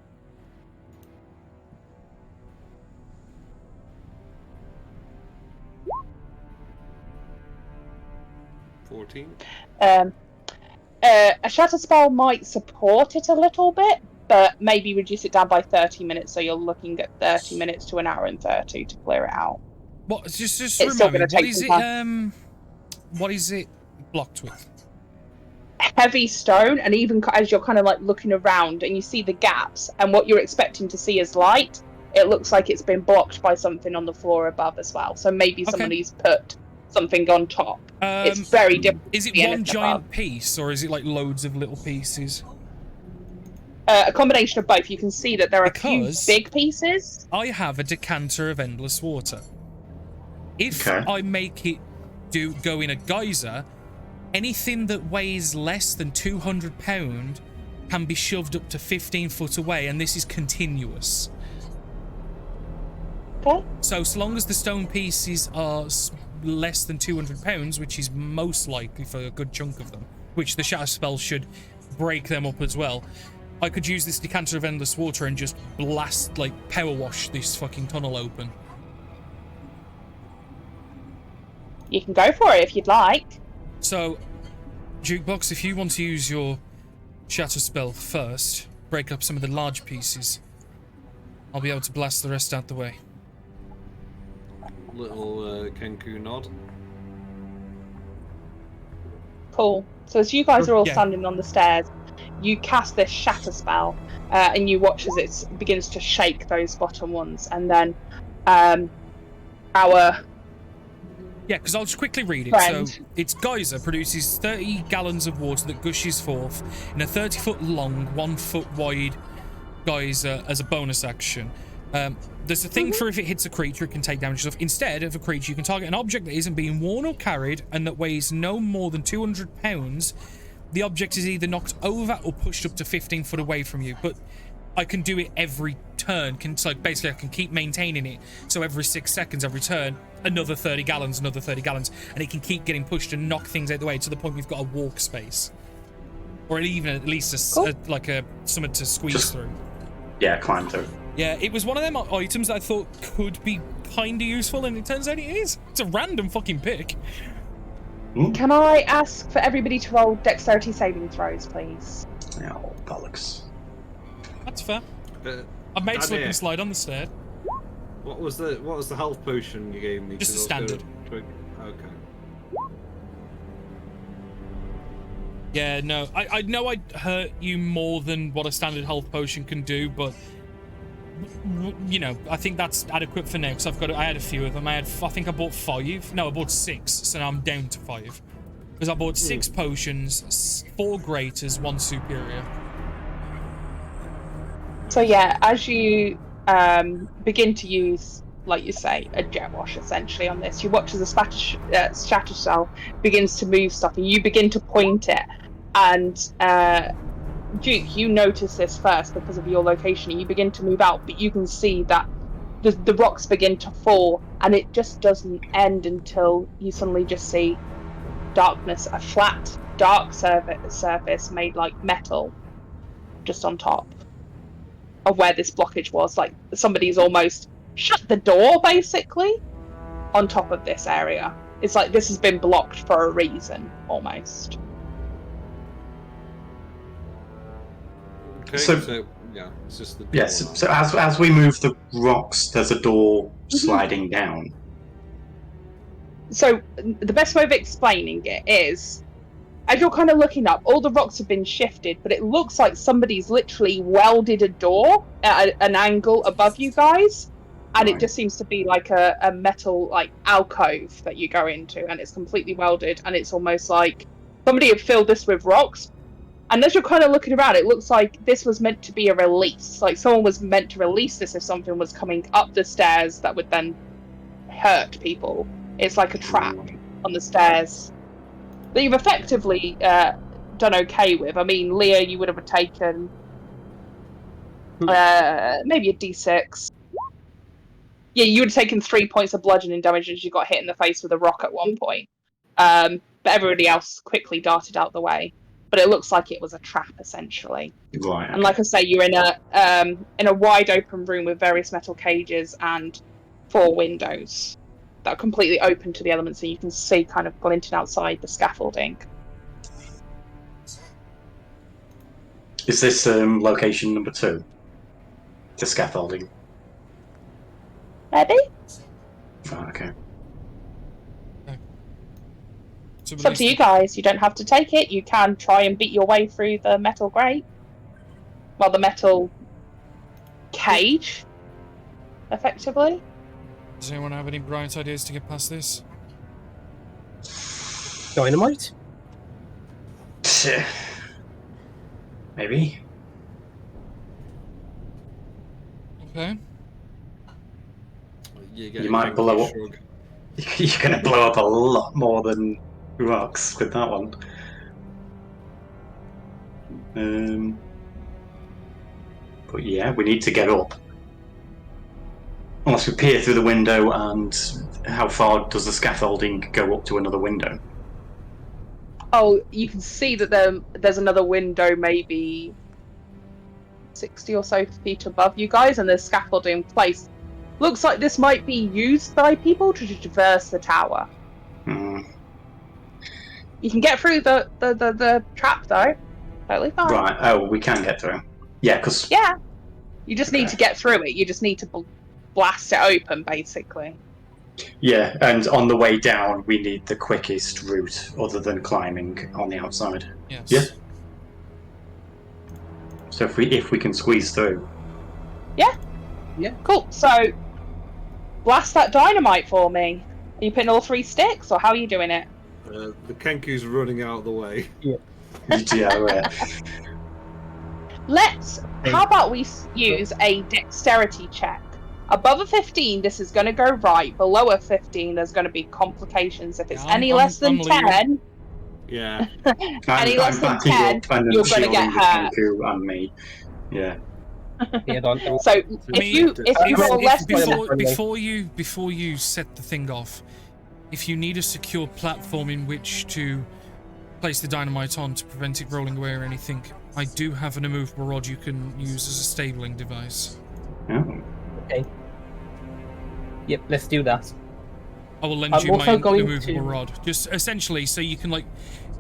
A shatter spell might support it a little bit, but maybe reduce it down by 30 minutes. So you're looking at 30 minutes to an hour and 30 to clear it out. What? Just It's remind still me. gonna What take is some it? What is it blocked with? Heavy stone, and even as you're kind of like looking around and you see the gaps, and what you're expecting to see is light, it looks like it's been blocked by something on the floor above as well. So maybe somebody's put something on top. It's very different. Is it one giant piece, or is it like loads of little pieces? A combination of both. You can see that there are a few big pieces. I have a decanter of endless water. If I make it go in a geyser, anything that weighs less than 200 pounds can be shoved up to 15 foot away, and this is continuous. Okay. So long as the stone pieces are less than 200 pounds, which is most likely for a good chunk of them, which the shatter spell should break them up as well, I could use this decanter of endless water and just blast, like, power wash this fucking tunnel open. You can go for it if you'd like. So, Jukebox, if you want to use your shatter spell first, break up some of the large pieces, I'll be able to blast the rest out the way. Little Kenku nod. Cool. So as you guys are all standing on the stairs, you cast this shatter spell, and you watch as it begins to shake those bottom ones, and then our Yeah, because I'll just quickly read it. friend. So, its geyser produces 30 gallons of water that gushes forth in a 30-foot long, 1-foot wide geyser as a bonus action. There's a thing for if it hits a creature, it can take damage stuff. Instead of a creature, you can target an object that isn't being worn or carried and that weighs no more than 200 pounds. The object is either knocked over or pushed up to 15 foot away from you, but I can do it every turn. So basically, I can keep maintaining it. So every 6 seconds, every turn, another 30 gallons, another 30 gallons, and it can keep getting pushed and knock things out of the way to the point we've got a walk space, or even at least something to squeeze through. Yeah, climb through. Yeah, it was one of them items that I thought could be kind of useful, and it turns out it is. It's a random fucking pick. Can I ask for everybody to roll dexterity saving throws, please? Oh, bollocks. That's fair. I've made slip and slide on the stair. What was the health potion you gave me? Just a standard. Okay. Yeah, no, I know I'd hurt you more than what a standard health potion can do, but you know, I think that's adequate for now because I had a few of them. I think I bought 5. No, I bought 6, so now I'm down to 5 because I bought 6 potions, 4 greaters, 1 superior. So yeah, as you begin to use, like you say, a jet wash essentially on this, you watch as the shatter cell begins to move stuff, and you begin to point it. And Duke, you notice this first because of your location, and you begin to move out, but you can see that the rocks begin to fall, and it just doesn't end until you suddenly just see darkness, a flat, dark surface made like metal just on top of where this blockage was. Like somebody's almost shut the door basically on top of this area. It's like this has been blocked for a reason, almost. Okay, So- so yeah, it's just the door Yes. now. So as we move the rocks, there's a door sliding down. So the best way of explaining it is, as you're kind of looking up, all the rocks have been shifted, but it looks like somebody's literally welded a door at an angle above you guys, and Right. it just seems to be like a metal like alcove that you go into, and it's completely welded, and it's almost like somebody had filled this with rocks. And as you're kind of looking around, it looks like this was meant to be a release. Like someone was meant to release this if something was coming up the stairs that would then hurt people. It's like a trap on the stairs that you've effectively done okay with. I mean, Leah, you would have taken maybe a d6. Yeah, you would have taken 3 points of bludgeoning damage as you got hit in the face with a rock at one point. But everybody else quickly darted out the way. But it looks like it was a trap, essentially. Right. And like I say, you're in a wide open room with various metal cages and 4 windows that are completely open to the elements, so you can see kind of glinting outside the scaffolding. Is this location number 2? The scaffolding. Maybe? Oh, okay. So It's up to you guys. You don't have to take it. You can try and beat your way through the metal grate. Well, the metal cage, effectively. Does anyone have any bright ideas to get past this? Dynamite? Maybe. Okay. You might blow up. You're going to blow up a lot more than rocks with that one. But yeah, we need to get up. Unless we peer through the window, and how far does the scaffolding go up to another window? Oh, you can see that there's another window maybe 60 or so feet above you guys, and there's scaffolding in place. Looks like this might be used by people to traverse the tower. Hmm. You can get through the trap, though. Totally fine. Right. Oh, we can get through. Yeah, because Yeah. You just need Okay. to get through it. You just need to blast it open, basically. yeah, and on the way down, we need the quickest route other than climbing on the outside. Yes. Yeah. So if we can squeeze through. Cool. So, blast that dynamite for me. Are you putting all 3 sticks, or how are you doing it? The Kenku's running out of the way. Yeah. How about we use a dexterity check? Above a 15, this is going to go right. Below a 15, there's going to be complications. If it's Yeah, any less than I'm leaving. 10, Yeah. any less than 10, you're going to get hurt. Kenku and me. Yeah. Yeah, don't. So Me- if you roll less than before you set the thing off, if you need a secure platform in which to place the dynamite on to prevent it rolling away or anything, I do have an immovable rod you can use as a stabling device. Oh. Okay. Yep, let's do that. I will lend I'm you my also going immovable to- rod. Just essentially so you can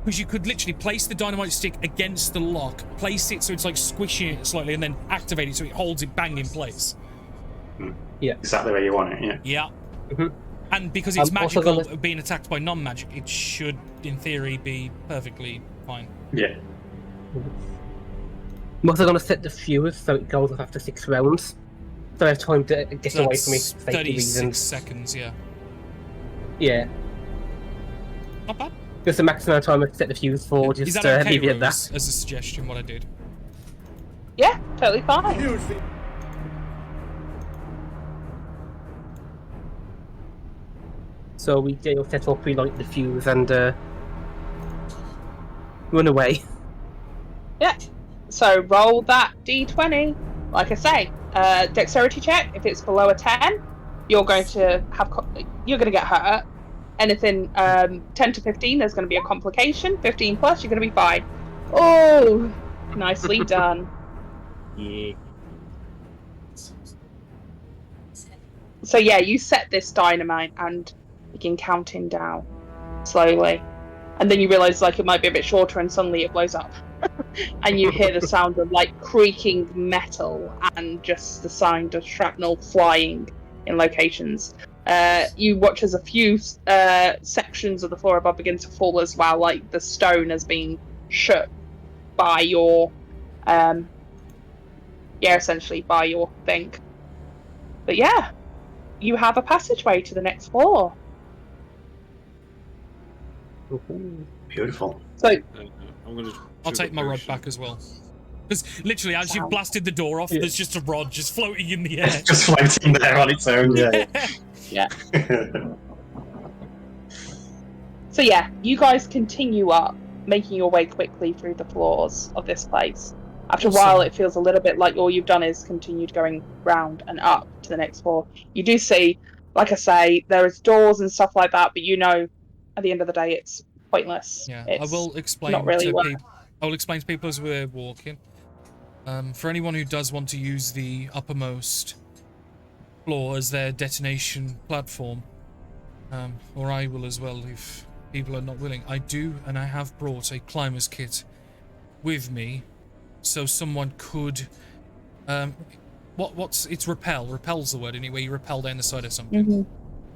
because you could literally place the dynamite stick against the lock, place it so it's like squishing it slightly, and then activate it so it holds it bang in place. Yeah. Exactly where you want it, yeah. Yeah. Mhm. And because it's I'm also magical, gonna- being attacked by non-magic, it should, in theory, be perfectly fine. Yeah. I'm also going to set the fuse so it goes off after 6 rounds. So I have time to get So away from it that's for safety 36 reasons. seconds, yeah. Yeah. Not bad. Just the maximum time I set the fuse for, Is just that okay, leave it at that. Rose, as a suggestion, what I did? Yeah, totally fine. So we set up, relight the fuse, and run away. Yeah. So roll that d20. Like I say, dexterity check. If it's below a 10, you're going to get hurt. Anything 10 to 15, there's going to be a complication. 15 plus, you're going to be fine. Oh, nicely done. Yeah. So yeah, you set this dynamite, and begin counting down slowly. And then you realise like it might be a bit shorter, and suddenly it blows up. And you hear the sound of like creaking metal and just the sound of shrapnel flying in locations. You watch as a few sections of the floor above begin to fall as well, like the stone has been shook by your essentially by your thing. But yeah, you have a passageway to the next floor. Beautiful. So I'm gonna. I'll take my rod back as well. Because literally, as you blasted the door off, there's just a rod just floating in the air. Just floating there on its own, yeah. yeah. So yeah, you guys continue up, making your way quickly through the floors of this place. After a while, it feels a little bit like all you've done is continued going round and up to the next floor. You do see, like I say, there is doors and stuff like that, but you know, at the end of the day, it's pointless. Yeah, it's I will explain not really to worth. people. I will explain to people as we're walking. For anyone who does want to use the uppermost floor as their detonation platform, or I will as well if people are not willing. I do, and I have brought a climber's kit with me, so someone could. It's repel? Repel's the word anyway. You repel down the side of something. Mm-hmm.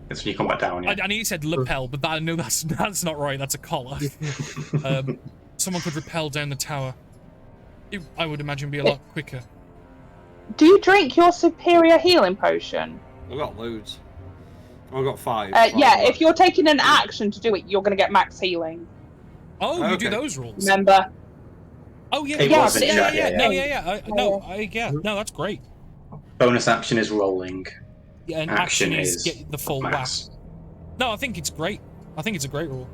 That's when you come back down, yeah. I know you said lapel, but I know that's not right. That's a collar. Someone could rappel down the tower. I would imagine be a lot quicker. Do you drink your superior healing potion? I've got loads. I've got 5. Yeah, if you're taking an action to do it, you're going to get max healing. Oh, you do those rules. Remember? Oh yeah, It was in chat, yeah. No, that's great. Bonus action is rolling. Yeah, and action is get the full max. Whack. No, I think it's great. I think it's a great rule.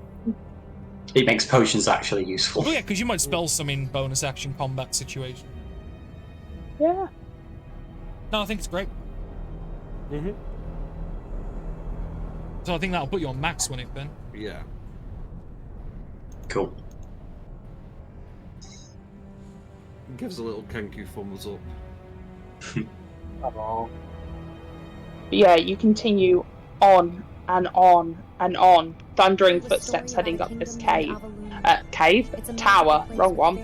It makes potions actually useful. Oh yeah, because you might spell some in bonus action combat situation. Yeah. No, I think it's great. Mm-hmm. So I think that'll put you on max when it then. Yeah. Cool. Gives a little Kenku thumbs up. Yeah, you continue on and on and on, thundering footsteps heading up this tower, wrong one.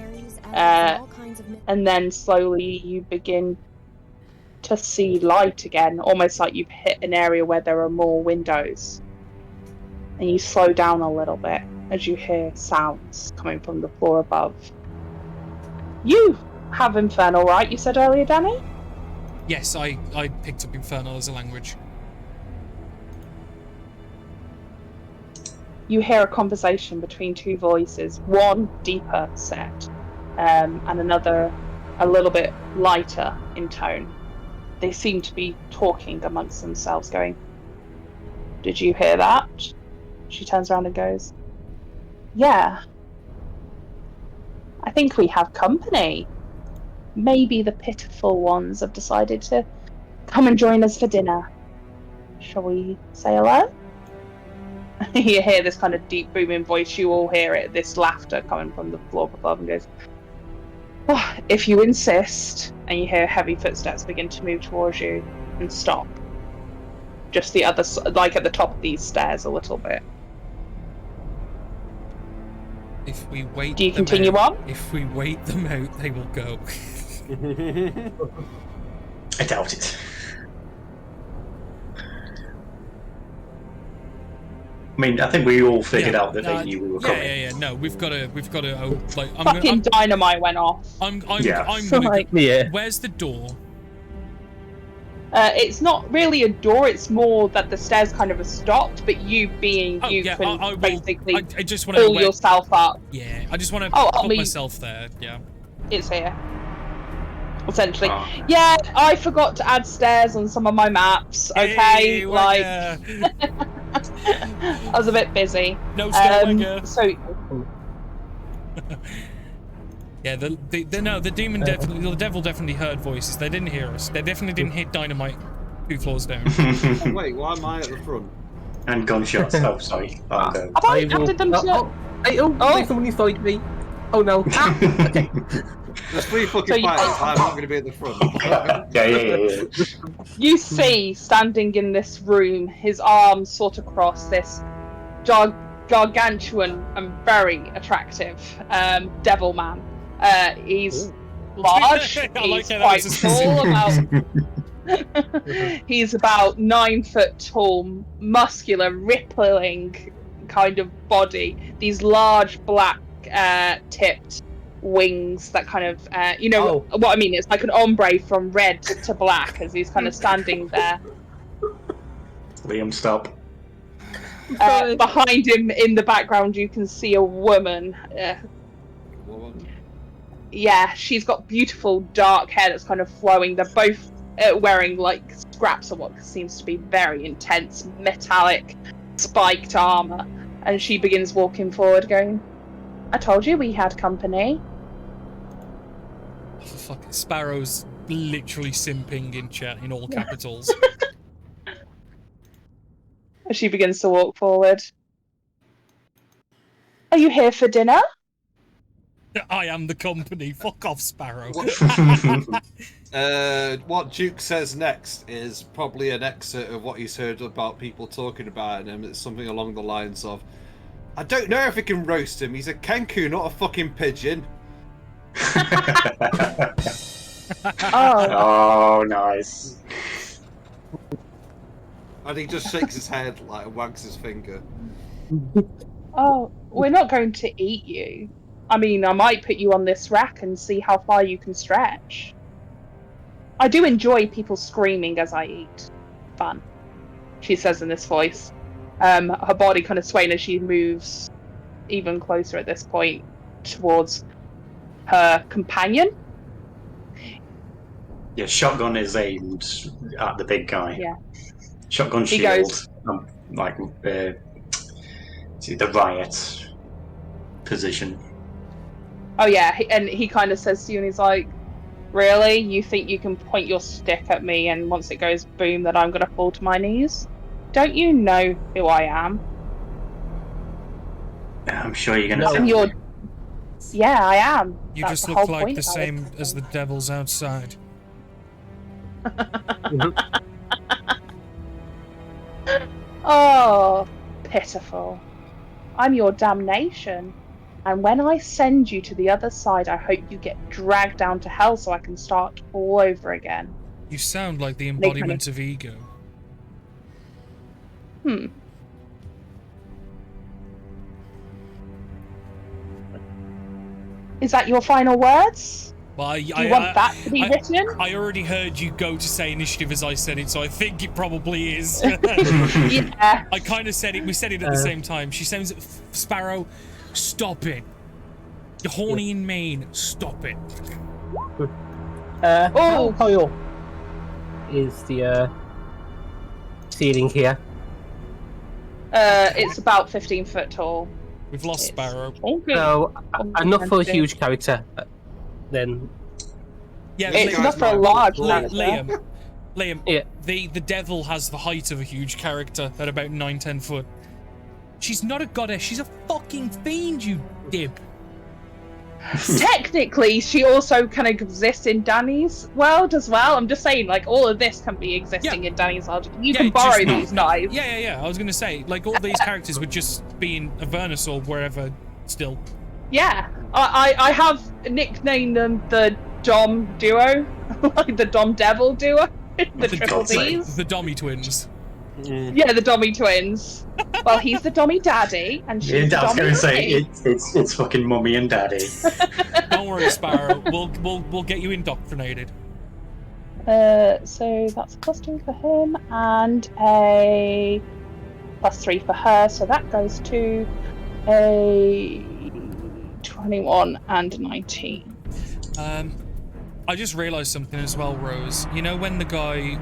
And then slowly you begin to see light again, almost like you've hit an area where there are more windows. And you slow down a little bit as you hear sounds coming from the floor above. You have Infernal, right? You said earlier, Danny? Yes, I picked up Infernal as a language. You hear a conversation between two voices, one deeper set, and another a little bit lighter in tone. They seem to be talking amongst themselves, going, "Did you hear that?" She turns around and goes, "Yeah. I think we have company. Maybe the pitiful ones have decided to come and join us for dinner. Shall we say hello?" You hear this kind of deep booming voice, you all hear it, this laughter coming from the floor above, and goes, "Oh, if you insist." And you hear heavy footsteps begin to move towards you and stop. Just the other, like at the top of these stairs a little bit. If we wait Do you continue on? If we wait them out, they will go. I doubt it. I mean, I think we all figured out that they knew we were coming. Yeah. No, we've got to. Like, Fucking dynamite went off. I'm gonna. Like, Yeah. Where's the door? It's not really a door. It's more that the stairs kind of are stopped, but you being you can basically I just want to pull yourself up. Yeah, I just want to put myself there. Yeah. It's here. Essentially. Yeah, I forgot to add stairs on some of my maps, okay? Hey, like I was a bit busy. No stairwagger. So yeah, the demon the devil definitely heard voices. They didn't hear us. They definitely didn't hit dynamite 2 floors down. Oh, wait, why am I at the front? And gunshots. Oh, sorry. have I added them to there's someone inside me. Oh no. Okay. There's 3 fucking So you- fighters. I'm not going to be at the front. Yeah. You see, standing in this room, his arms sort of crossed, this gargantuan and very attractive devil man. He's large. I He's like how that quite was a tall. specific- He's about 9 foot tall, muscular, rippling kind of body. These large black tipped wings that kind of what I mean. It's like an ombre from red to black as he's kind of standing there. Liam, stop. Behind him in the background, you can see a woman. Yeah, she's got beautiful dark hair that's kind of flowing. They're both wearing like scraps of what seems to be very intense metallic spiked armor, and she begins walking forward going, I told you we had company. Fuck, Sparrow's literally simping in chat in all capitals. And she begins to walk forward. Are you here for dinner? I am the company. Fuck off, Sparrow. What Duke says next is probably an excerpt of what he's heard about people talking about him. It's something along the lines of, I don't know if I can roast him. He's a kenku, not a fucking pigeon. Oh, nice. And he just shakes his head, like, wags his finger. Oh, we're not going to eat you. I mean, I might put you on this rack and see how far you can stretch. I do enjoy people screaming as I eat. Fun, she says in this voice. Her body kind of swaying as she moves even closer at this point towards her companion. Yeah, shotgun is aimed at the big guy. Yeah. Shotgun He shield, goes- like the riot position. Oh yeah, and he kind of says to you, and he's like, really? You think you can point your stick at me and once it goes boom that I'm going to fall to my knees? Don't you know who I am? I'm sure you're gonna. No. And you're... Yeah, I am. You That's just the look whole like point the about same it. as the devils outside. Oh, pitiful. I'm your damnation. And when I send you to the other side, I hope you get dragged down to hell so I can start all over again. You sound like the embodiment of ego. Is that your final words? Well, Do you want that to be written? I already heard you go to say initiative as I said it, so I think it probably is. Yeah. I kind of said it. We said it at the same time. She says, Sparrow, stop it. You're horny in Maine. Stop it. How high up is the ceiling here? It's about 15 foot tall. We've lost Sparrow. Okay. So enough for a fancy. huge character, then. Yeah, It's Liam- not for a large Liam, character. Liam, Yeah. the devil has the height of a huge character at about 9-10 foot. She's not a goddess. She's a fucking fiend, you dib. Technically, she also can exist in Danny's world as well. I'm just saying, like, all of this can be existing in Danny's world. You can borrow just- these knives. Yeah. I was gonna say, like, all these characters would just be in Avernus or wherever still. Yeah. I have nicknamed them the Dom duo, like the Dom Devil duo, the Triple Ds. The Dommy twins. Yeah, the Dommy twins. Well, he's the Dommy daddy, and she's the I was Dommy gonna say mummy. it's fucking mummy and daddy. Don't worry, Sparrow. We'll get you indoctrinated. So that's a +2 for him and a +3 for her. So that goes to a 21 and 19. I just realised something as well, Rose. You know when the guy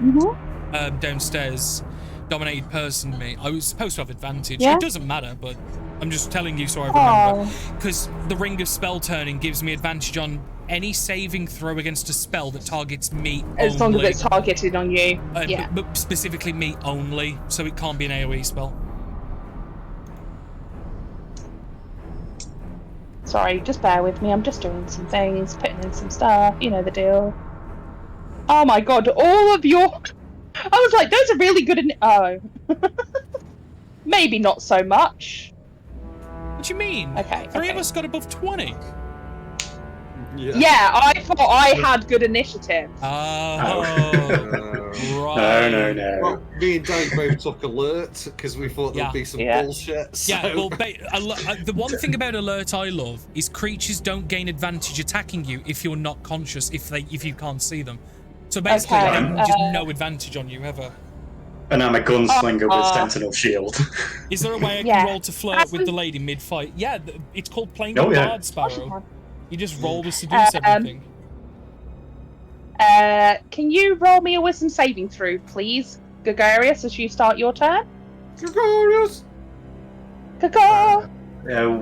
downstairs dominated person me, I was supposed to have advantage. Yeah. It doesn't matter, but I'm just telling you so I remember. Because the Ring of Spell Turning gives me advantage on any saving throw against a spell that targets me As only. long as it's targeted on you. Yeah. But specifically me only, so it can't be an AoE spell. Sorry, just bear with me. I'm just doing some things, putting scanning some stuff. You know the deal. Oh my god, all of your... I was like, those are really good oh. Maybe not so much. What do you mean? Okay, Three of okay. us got above 20. Yeah, I thought I had good initiative. Oh, right. No. Well, me and Dan both took alert because we thought there'd be some bullshit. So. Yeah, well, the one thing about alert I love is creatures don't gain advantage attacking you if you're not conscious, if you can't see them. So basically, Okay, they just no advantage on you ever. And I'm a gunslinger with Sentinel Shield. Is there a way I can roll to flirt with the lady mid-fight? Yeah, it's called playing the guard, Sparrow. You just roll to seduce everything. Can you roll me a wisdom saving throw, please, Gregarious, as you start your turn? Gregarious!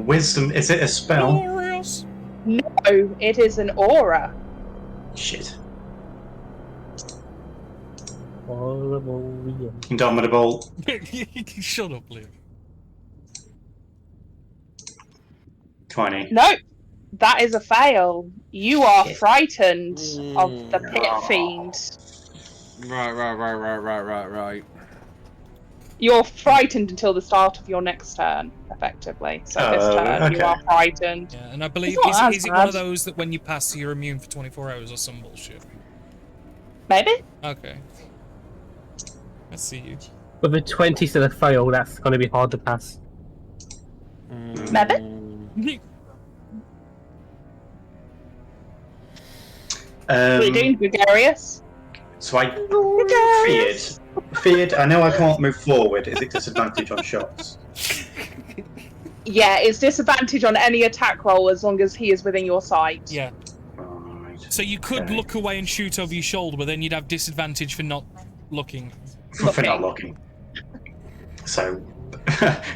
Wisdom, is it a spell? Glorious. No, it is an aura. Shit. Horrible. Indomitable. Shut up, Liam. 20. No, that is a fail. You are frightened of the pit fiend. Right. You're frightened until the start of your next turn, effectively. So this turn, you are frightened. Yeah, and I believe, is it one of those that when you pass, you're immune for 24 hours or some bullshit? Maybe? Okay. Let's see you. With a 20 to the fail, that's going to be hard to pass. Maybe? What are you doing, Gregarious? So I feared. I know I can't move forward. Is it disadvantage on shots? Yeah, it's disadvantage on any attack roll as long as he is within your sight. Yeah. Right. So you could look away and shoot over your shoulder, but then you'd have disadvantage for not looking. For not looking. So,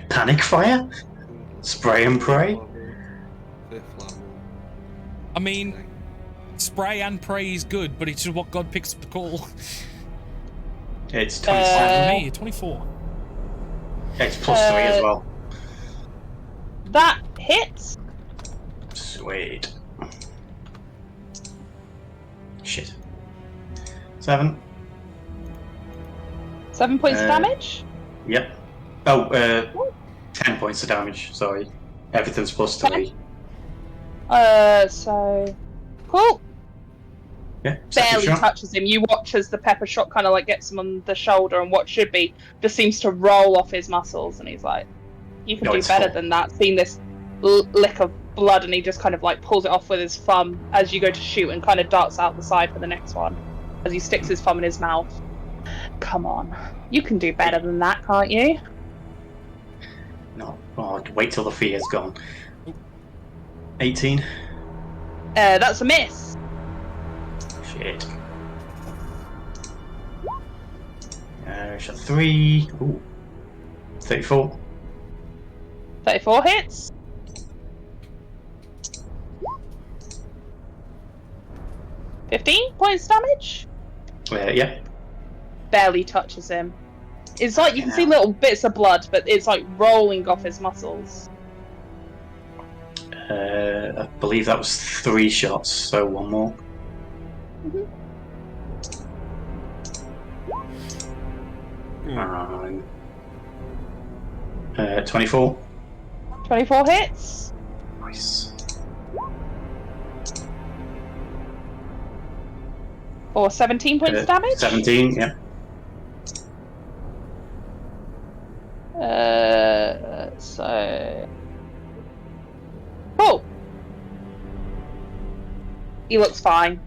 panic fire? Spray and pray? I mean, spray and pray is good, but it's just what God picks up the call. It's 27. Me, 24. It's plus 3 as well. That hits. Sweet. Shit. 7. 7 points of damage? Yep. Oh, 10 points of damage, sorry. Everything's plus 3. So... Cool. Yeah, Barely shot. touches him. You watch as the pepper shot kind of like gets him on the shoulder, and what should be just seems to roll off his muscles, and he's like, you can do better than that. Seeing this lick of blood, and he just kind of like pulls it off with his thumb as you go to shoot and kind of darts out the side for the next one as he sticks his thumb in his mouth. Come on. You can do better than that, can't you? No. Oh, wait till the fear's gone. 18. That's a miss. Shit. Shot 3. Ooh. 34. 34 hits. $15 points damage. Yeah. Barely touches him. It's like you can see little bits of blood, but it's like rolling off his muscles. I believe that was 3 shots, so 1 more. 24. 24 hits. Nice. Or 17 points of damage. 17, yeah. So... Cool. He looks fine.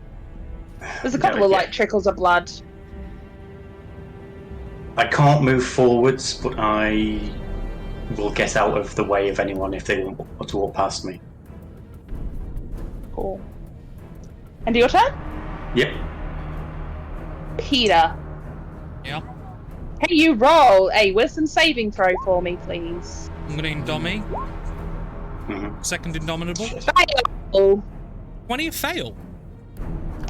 There's a couple of like trickles of blood. I can't move forwards, but I will get out of the way of anyone if they want to walk past me. Cool. And your turn? Yep. Peter. Yeah. Can you roll a wisdom saving throw for me, please? I'm gonna indomie. Second indomitable. Fail. 20 a fail.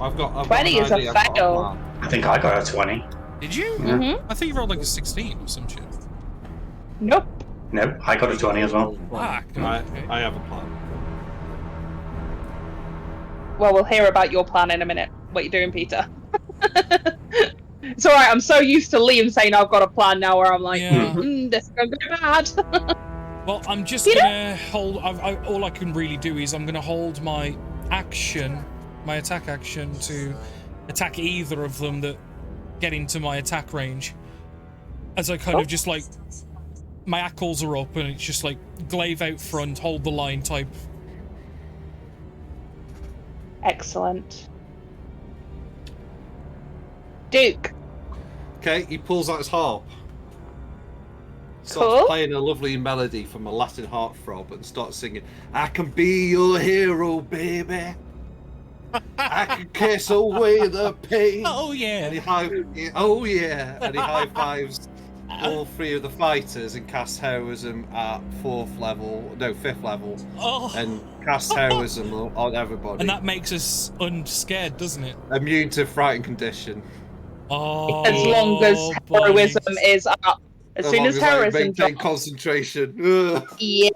I've got 20 is a fail. I think I got a 20. Did you? Mm-hmm. I thought you rolled like a 16 or some shit. Nope. No, I got a 20 as well. Fuck. I have a plan. Well, we'll hear about your plan in a minute. What you doing, Peter? It's alright, I'm so used to Liam saying I've got a plan now where I'm like, Yeah. this is going to go bad. Well, I'm just Peter? gonna hold. All I can really do is I'm gonna hold my action, my attack action, to attack either of them that get into my attack range. As I kind of just like, my ackles are up and it's just like glaive out front, hold the line type. Excellent. Duke. Okay, he pulls out his harp. Cool. Starts playing a lovely melody from a Latin heartthrob and starts singing, I can be your hero, baby. I can kiss away the pain. Oh yeah. And he high fives all three of the fighters and casts heroism at 5th level. Oh. And casts heroism on everybody. And that makes us unscared, doesn't it? Immune to frightened condition. Oh. As long as heroism is up. As soon as heroism maintain drops. concentration. Ugh. Yeah.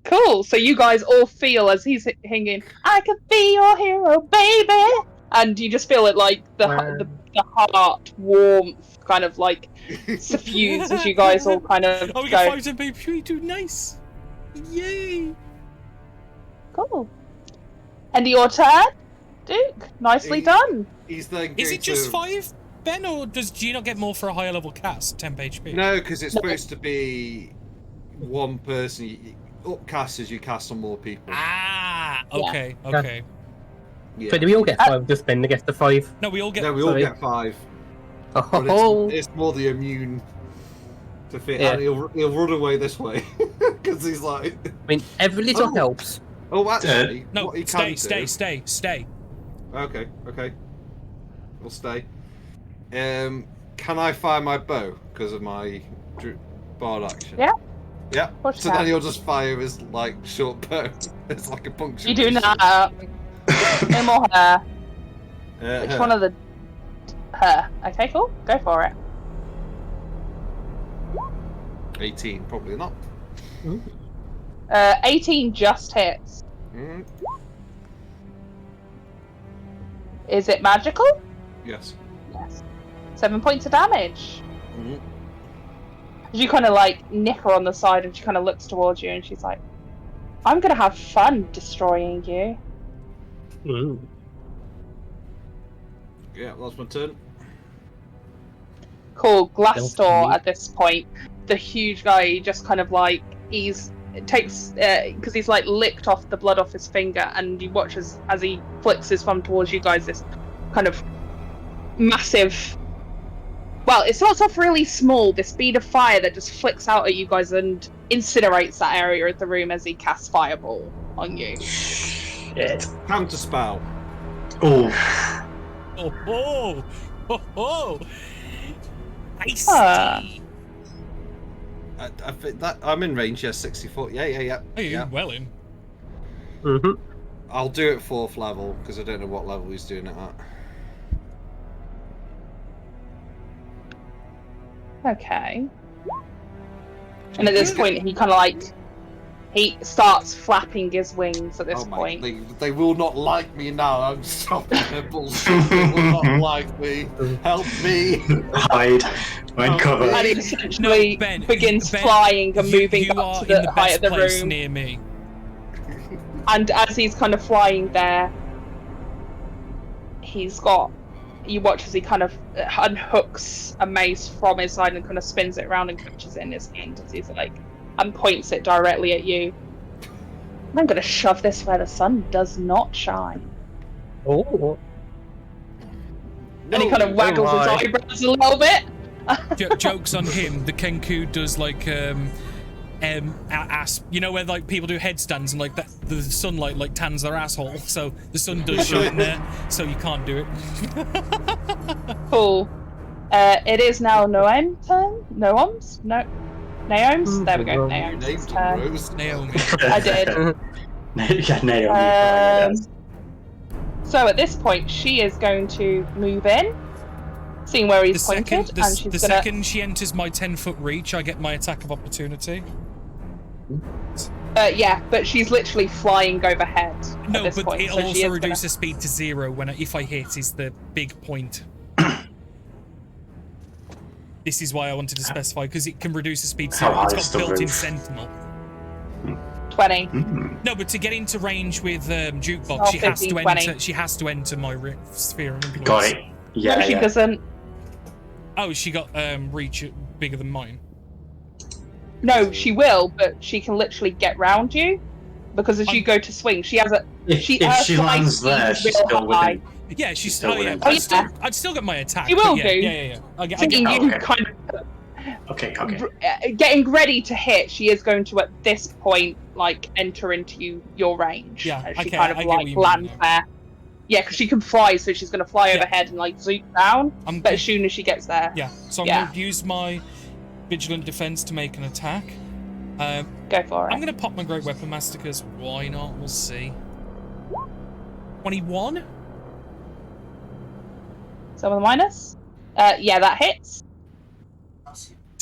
Cool. So you guys all feel as he's hanging, I could be your hero, baby. And you just feel it like the heart warmth kind of like suffuse as you guys all kind of Oh, we go. got 5 baby 3, nice. Yay. Cool. And your turn, Duke. Nicely done. He's then Is going it just to... 5, Ben, or do you not get more for a higher level cast, 10 HP? No, because it's supposed to be one person. Upcast as you cast on more people. Ah, okay, Yeah. okay. Yeah. So do we all get 5? Just Ben gets the 5. No, we all get. No, we all Sorry. get 5. But Oh, it's more the immune to fit. Yeah. And he'll run away this way because he's like, I mean, every little Oh. helps. oh, actually, No, what he stay, can stay, do... stay, stay. Okay, we'll stay. Can I fire my bow because of my bard action? Yeah. Yeah. course So you then can. he'll just fire his like short bow. It's like a puncture. You do not. No more hair. Which one of the her? Okay, cool. Go for it. 18, probably not. 18 just hits. Mm, Is it magical? yes. Yes. 7 points of damage. Mm, You kind of like nick her on the side and she kind of looks towards you and she's like, I'm going to have fun destroying you. yeah, that's my turn. Cool. Glass Don't door me. at this point. The huge guy, he just kind of like, because he's like licked off the blood off his finger and you watch as he flicks his thumb towards you guys, this kind of massive, well, it starts off really small, this bead of fire that just flicks out at you guys and incinerates that area of the room as he casts fireball on you. Shit. Counter spell. Oh. Oh, oh, oh, oh. Icy. I think that I'm in range. Yeah, 60 foot. Yeah. Hey, Yeah. well in. I'll do it 4th level because I don't know what level he's doing it at. Okay. And at this point, he kind of like, he starts flapping his wings at this point. They will not like me now. I'm stopping their bullshit. They will not like me. Help me. Hide. Find cover. And he essentially No, Ben, begins Ben, flying and moving you up are to in the height best of the place room. near me. And as he's kind of flying there, you watch as he kind of unhooks a mace from his side and kind of spins it around and catches it in his hand as he's like, and points it directly at you. I'm going to shove this where the sun does not shine. Oh. And he kind of waggles his eyebrows a little bit. Jokes on him. The Kenku does like ass. You know where like people do headstands and like that the sunlight like tans their asshole. So the sun does shine there. So you can't do it. Cool. It is now Noam's turn. Naomi's? No. Naomi's? There we go. You Naomi's named turn. him, Rose. Naomi. I did. Yeah, Naomi. So at this point, she is going to move in, seeing where he's pointed, and she's second she enters my 10-foot reach, I get my attack of opportunity. Yeah, but she's literally flying overhead No, at this but point. it'll so she also is reduce the speed to 0 if I hit is the big point. This is why I wanted to specify, because it can reduce the speed to 0. How high It's is got the built-in roof? Sentinel. 20. No, but to get into range with Jukebox, Oh, she has 15, to 20. enter. She has to enter my sphere of influence. Got it. Yeah, No, she yeah. doesn't. Oh, she got reach bigger than mine. No, she will, but she can literally get round you because as you go to swing, she has a. If she lands there, she's still within. Yeah, she's still within. Oh, yeah. I'd still get my attack. She will but yeah, do. Yeah. I get Seeing my- you okay. kind of Okay. getting ready to hit, she is going to at this point like enter into your range. Yeah, as she okay, kind of I get what like you mean lands now. there. Yeah, because she can fly, so she's going to fly Yeah. overhead and like zoom down. I'm- But as soon as she gets there, Yeah, so I'm Yeah. going to use my Vigilant Defense to make an attack. go for it. I'm going to pop my Great Weapon Master because why not? We'll see. 21? So with a minus, yeah, that hits.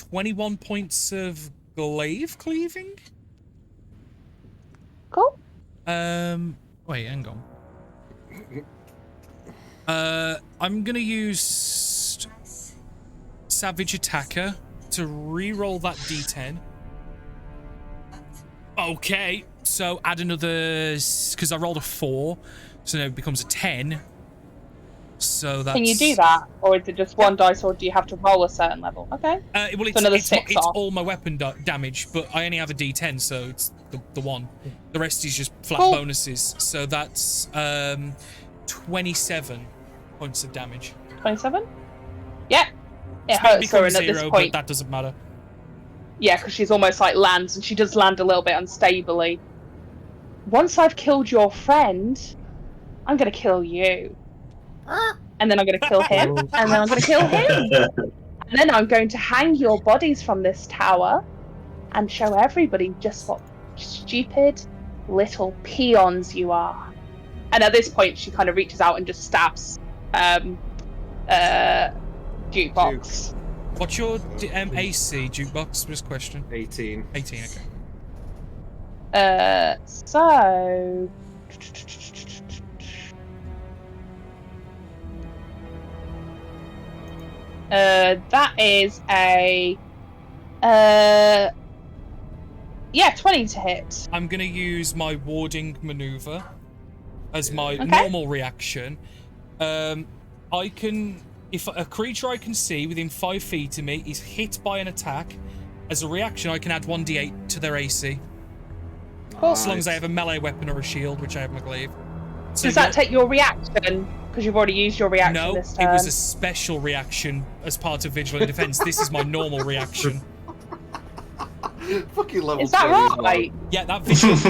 21 points of glaive cleaving? Cool. Wait, hang on. I'm gonna use Savage Attacker to re-roll that D10. Okay, so add another, because I rolled a 4, so now it becomes a 10. So that's... Can you do that, or is it just one dice, or do you have to roll a certain level? Okay. Well, So another it's 6 off. all my weapon damage, but I only have a D10, so it's the one. The rest is just flat Cool. bonuses. So that's 27 points of damage. 27. Yeah. It Speed hurts her, becomes and at this 0, point, but that doesn't matter. yeah, because she's almost like lands, and she does land a little bit unstably. Once I've killed your friend, I'm gonna kill you. And then I'm gonna kill him, and then I'm gonna kill him. And then I'm going to hang your bodies from this tower and show everybody just what stupid little peons you are. And at this point, she kind of reaches out and just stabs Jukebox. What's your AC, Jukebox? Just question. 18. 18, okay. So that is a 20 to hit. I'm going to use my warding maneuver as my Okay. normal reaction. I can... If a creature I can see within 5 feet of me is hit by an attack, as a reaction, I can add 1d8 to their AC. As long as they have a melee weapon or a shield, which I have my glaive. So Does that take your reaction? Because you've already used your reaction No, this it turn. was a special reaction as part of Vigilant Defense. This is my normal reaction. Fucking level Is that 20 as well. right? Yeah, that Vigilant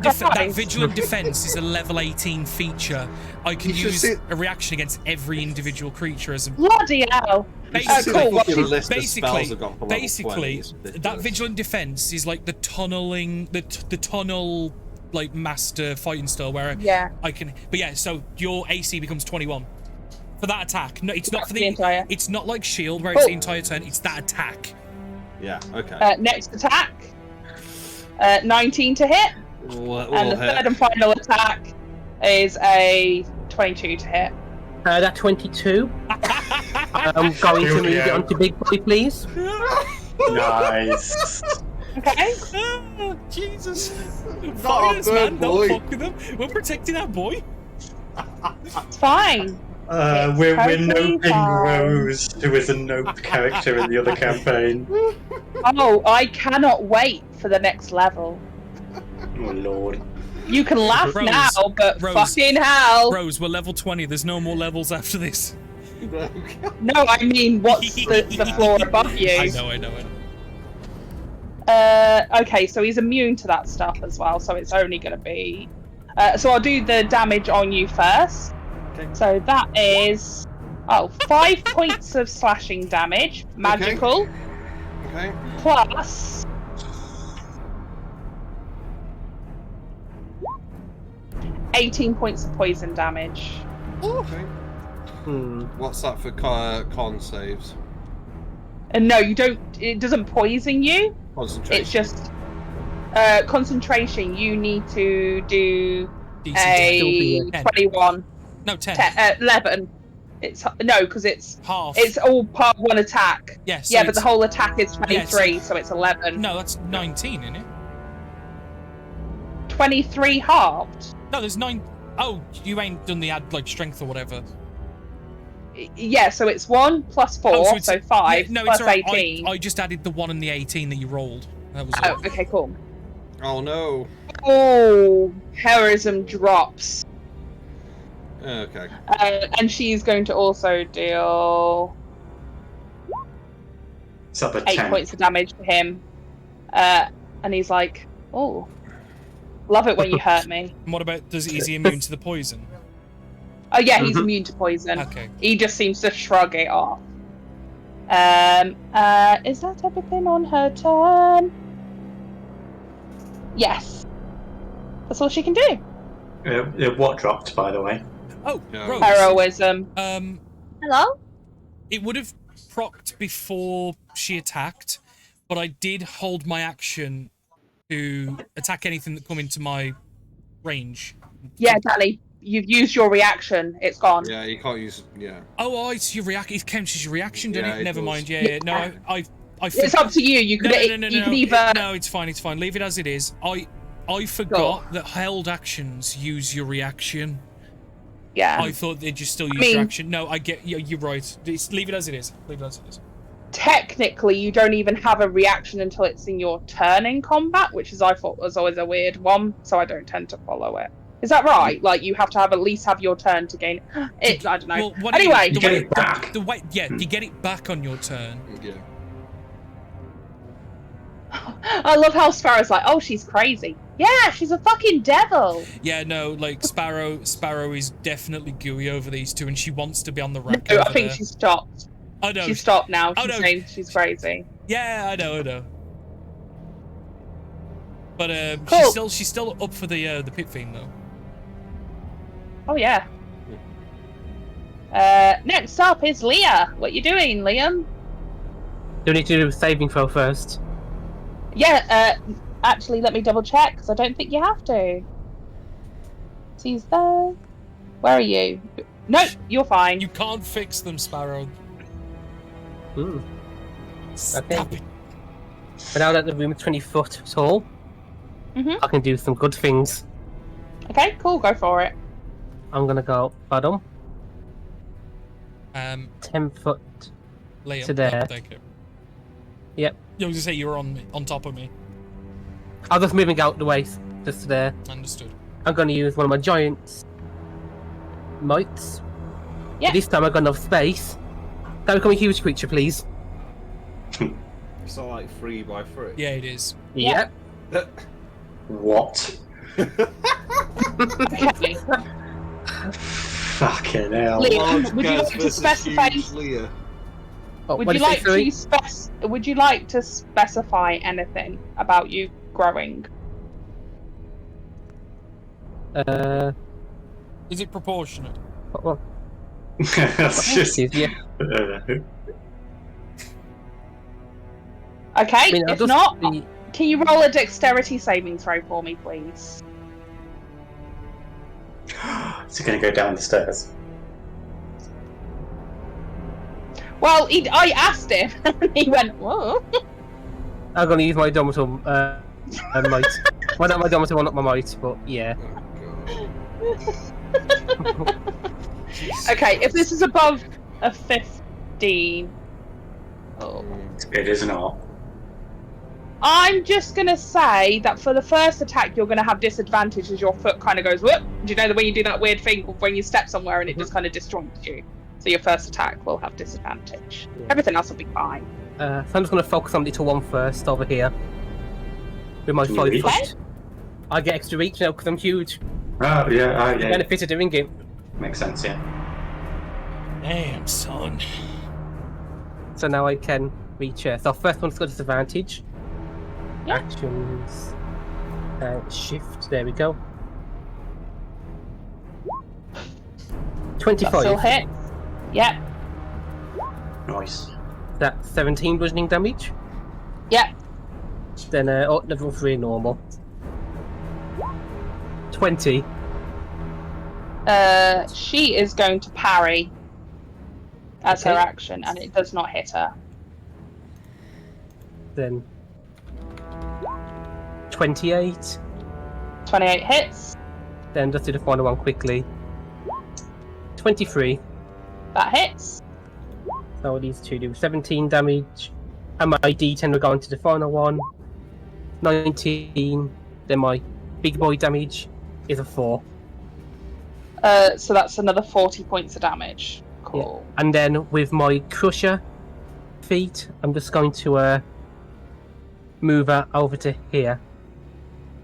Christ. Defense is a level 18 feature. I can You should use see- a reaction against every individual creature as a... Bloody hell! You should see the cool. fucking Well, list of spells I've got for level 20. Basically, It's ridiculous. that Vigilant Defense is like the tunneling, the tunnel, like, master fighting style where Yeah. I can... But yeah, so your AC becomes 21. For that attack. No, it's not for The entire- It's not like shield where it's the Cool. entire turn. It's that attack. Yeah, okay. Next attack. 19 to hit. And the third and final attack is a 22 to hit. That 22. I'm going to move it onto Big Boy, please. Nice. Okay. Oh, Jesus. Not Fighters, a man. bird Don't boy. fuck with them. We're protecting our boy. It's fine. We're totally noping fine. Rose, who is a nope character in the other campaign. Oh, I cannot wait for the next level. Oh lord. You can laugh Rose, now, but Rose. fucking hell. Rose, we're level 20. There's no more levels after this. No, I mean, what's the floor above you? I know. Okay, so he's immune to that stuff as well, so it's only going to be... so I'll do the damage on you first. Okay. So that is... 5 points of slashing damage, magical, Okay. plus... 18 points of poison damage. Okay. Hmm. What's that for con saves? And no, you don't... It doesn't poison you. Concentration. It's just... Concentration. You need to do Decent a damage. 21. No, 10. 11. It's no, because it's Half. all part of one attack. Yeah, so yeah, but it's- the whole attack is 23, yeah, so it's 11. No, that's 19, isn't it? 23 halved. No, there's 9. Oh, you ain't done the add, like, strength or whatever. Yeah, so it's 1 plus 4, Oh, so 5 yeah, no, plus it's alright. 18. I just added the 1 and the 18 that you rolled. That was Oh, all. okay, cool. Oh no. Oh, heroism drops. Okay. And she's going to also deal Is that the 8 10? points of damage to him. And he's like, oh, love it when you hurt me. And what about, is he immune to the poison? Oh yeah, he's immune to poison. Okay. He just seems to shrug it off. Is that everything on her turn? Yes. That's all she can do. What dropped, by the way? Oh, No. Rose. Heroism. Hello? It would have procced before she attacked, but I did hold my action to attack anything that come into my range. Yeah, Danny, you've used your reaction. It's gone. Yeah, you can't use. Yeah. Oh, it's your reaction. It counts as your reaction, doesn't Yeah, it? it Never does. mind. Yeah. No, I It's up to you. You could, you could either. No, it's fine. It's fine. Leave it as it is. I forgot that held actions use your reaction. Yeah. I thought they'd just still use your action. No, I get. Yeah, you're right. Leave it as it is. Leave it as it is. Technically, you don't even have a reaction until it's in your turn in combat, which is I thought was always a weird one, so I don't tend to follow it. Is that right? Like you have to have at least have your turn to gain it. I don't know. Well, Anyway, You get it back. The way, yeah, you get it back on your turn. Yeah. I love how Sparrow's like, oh, she's crazy. Yeah, she's a fucking devil. Yeah, no, like Sparrow is definitely gooey over these two, and she wants to be on the rack. No, I over think there. she stopped. Oh no, She stopped now. Oh, She's no. saying she's crazy. Yeah, I know. But Cool. she's still up for the pit fiend though. Oh yeah. Next up is Leah. What you doing, Liam? Do we need to do a saving throw first? Yeah, actually, let me double check, because I don't think you have to. She's there. Where are you? No, you're fine. You can't fix them, Sparrow. Hmm. Stop Okay. it. But now that the room is 20 foot tall, I can do some good things. Okay, cool, go for it. I'm gonna go bottom, 10 10 foot. Liam. To there. Oh, thank you. Yep. You was gonna say you were on top of me. I'm just moving out the way, just there. Understood. I'm gonna use one of my giants mites. Yeah. This time I've got enough space. Can I become a huge creature, please? It's not like 3x3. Yeah, it is. Yeah. Yep. What? Okay. Fucking hell. Liam, would you like to specify? Leah. Oh, Would what you did like it say, to Would you like to specify anything about you growing? sorry? Is it proportionate? What? That's just. Yeah. Okay, I mean, I'll if just not, be- can you roll a dexterity saving throw for me, please? Is it going to go down the stairs? Well, I asked him, and he went, whoa. I'm gonna use my Domitor might. Well, not my Domitor, well, not my might, but yeah. Oh god. Okay, if this is above a 15... Oh. It is not. I'm just going to say that for the first attack, you're going to have disadvantage as your foot kind of goes, whoop. Do you know the way you do that weird thing when you step somewhere and it just kind of disjoints you? So your first attack will have disadvantage. Yeah. Everything else will be fine. So I'm just gonna focus on little one first over here. With my Can you 5 reach? foot. I get extra reach now because I'm huge. Oh, yeah, The yeah. benefit of doing it. Makes sense, yeah. Damn, son. So now I can reach her. So first one's got disadvantage. Yeah. Actions. Shift. There we go. 25. That still hit. Yep. Nice. That's 17 bludgeoning damage. Yep. Then level 3 normal. 20. She is going to parry as her Okay. action, and it does not hit her. Then 28. 28 hits. Then just do the final one quickly. 23. That hits. So these two do 17 damage. And my D10 will go into the final one. 19. Then my big boy damage is a 4. So that's another 40 points of damage. Cool. Yeah. And then with my crusher feat, I'm just going to move her over to here.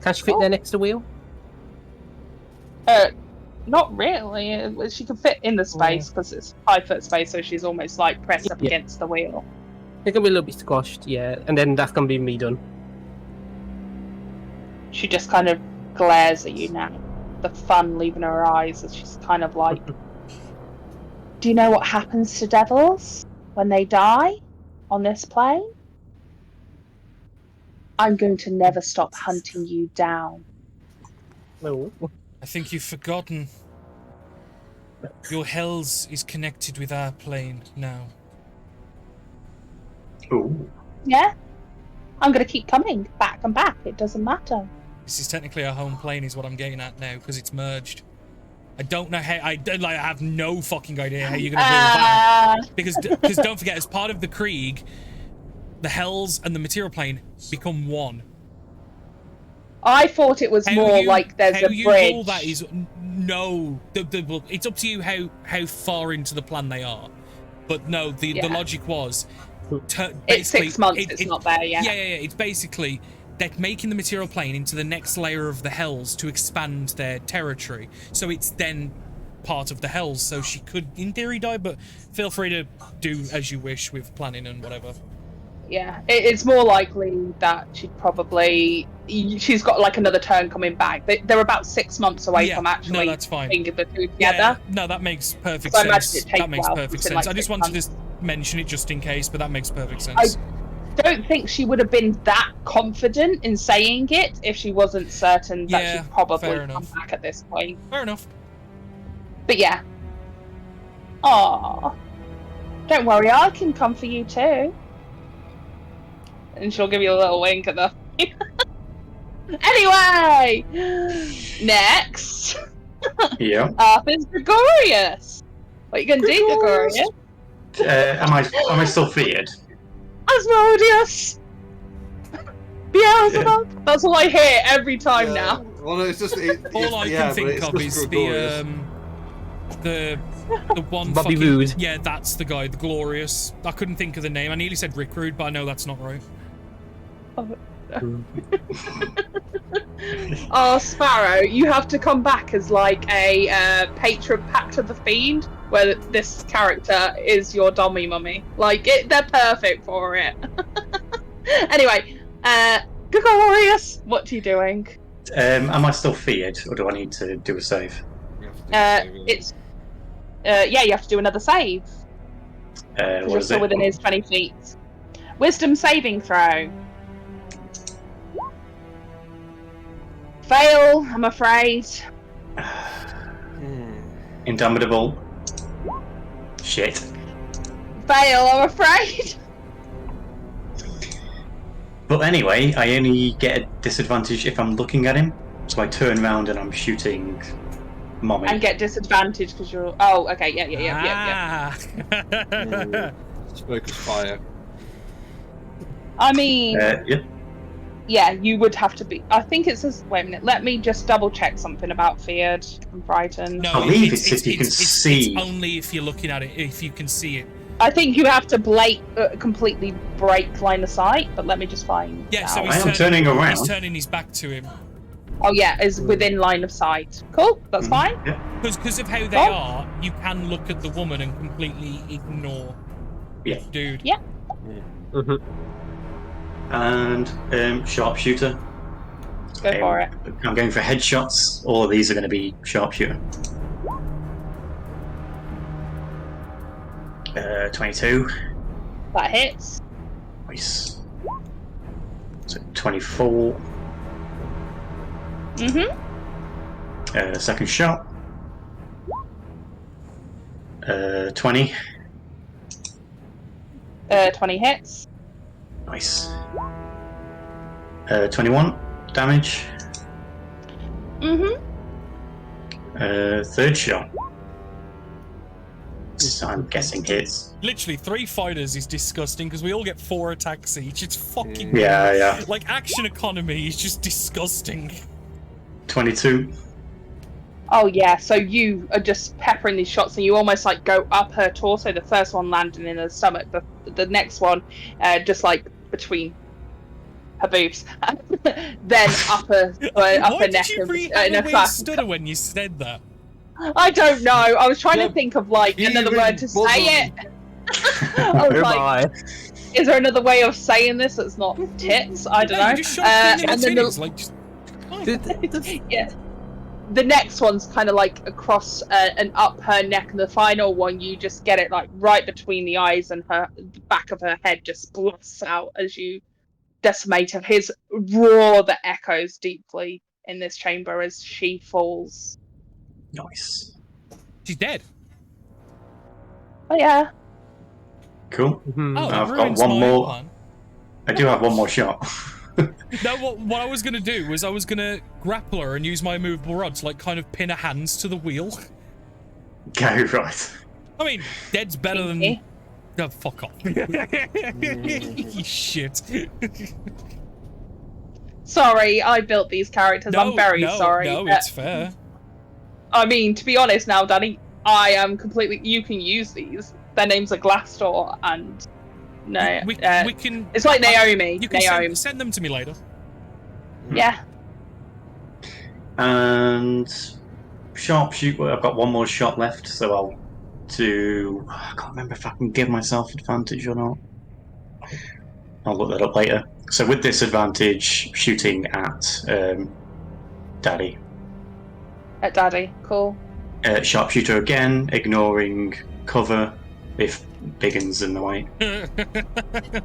Can she fit there next to the wheel? Not really. She can fit in the space because it's 5-foot space, so she's almost like pressed up against the wheel. It's gonna be a little bit squashed, yeah. And then that's gonna be me done. She just kind of glares at you now. The fun leaving her eyes as she's kind of like, do you know what happens to devils when they die on this plane? I'm going to never stop hunting you down. No. I think you've forgotten. Your hells is connected with our plane now. Ooh. Yeah? I'm going to keep coming back and back. It doesn't matter. This is technically our home plane, is what I'm getting at now, because it's merged. I don't know how. I have no fucking idea how you're gonna deal with that. Because don't forget, as part of the Krieg, the hells and the material plane become one. I thought it was more like there's a bridge. All that is no. It's up to you how far into the plan they are. But no, the logic was. It's 6 months. It's not there yet. Yeah. It's basically they're making the material plane into the next layer of the hells to expand their territory. So it's then part of the hells. So she could, in theory, die. But feel free to do as you wish with planning and whatever. Yeah, it's more likely that she's got like another turn coming back. They're about 6 months away from actually that's fine. putting the two together. Yeah, no, that makes perfect So sense. That makes perfect sense. I just wanted to mention it just in case, but that makes perfect sense. I don't think she would have been that confident in saying it if she wasn't certain that she'd probably come back at this point. Fair enough. But yeah. Aww. Don't worry, I can come for you too. And she'll give you a little wink at the... Anyway! Next! Yeah. Arthur's Gregorius! What are you going to do, Gregorius? Am I still feared? Asmodeus! Beelzebub! That's all I hear every time now. Well, it's just... all I can think of is the one Bobby fucking... Roode. Yeah, that's the guy, the Glorious. I couldn't think of the name. I nearly said Rick Rude, but I know that's not right. Oh, Sparrow, you have to come back as like a patron pact of the fiend, where this character is your dummy mummy. Like, they're perfect for it. Anyway, Gregorius, what are you doing? Am I still feared, or do I need to do a save? Yeah, you have to do another save. What You're is still it? within his 20 feet. Wisdom saving throw. Fail, I'm afraid. Indomitable. Shit. Fail, I'm afraid. But anyway, I only get a disadvantage if I'm looking at him. So I turn around and I'm shooting Mommy. And get disadvantage because you're... Oh, okay, yeah. Smoke is fire. I mean... Yep. Yeah, you would have to be... I think it says... Wait a minute, let me just double check something about feared and frightened. No, I believe it's if you can see. It's only if you're looking at it, if you can see it. I think you have to completely break line of sight, but let me just find Yeah, out. so I am turning around. He's turning his back to him. Oh yeah, is within line of sight. Cool, that's fine. Yeah. Because of how they are, you can look at the woman and completely ignore Yeah. dude. Yeah. And sharpshooter. Go for it. I'm going for headshots. All of these are going to be sharpshooter. 22. That hits. Nice. So 24. Second shot. 20. 20 hits. Nice. 21 damage. Third shot. So I'm guessing hits. Literally, 3 fighters is disgusting because we all get 4 attacks each. It's fucking Yeah. like action economy is just disgusting. 22. Oh yeah, so you are just peppering these shots, and you almost like go up her torso. The first one landing in her stomach, the next one, just like between her boobs, then up her Why neck. did you in have a a weird clap. stutter when you said that? I don't know. I was trying to think of like another word to say it. I was like, is there another way of saying this that's not tits? I don't know. You just shot in the and then titties, like just... yeah. The next one's kind of like across and up her neck, and the final one you just get it like right between the eyes, and the back of her head just blasts out as you decimate her. His roar that echoes deeply in this chamber as she falls. Nice. She's dead. Oh yeah. Cool. Oh, I've got ruins one my more. plan. I do have one more shot. No, what I was gonna do was I was gonna grapple her and use my immovable rod to like kind of pin her hands to the wheel. Go right. I mean, dead's better than. Okay. Oh, fuck off. Shit. Sorry, I built these characters. I'm very sorry. No, it's fair. I mean, to be honest now, Danny, I am completely. You can use these. Their names are Glassdoor and no. We can. It's like Naomi. You can Naomi. send them to me later. Yeah. And sharpshooter. I've got one more shot left, so I'll do. I can't remember if I can give myself advantage or not. I'll look that up later. So with this advantage, shooting at Daddy. At Daddy, cool. Sharpshooter again, ignoring cover if Biggin's in the way.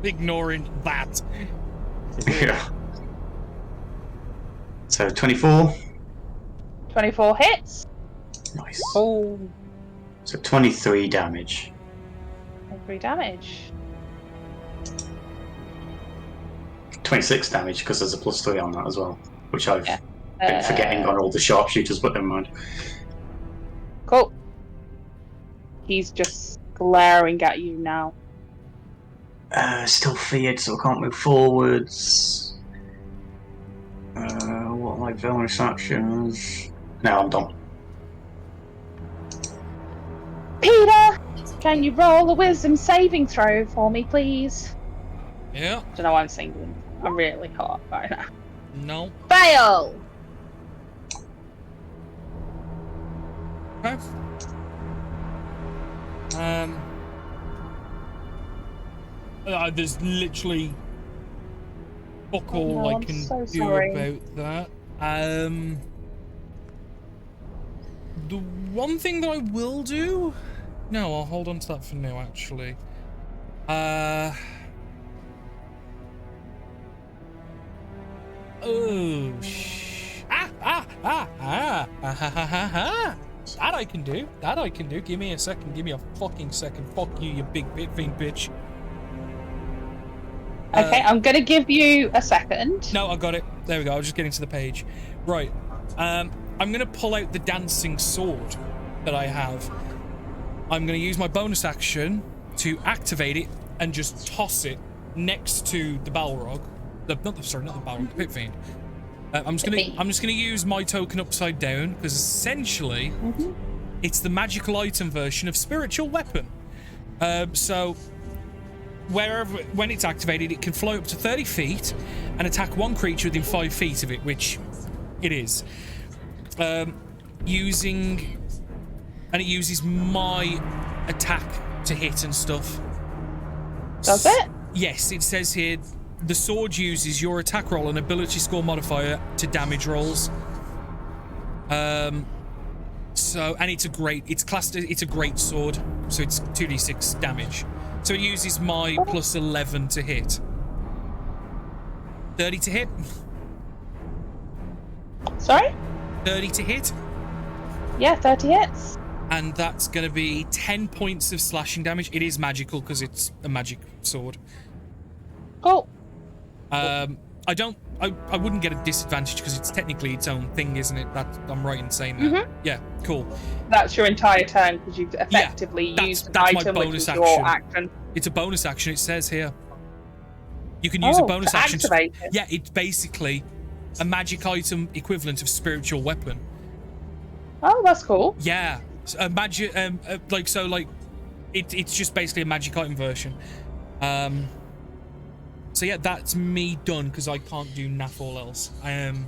Ignoring that. Yeah. So 24. 24 hits. Nice. Oh. So 23 damage. 3 damage. 26 damage because there's a +3 on that as well, which I've been forgetting on all the sharpshooters, but never mind. Cool. He's just glaring at you now. Still feared, so I can't move forwards. What are my bonus actions? No, I'm done. Peter, can you roll a wisdom saving throw for me, please? Yeah. Don't know why I'm singing. I'm really hot right now. No. Fail! Okay. There's literally fuck all I can do about that. The one thing that I will do... No, I'll hold on to that for now, actually. Oh, That I can do. That I can do. Give me a second. Give me a fucking second. Fuck you, you big fiend bitch. Okay, I'm gonna give you a second. No, I got it. There we go. I was just getting to the page. Right. I'm gonna pull out the dancing sword that I have. I'm gonna use my bonus action to activate it and just toss it next to the Balrog. Not the Balrog, the Pit Fiend. I'm just gonna use my token upside down because essentially it's the magical item version of spiritual weapon. So when it's activated, it can fly up to 30 feet and attack one creature within 5 feet of it, which it is. It uses my attack to hit and stuff. Does it? Yes, it says here the sword uses your attack roll and ability score modifier to damage rolls. So, and it's a great sword, so it's 2d6 damage. So it uses my +11 to hit. 30 to hit. Sorry? 30 to hit. Yeah, 30 hits. And that's going to be 10 points of slashing damage. It is magical because it's a magic sword. Cool. I wouldn't get a disadvantage because it's technically its own thing, isn't it? I'm right in saying that. Yeah, cool. That's your entire turn because you've effectively used an item, which is your action. It's a bonus action, it says here. You can use a bonus action to activate it. Yeah, it's basically a magic item equivalent of spiritual weapon. Oh, that's cool. Yeah, a magic, it's just basically a magic item version. So yeah, that's me done because I can't do naff all else. End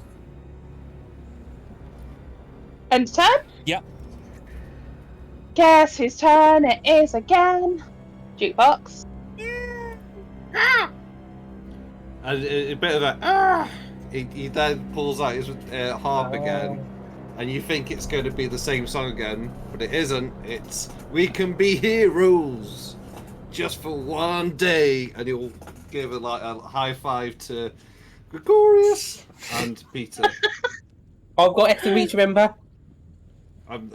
turn? Yep. Guess whose turn it is again? Jukebox. And a bit of a he then pulls out his harp again, and you think it's going to be the same song again, but it isn't. It's "We Can Be Heroes Just for One Day," and he'll give a high five to Gregorius and Peter. I've got extra reach, remember?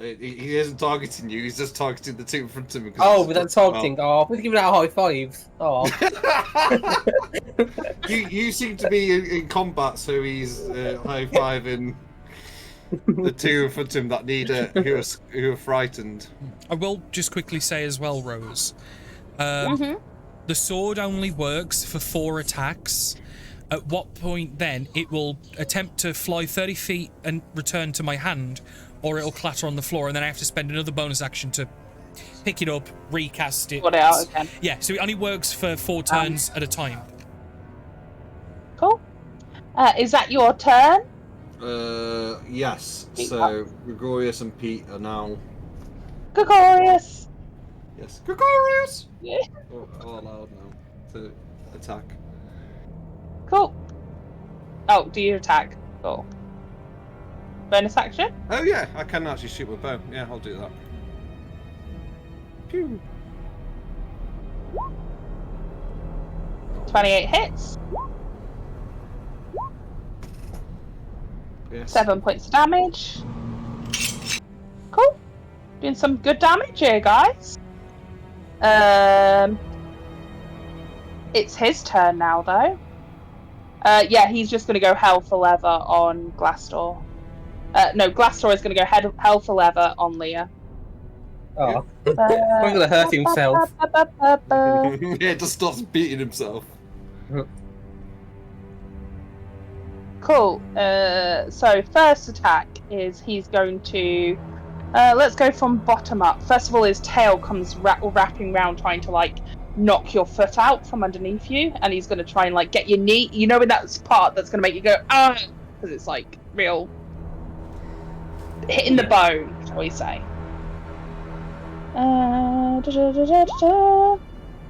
He isn't targeting you, he's just targeting the two in front of him. Oh, but that's targeting. Oh, we're giving out high fives. Oh. you seem to be in combat, so he's high-fiving the two in front of him that need who are frightened. I will just quickly say as well, Rose. The sword only works for 4 attacks. At what point then it will attempt to fly 30 feet and return to my hand, or it'll clatter on the floor, and then I have to spend another bonus action to pick it up, recast it. Put it out again. Yeah, so it only works for 4 turns at a time. Cool. Is that your turn? Yes. So Gregorius and Pete are now. Gregorius. Yes, Gregorius. Yeah. All allowed now to attack. Cool. Oh, do you attack? Cool. Bonus action? Oh yeah, I can actually shoot with bow. Yeah, I'll do that. Pew. 28 hits. Yes. 7 points of damage. Cool. Doing some good damage here, guys. It's his turn now, though. Yeah, he's just going to go hell for leather on Glassdoor. No, Glassdoor is going to go hell for leather on Leah. Oh. He's going to hurt himself. Yeah, just starts beating himself. Cool. So first attack is he's going to. Let's go from bottom up. First of all, his tail comes wrapping round, trying to knock your foot out from underneath you, and he's going to try and get your knee. You know, in that part that's going to make you go because it's real hitting the bone, shall we say?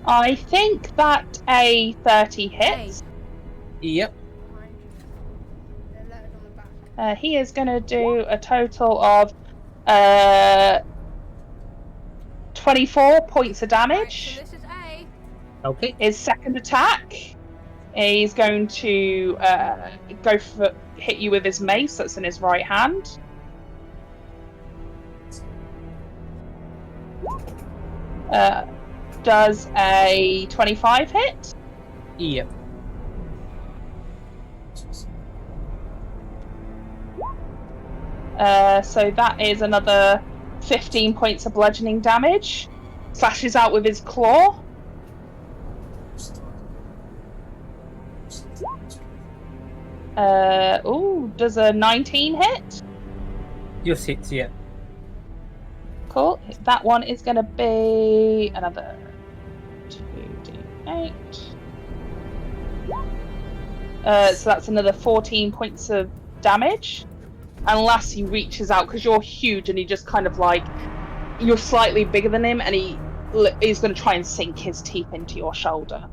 I think that a 30 hits. Yep. He is going to do a total of 24 points of damage. Right, so this is A. Okay. His second attack, he's going to hit you with his mace that's in his right hand. Does a 25 hit? Yep. So that is another 15 points of bludgeoning damage. Slashes out with his claw. Does a 19 hit? Just hits, yeah. Cool. That one is going to be another 2d8. So that's another 14 points of damage. Unless he reaches out, because you're huge and he just kind of you're slightly bigger than him, and he's going to try and sink his teeth into your shoulder.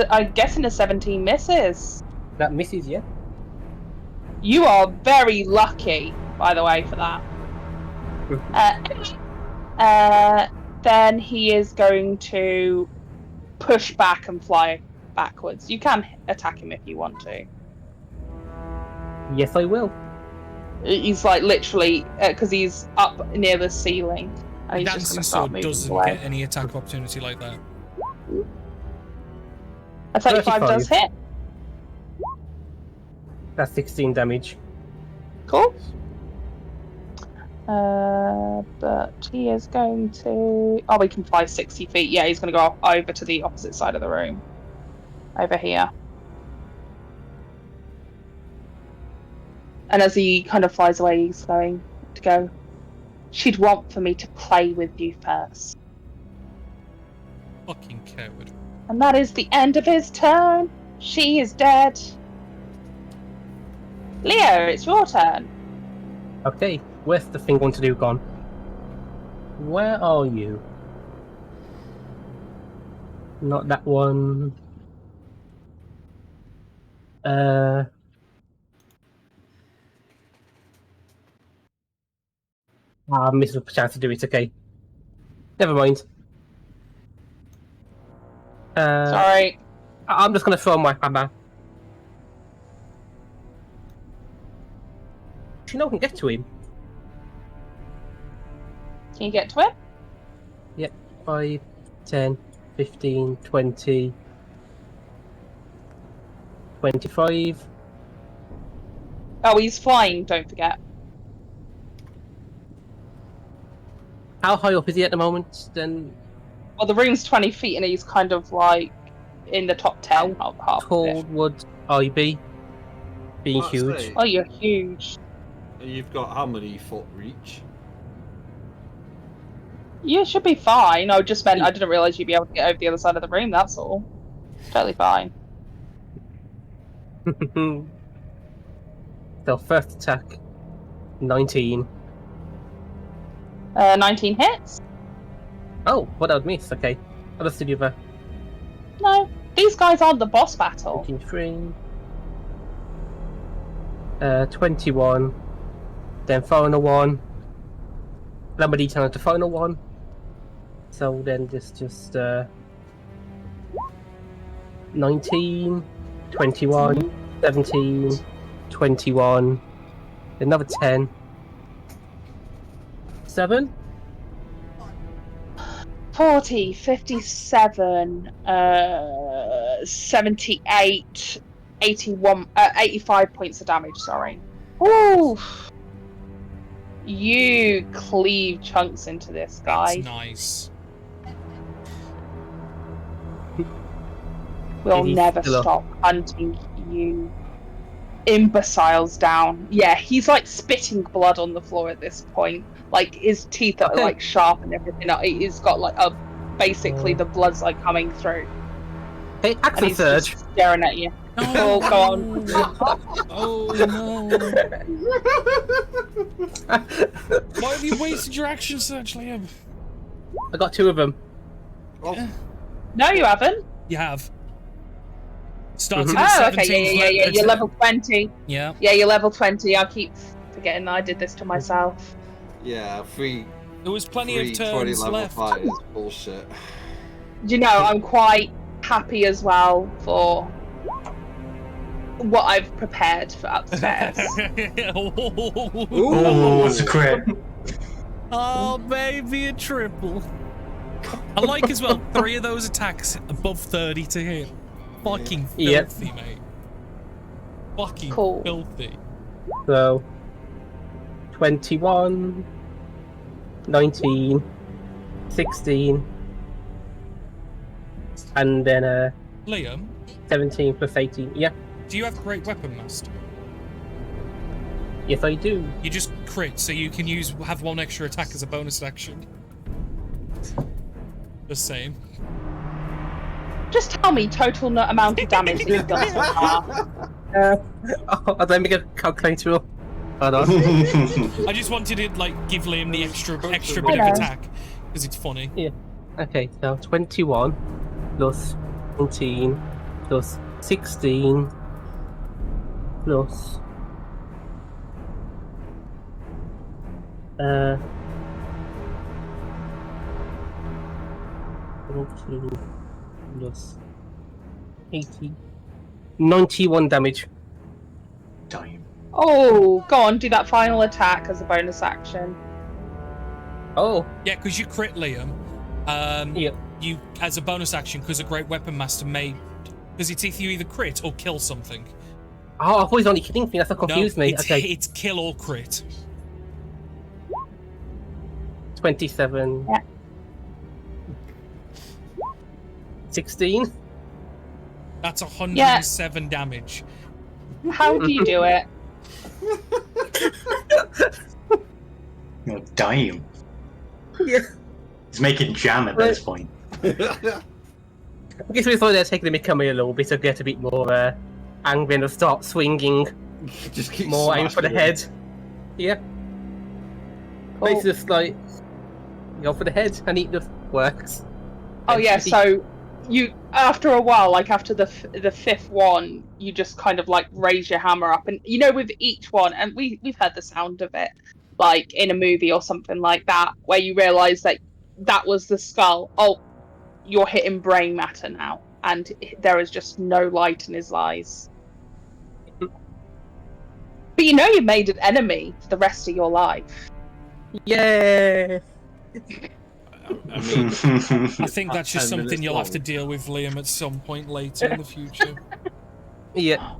I'm guessing a 17 misses. That misses, yeah. You are very lucky, by the way, for that. Then he is going to push back and fly backwards. You can attack him if you want to. Yes, I will. He's like literally because he's up near the ceiling. And he's just Dancing going to start sword moving doesn't away. get any attack of opportunity like that. A 35 does 35. hit. That's 16 damage. Cool. But he is going to... Oh, he can fly 60 feet. Yeah, he's going to go over to the opposite side of the room. Over here. And as he kind of flies away, he's going to go, she'd want for me to play with you first. Fucking coward. And that is the end of his turn. She is dead. Leo, it's your turn. Okay, where's the thing going to do gone? Where are you? Not that one. I missed a chance to do it, okay. Never mind. Sorry. I'm just gonna throw my hammer. She know I can get to him. Can you get to it? Yep, 5, 10, 15, 20, 25. Oh, he's flying, don't forget. How high up is he at the moment? Then Well, the room's 20 feet and he's kind of like in the top 10 of half of tall it. would I be? Being Let's huge. say, Oh, you're huge. you've got how many foot reach? You should be fine. I just meant I didn't realise you'd be able to get over the other side of the room, that's all. Totally fine. So first attack, 19. 19 hits? Oh, what I would miss, okay. I'll just do the other. No. These guys aren't the boss battle. 23. 21. Then final one. Then my D10 to final one. So then this just 19, 21, 17, 21, another 10, 7. 40, 57, 78, 81, 85 points of damage, sorry. Ooh! You cleave chunks into this guy. That's nice. We'll He's never still up. stop hunting you imbeciles down. Yeah, he's like spitting blood on the floor at this point. Like his teeth are Okay. like sharp and everything. He's got like a basically the blood's like coming through. Hey, And action he's surge. just staring at you. No. Oh, go on. Oh no. Why have you wasted your action surge, Liam? I got 2 of them. Oh, No, you haven't. You have. Starting Mhm. at Oh, 17. okay, yeah. You're level 20. Yeah. Yeah, you're level 20. I keep forgetting I did this to myself. yeah, three There was plenty of 20 turns level left. fight is bullshit. You know, I'm quite happy as well for what I've prepared for upstairs. Oh, it's a crit. Oh, baby, a triple. I like as well, 3 of those attacks above 30 to hit. Fucking Yep. filthy, mate. Fucking Cool. filthy. So 21, 19, 16, and then Liam, 17 plus 18. Yeah, do you have Great Weapon Master? yes I do. You just crit, so you can have 1 extra attack as a bonus action. The same. Just tell me total amount of damage you've done so far. I don't make a calculator up. Hold on. I just wanted to like give Liam the extra bit of Hello. attack because it's funny. Okay, so 21 plus 19 plus 16 plus Plus 80. 91 damage. Damn. Oh, go on, do that final attack as a bonus action. Oh, Yeah, because you crit, Liam. yeah. You, as a bonus action, because a Great Weapon Master may... Because it's if you either crit or kill something. Oh, I thought he was only killing things. That's what confused No, me. it's, Okay, it's kill or crit. 27. Yeah. 16. That's 107 damage. How do you do it? Oh, damn. Yeah. He's making jam at this point. I guess we thought they're taking the mick on me a little bit to get a bit more angry and start swinging. Just keep More aim for the smashing head. Yeah. Cool. It's just like go for the head and it just works. Oh yeah, so you after a while, like after the fifth one, you just kind of like raise your hammer up, and you know with each one, and we've heard the sound of it, like in a movie or something like that, where you realise that that was the skull. Oh, you're hitting brain matter now, and there is just no light in his eyes. But you know you made an enemy for the rest of your life. Yeah. I mean, I think that's just 10 something minutes you'll have to long. deal with, Liam, at some point later in the future. Yeah.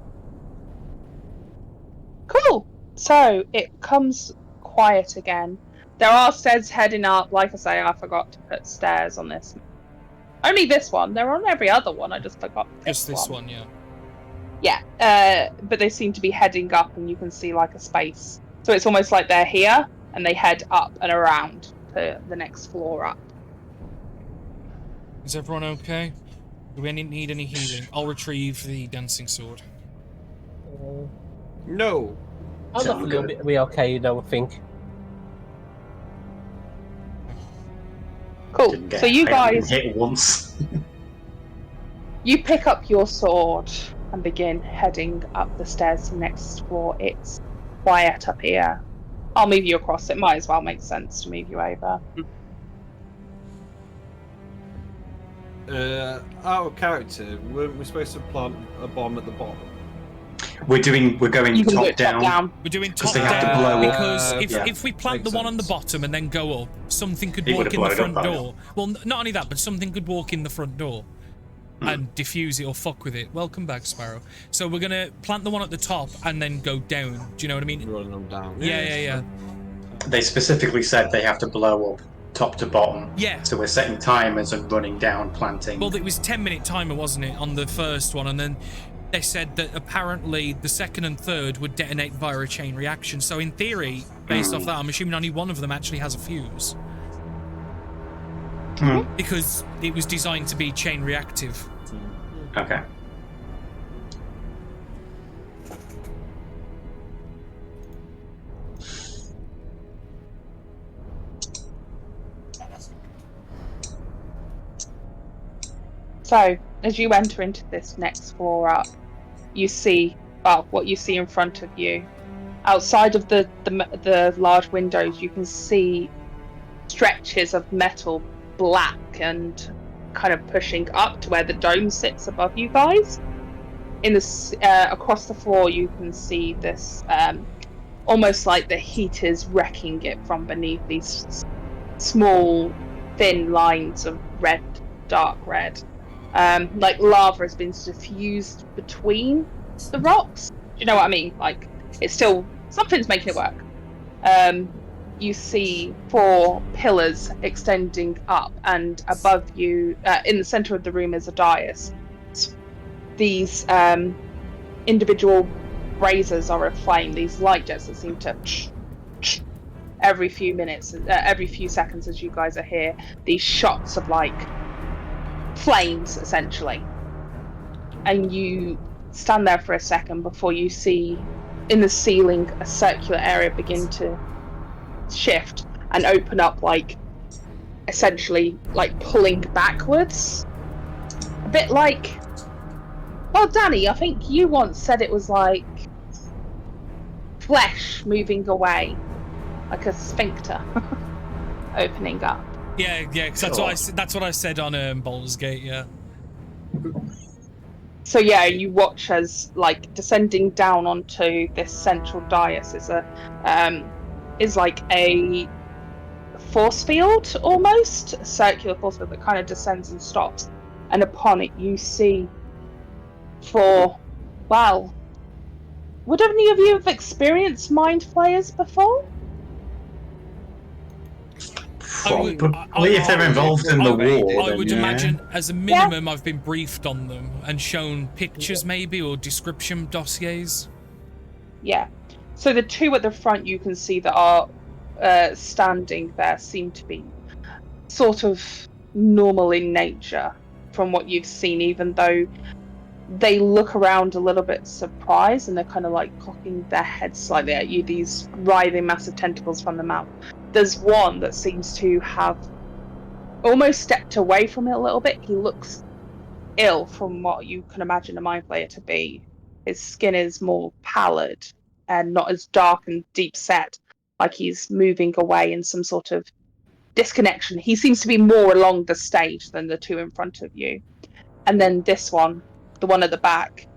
Cool. So it becomes quiet again. There are stairs heading up. Like I say, I forgot to put stairs on this. Only this one. They're on every other one. I just forgot Just this one, yeah. Yeah. But they seem to be heading up, and you can see like a space. So it's almost like they're here, and they head up and around to the next floor up. Is everyone okay? Do we need any healing? I'll retrieve the dancing sword. No. I'll look a little bit. We're okay, though, I think. Cool. Didn't get So you guys, hit once. you pick up your sword and begin heading up the stairs to the next floor. It's quiet up here. I'll move you across. It might as well make sense to move you over. Out of character, weren't we supposed to plant a bomb at the bottom? We're going You can do top it top down. down. We're doing 'Cause top they have to down blow up. because Yeah. if we plant the Makes one on the sense. bottom and then go up, something could It walk would've in the blown front up by door. Well, not only that, but something could walk in the front door and diffuse it or fuck with it. Welcome back, Sparrow. So we're gonna plant the one at the top and then go down. Do you know what I mean? Running them down. Yeah. They specifically said they have to blow up top to bottom. Yeah. So we're setting timers and running down, planting. Well, it was 10-minute timer, wasn't it, on the first one, and then they said that apparently the second and third would detonate via a chain reaction. So in theory, based off that, I'm assuming only one of them actually has a fuse. Because it was designed to be chain reactive. Okay. So, as you enter into this next floor up, you see, well, what you see in front of you. Outside of the large windows, you can see stretches of metal, black and kind of pushing up to where the dome sits above you guys. In this, across the floor, you can see this, almost like the heat is wrecking it from beneath these small, thin lines of red, dark red. Like lava has been suffused between the rocks. Do you know what I mean? Like it's still something's making it work. You see 4 pillars extending up, and above you, in the center of the room, is a dais. These individual braziers are aflame. These light jets that seem to every few minutes, every few seconds, as you guys are here. These shots of like flames, essentially, and you stand there for a second before you see in the ceiling a circular area begin to shift and open up, like essentially like pulling backwards, a bit like, well, Danny, I think you once said it was like flesh moving away. like a sphincter opening up. Yeah, because that's what I said on Baldur's Gate. Yeah. So yeah, you watch as like descending down onto this central dais is like a force field, almost a circular force field that kind of descends and stops, and upon it you see would any of you have experienced mind flayers before? Probably if they're involved in the war. I then would yeah. imagine, as a minimum, I've been briefed on them and shown pictures, maybe, or description dossiers. Yeah. So the two at the front you can see that are standing there seem to be sort of normal in nature from what you've seen, even though they look around a little bit surprised and they're kind of like cocking their heads slightly at you, these writhing massive tentacles from the mouth. There's one that seems to have almost stepped away from it a little bit. He looks ill from what you can imagine a mind flayer to be. His skin is more pallid and not as dark and deep set, like he's moving away in some sort of disconnection. He seems to be more along the stage than the two in front of you. And then this one, the one at the back,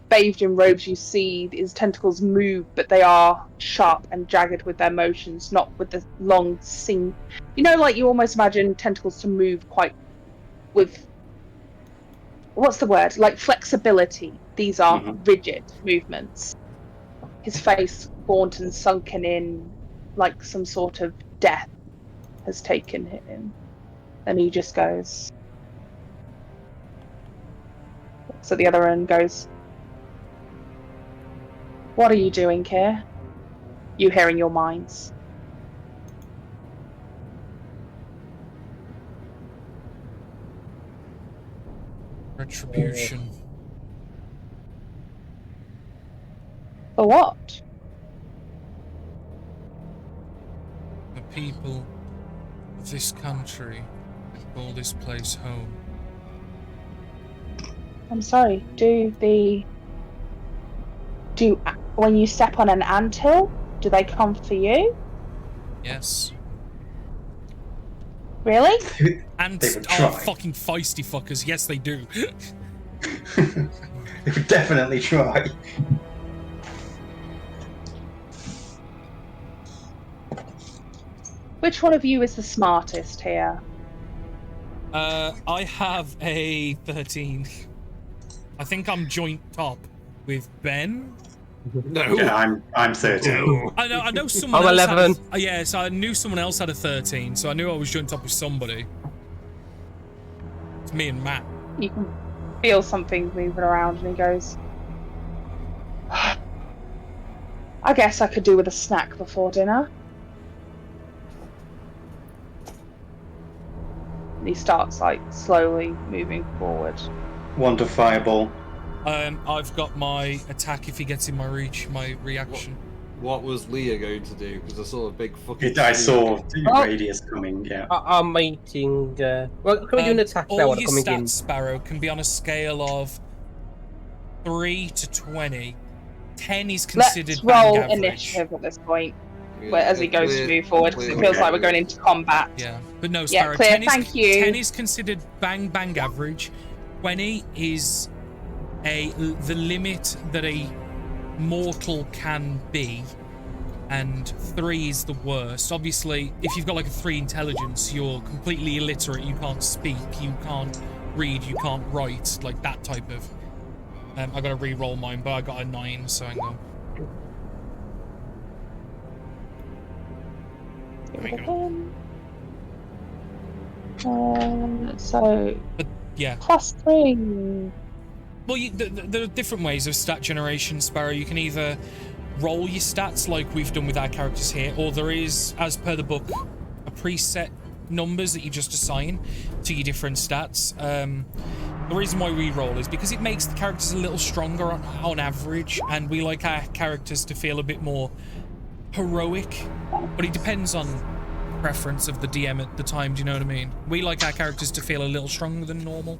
bathed in robes, you see his tentacles move, but they are sharp and jagged with their motions, not with the long seam. You know, like you almost imagine tentacles to move quite with, what's the word? Like flexibility. These are rigid movements. His face gaunt and sunken in, like some sort of death has taken him. And he just goes. So the other end goes, "What are you doing here?" You hear in your minds. Retribution. For what? The people of this country call this place home. I'm sorry, when you step on an anthill, do they come for you? Yes. Really? Ants would are try. fucking feisty fuckers. Yes, they do. They would definitely try. Which one of you is the smartest here? I have a 13. I think I'm joint top with Ben. No. Yeah, I'm 13. I know someone I'm else 11. had yeah, so I knew someone else had a 13, so I knew I was joint top with somebody. It's me and Matt. You can feel something moving around, and he goes, "I guess I could do with a snack before dinner." And he starts like slowly moving forward. One to fireball. I've got my attack if he gets in my reach, my reaction. What was Leah going to do? Because I saw a big fucking. I saw the radius coming, yeah. I'm waiting. Well, can we do an attack now? All While your coming stats, in? Sparrow, can be on a scale of 3 to 20. 10 is considered Let's roll bang average. initiative at this point, Yeah, as he goes to move forward, because it feels like we're going into combat. Yeah, but no, Yeah, Sparrow. clear, 10 is, thank you. 10 is considered bang average. 20 is the limit that a mortal can be, and 3 is the worst. Obviously, if you've got like a 3 intelligence, you're completely illiterate. You can't speak, you can't read, you can't write, like that type of. I gotta re-roll mine, but I got a 9, so hang on. There we go. So But yeah. +3. Well, there are different ways of stat generation, Sparrow. You can either roll your stats like we've done with our characters here, or there is, as per the book, a preset numbers that you just assign to your different stats. The reason why we roll is because it makes the characters a little stronger on average, and we like our characters to feel a bit more heroic, but it depends on preference of the DM at the time, do you know what I mean? We like our characters to feel a little stronger than normal.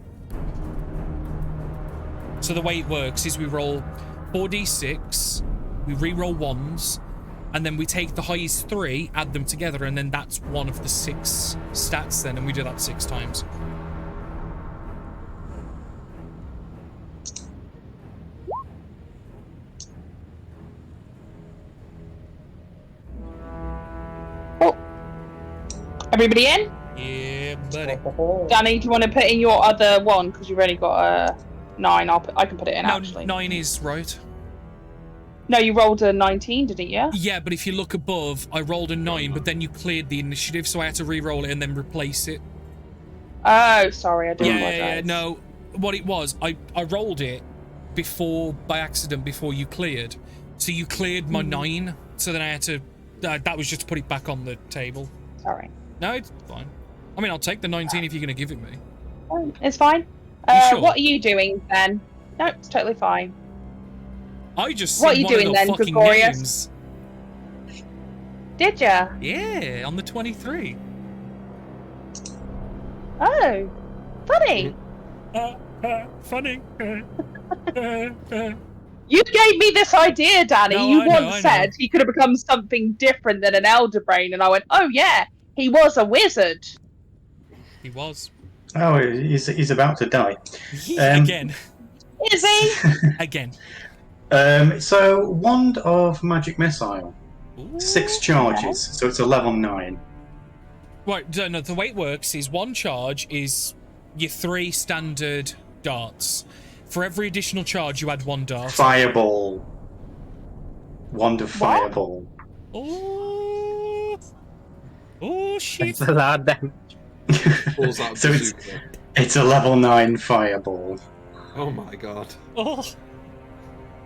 So the way it works is we roll 4d6, we re-roll 1s, and then we take the highest 3, add them together, and then that's one of the 6 stats then, and we do that 6 times. Everybody in? Yeah, buddy. Danny, do you want to put in your other one? Because you've only got a 9. I can put it in, No, actually. 9 is right. No, you rolled a 19, didn't you? Yeah, but if you look above, I rolled a 9, but then you cleared the initiative, so I had to re-roll it and then replace it. Oh, sorry, I do apologize. Yeah, no. What it was, I rolled it by accident, before you cleared. So you cleared my 9, so then I had to... that was just to put it back on the table. Sorry. No, it's fine. I mean, I'll take the 19 if you're going to give it me. It's fine. Sure? What are you doing then? No, it's totally fine. I just What are said you one of doing the then, fucking Gregorius? names. Did ya? Yeah, on the 23. Oh, funny. Funny. You gave me this idea, Danny. No, You I know, once I said know. he could have become something different than an elder brain, and I went, oh yeah, he was a wizard. He was. Oh, he's about to die. Again. Is he? Again. So, Wand of Magic Missile. Ooh. 6 charges, so it's a level 9. Right, no, the way it works is 1 charge is your 3 standard darts. For every additional charge, you add 1 dart. Fireball. Wand of What? Fireball. Oh, shit. It's a lot then. Pulls out a So bazooka. it's a level 9 Fireball. Oh my god. Oh.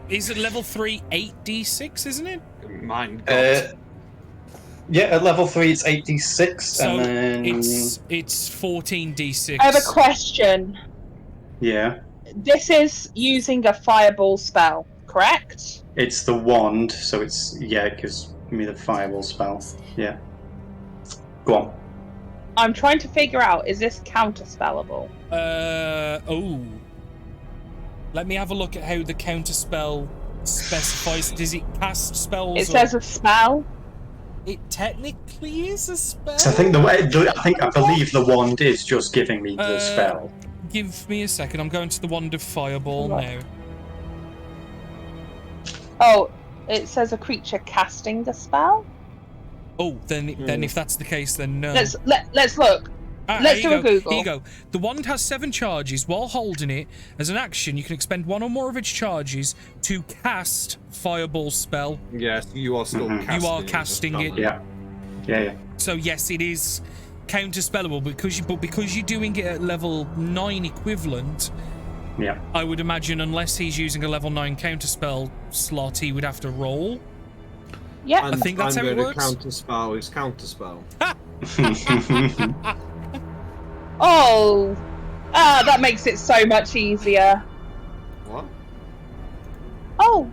Is it level 3 8d6, isn't it? Mine god. Yeah, at level 3 it's 8d6, So and then... it's 14d6. I have a question. Yeah. This is using a fireball spell, correct? It's the wand, so it's... Yeah, it gives me the Fireball spell. Yeah. Go on. I'm trying to figure out, is this counterspellable? Oh. Let me have a look at how the counterspell specifies. Does it cast spells? It says a spell. It technically is a spell. So I think I believe the wand is just giving me the spell. Give me a second. I'm going to the Wand of Fireball now. Oh, it says a creature casting the spell. Oh, then if that's the case, then no. Let's look. Let's do a Google. Here you go. The wand has 7 charges. While holding it, as an action, you can expend 1 or more of its charges to cast Fireball spell. Yes, you are still casting You are casting it. Yeah. So yes, it is counterspellable because you're doing it at level 9 equivalent. Yeah. I would imagine unless he's using a level 9 counterspell slot, he would have to roll. Yeah. And I think that's how it works. Counterspell is counterspell. Oh, that makes it so much easier. What? Oh,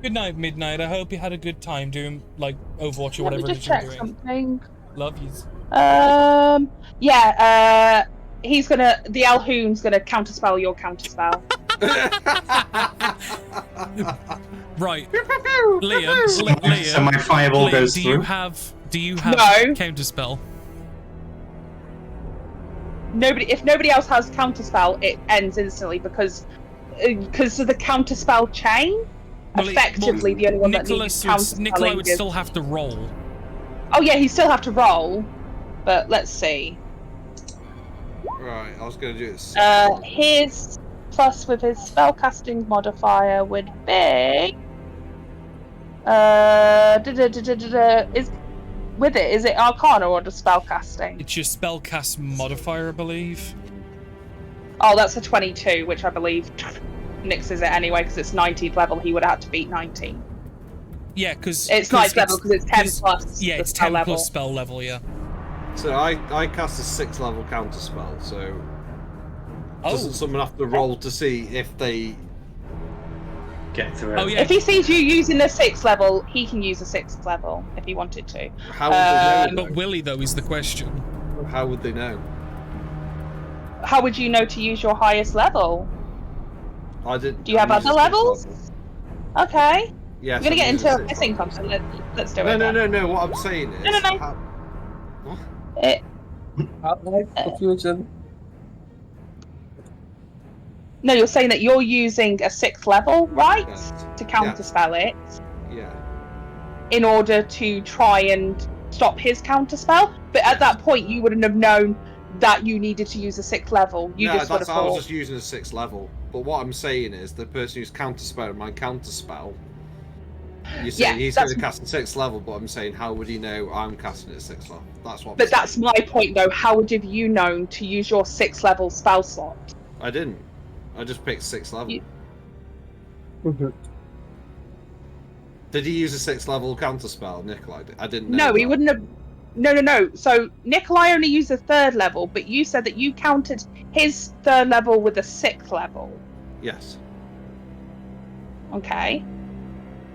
Good night, Midnight. I hope you had a good time doing like Overwatch or let me whatever it just is you're check doing. something. Love yous. Yeah. He's gonna. The Alhoon's gonna counterspell your counterspell. Right, Liam. So my Fireball goes do through. Do you have No. counterspell? If nobody else has counterspell, it ends instantly because of the counterspell chain. Well, Effectively, the only one that Nicholas needs counterspelling Nikolai would is... still have to roll. Oh yeah, he still have to roll. But let's see. Right, I was going to do this. His plus with his spellcasting modifier would be. Is it Arcana or just spellcasting? It's your spellcast modifier, I believe. Oh, that's a 22, which I believe nixes it anyway because it's 19th level. He would have had to beat 19. Yeah, because It's 9th level because it's 10 plus. Yeah, the it's spell 10 level. plus spell level. Yeah. So I cast a 6th level counterspell, so doesn't Oh. someone have to roll to see if they Get through it. Oh yeah. If he sees you using the 6th level, he can use a 6th level if he wanted to. how would they know? But Willie though is the question. How would they know? How would you know to use your highest level? I didn't. Do you have I used other a 6th levels? level. Okay. Yes, We're gonna get I'm into using a sixth missing level. something. Let's do No, it. no, then. no, no. What I'm saying is. No. What? It, Confusion. no, you're saying that you're using a 6th level, right? Yes. To counterspell it Yeah. in order to try and stop his counterspell. But at Yes. that point, you wouldn't have known that you needed to use a 6th level. You No, just would that's have I was thought. just using a 6th level. But what I'm saying is the person who's counterspelling my counterspell. You're saying he's going to cast at 6th level, but I'm saying how would he know I'm casting at 6th level? That's what. But that's my point, though. How would have you known to use your 6th level spell slot? I didn't. I just picked 6th level. Did he use a 6th level counterspell, Nikolai? I didn't know. No, he wouldn't have. No. So Nikolai only used a 3rd level, but you said that you counted his 3rd level with a 6th level. Yes. Okay.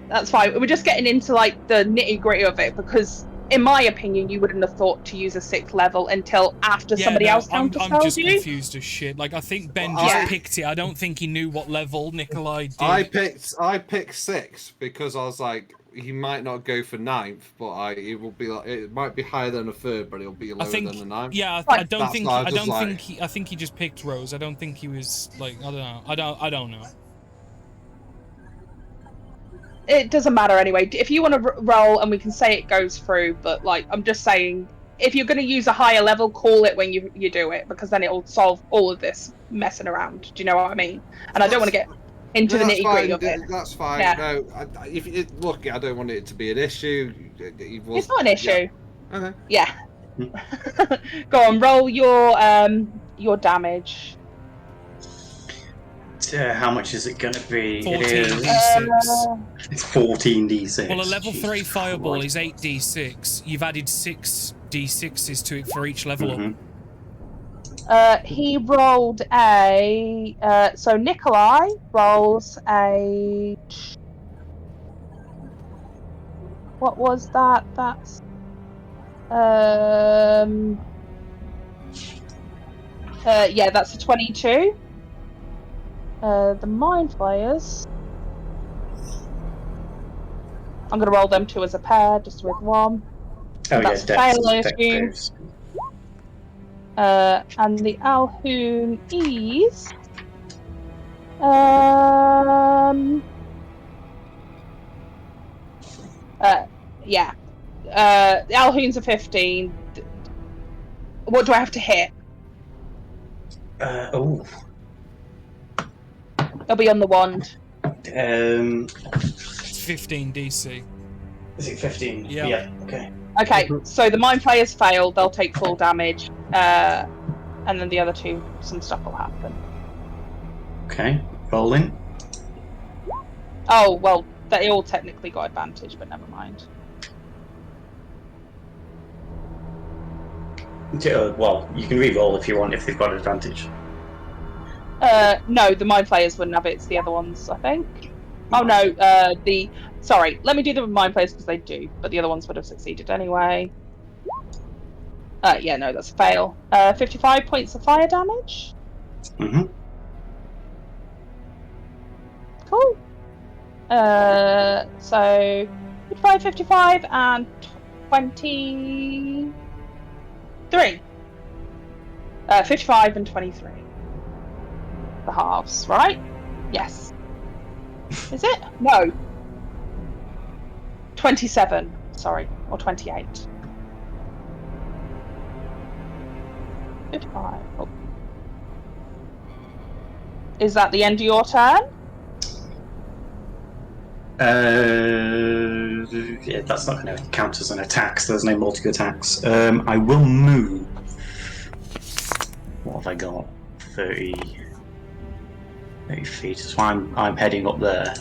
That's fine. We're just getting into like the nitty gritty of it because, in my opinion, you wouldn't have thought to use a 6th level until after somebody else I'm counterspelled just you. confused as shit. Like, I think Ben just picked it. I don't think he knew what level Nikolai did. I picked 6 because I was like, he might not go for 9th, but it will be like it might be higher than a 3rd, but it'll be lower than a 9th. Yeah, I think he just picked Rose. I don't think he was like, I don't know. I don't know. It doesn't matter anyway. If you want to roll and we can say it goes through, but like I'm just saying, if you're going to use a higher level, call it when you do it because then it'll solve all of this messing around. Do you know what I mean? And I don't want to get into the nitty gritty of it. That's fine. Yeah. No, look, I don't want it to be an issue. It's not an issue. Yeah. Okay. Yeah. Go on, roll your damage. How much is it going to be? 14d6. It's 14d6. Well, a level 3 Jesus fireball Christ. is 8d6. You've added 6d6s to it for each level up. He rolled a. So Nikolai rolls a. What was that? That's. Yeah, that's a 22. The Mind Flayers. I'm going to roll them 2 as a pair, just with 1. Oh, that's yeah, fail, I assume. And the Alhoon is. Yeah. The Alhoon's a 15. What do I have to hit? Oh. It'll be on the wand. It's 15 DC. Is it 15? Yeah. Okay. Okay, so the Mind Flayers fail, they'll take full damage. And then the other 2, some stuff will happen. Okay, rolling. Oh, well, they all technically got advantage, but never mind. Well, you can re-roll if you want, if they've got advantage. No, the Mind Flayers wouldn't have it, it's the other ones, I think. Oh no, sorry, let me do the Mind Flayers because they do, but the other ones would have succeeded anyway. Yeah, no, that's a fail. 55 points of fire damage. Mm-hmm. Cool. So 55, and 23. 55 and 23. The halves, right? Yes. Is it? No. 27. Sorry, or 28. 55. Oh. Is that the end of your turn? Yeah, that's not going to count as an attack, so there's no multi-attacks. I will move. What have I got? 30 feet. So I'm heading up there.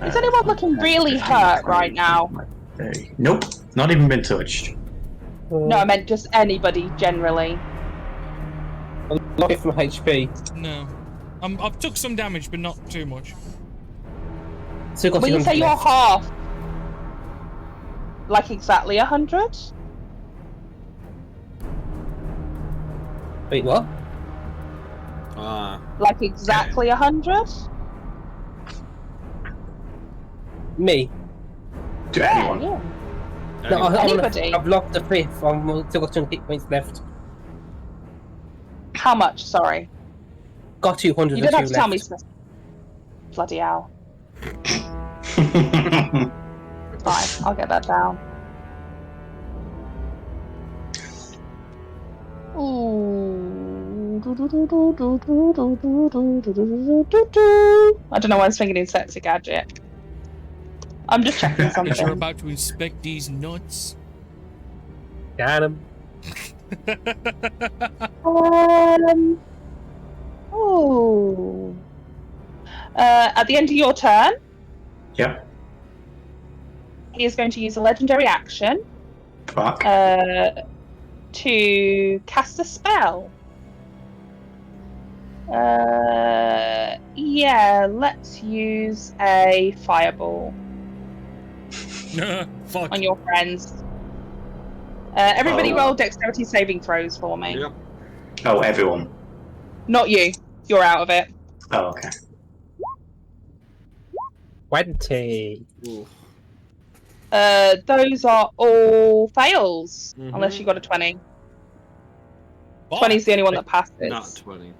Is anyone looking really 15, hurt 20, right now? 30. Nope, not even been touched. No, I meant just anybody generally. Not from HP. No. I've took some damage, but not too much. So got When you 200 say you're left. half, like exactly 100? Wait, what? Like exactly 100? Me. To Yeah, anyone. yeah. No, Anybody. I've lost the fifth. I've still got 20 hit points left. How much? Sorry. Got 202 You don't have to tell me. left. Bloody hell. Fine, I'll get that down. Ooh. I don't know why I was thinking in sexy gadget. I'm just checking Because you're something. about to inspect these nuts. Got him. Ooh. At the end of your turn, Yep. he is going to use a legendary action Fuck. to cast a spell. Yeah, let's use a fireball Fuck. on your friends. Everybody Oh. roll dexterity saving throws for me. Yep. Oh, everyone. Not you. You're out of it. Oh, okay. 20. Ooh. Those are all fails, Mhm. unless you got a 20. Fuck. 20 is the only one that passes. Not 20.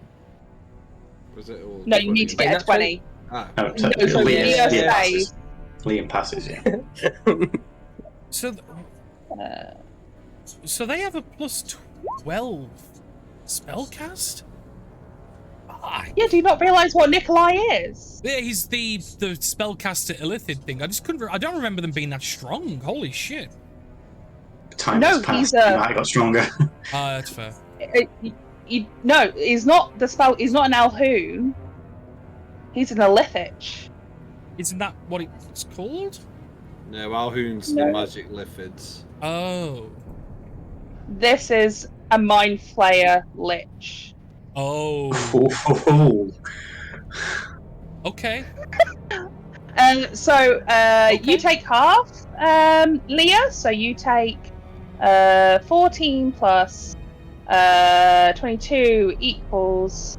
Was it all? No, you need to get a Wait, not 20? 20. Ah. Oh, so No, so Leah Leah saves. passes. Liam passes, yeah. So, Uh, so they have a plus 12 spellcast? Fuck. yeah, do you not realise what Nikolai is? Yeah, he's the spellcaster illithid thing. I just couldn't. I don't remember them being that strong. Holy shit. Time No, has passed. he's He might have got stronger. That's fair. No, he's not the spell. He's not an Alhoon. He's an Illithich. Isn't that what it's called? No, Alhoon's No. the magic lithids. Oh. This is a Mind Flayer Lich. Oh. Ooh. Okay. So Okay. you take half, Leah. So you take 14 plus 22 equals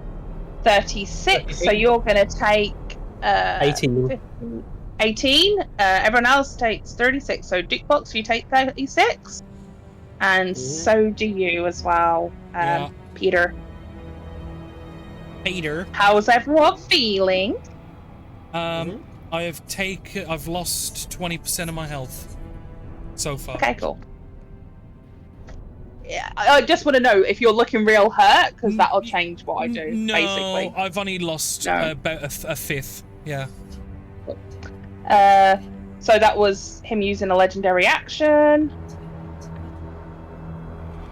36. So you're going to take 18. 18. Everyone else takes 36. So Dukebox, you take 36, and so do you as well, Yeah. Peter. Peter. How's everyone feeling? I've lost 20% of my health so far. Okay, cool. Yeah, I just want to know if you're looking real hurt, because that'll change what I do, No, basically. I've only lost No. about a fifth. Yeah. So that was him using a legendary action.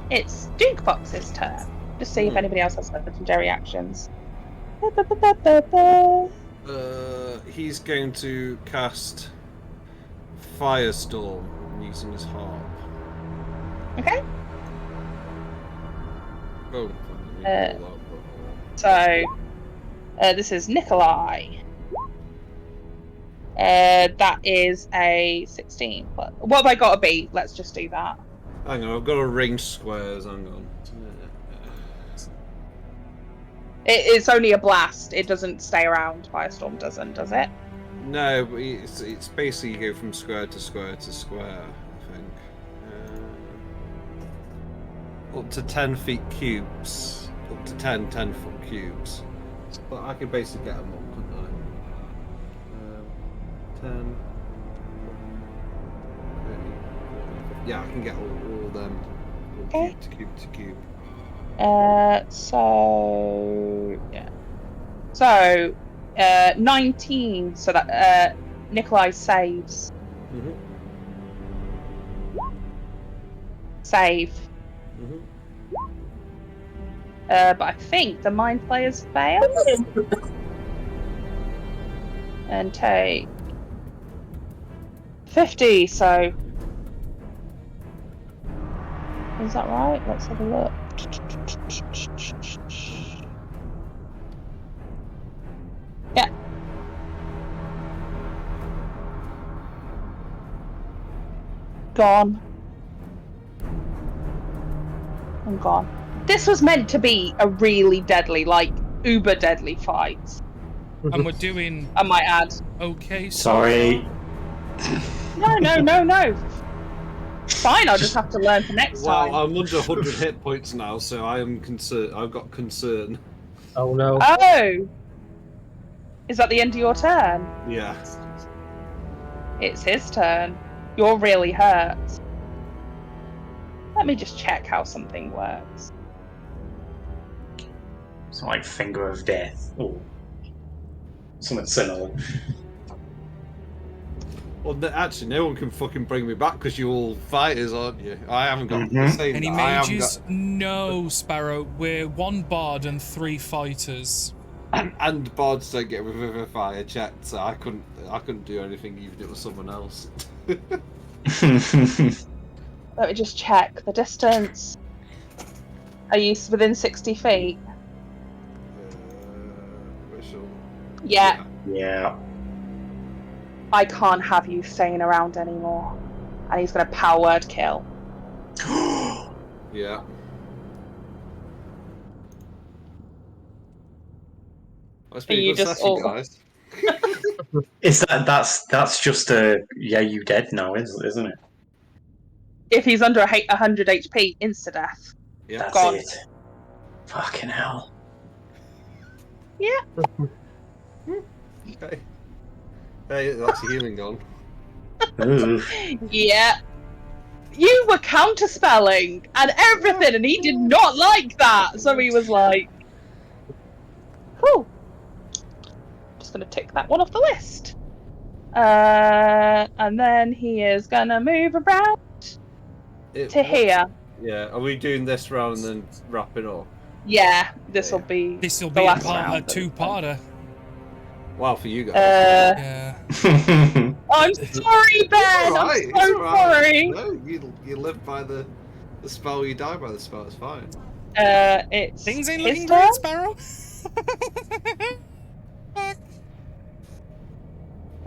It's Dukebox's turn. Just see if anybody else has legendary actions. He's going to cast Firestorm using his harp. Okay. Oh, let me pull that So this is Nikolai. That is a 16. What have I got to be? Let's just do that. up. Hang on, I've got to range squares. Hang on. It's only a blast. It doesn't stay around. Firestorm doesn't, does it? No, but it's basically you go from square to square to square, I think. Up to 10 feet cubes. Up to 10 10-foot cubes. But I could basically get them all, couldn't I? 10. 30, yeah, I can get all them. All Okay. cube to cube to cube. So yeah. So 19. So that Nikolai saves. Mhm. Save. Mhm. But I think the Mind Flayers fail. And take 50. So is that right? Let's have a look. Yeah. Gone. I'm gone. This was meant to be a really deadly, like uber deadly fight, And we're doing I might add. okay. So Sorry. No. Fine, I'll just have to learn for next Well, time. I'm under 100 hit points now, so I am concerned. I've got concern. Oh no. Oh! Is that the end of your turn? Yeah. It's his turn. You're really hurt. Let me just check how something works. It's like finger of death or something similar. Well, actually, no one can fucking bring me back because you're all fighters, aren't you? I haven't got the same. Any I haven't mages? got... No, Sparrow. We're 1 bard and 3 fighters. And bards don't get revivify checked, so I couldn't do anything even if it was someone else. Let me just check the distance. Are you within 60 feet? Rachel. Yeah. Yeah. I can't have you staying around anymore. And he's going to power word kill. Yeah. That's been a You good just session, all- guys. Is that's just a you dead now, isn't it? If he's under 100 HP, insta-death. Yeah. That's Gone. it. Fucking hell. Yeah. Okay. Hey, that's a healing gone. Ooh. Yeah. You were counterspelling and everything, and he did not like that. So he was like, cool. Just going to tick that one off the list. And then he is going to move around to here. Yeah, are we doing this round and then wrapping up? Yeah, this will be This'll the be last a round. 2-parter. Wow, for you guys. Yeah. I'm sorry, Ben. Right, I'm so sorry. No, you live by the spell, you die by the spell. It's fine. It's Things ain't his looking turn. great, Sparrow.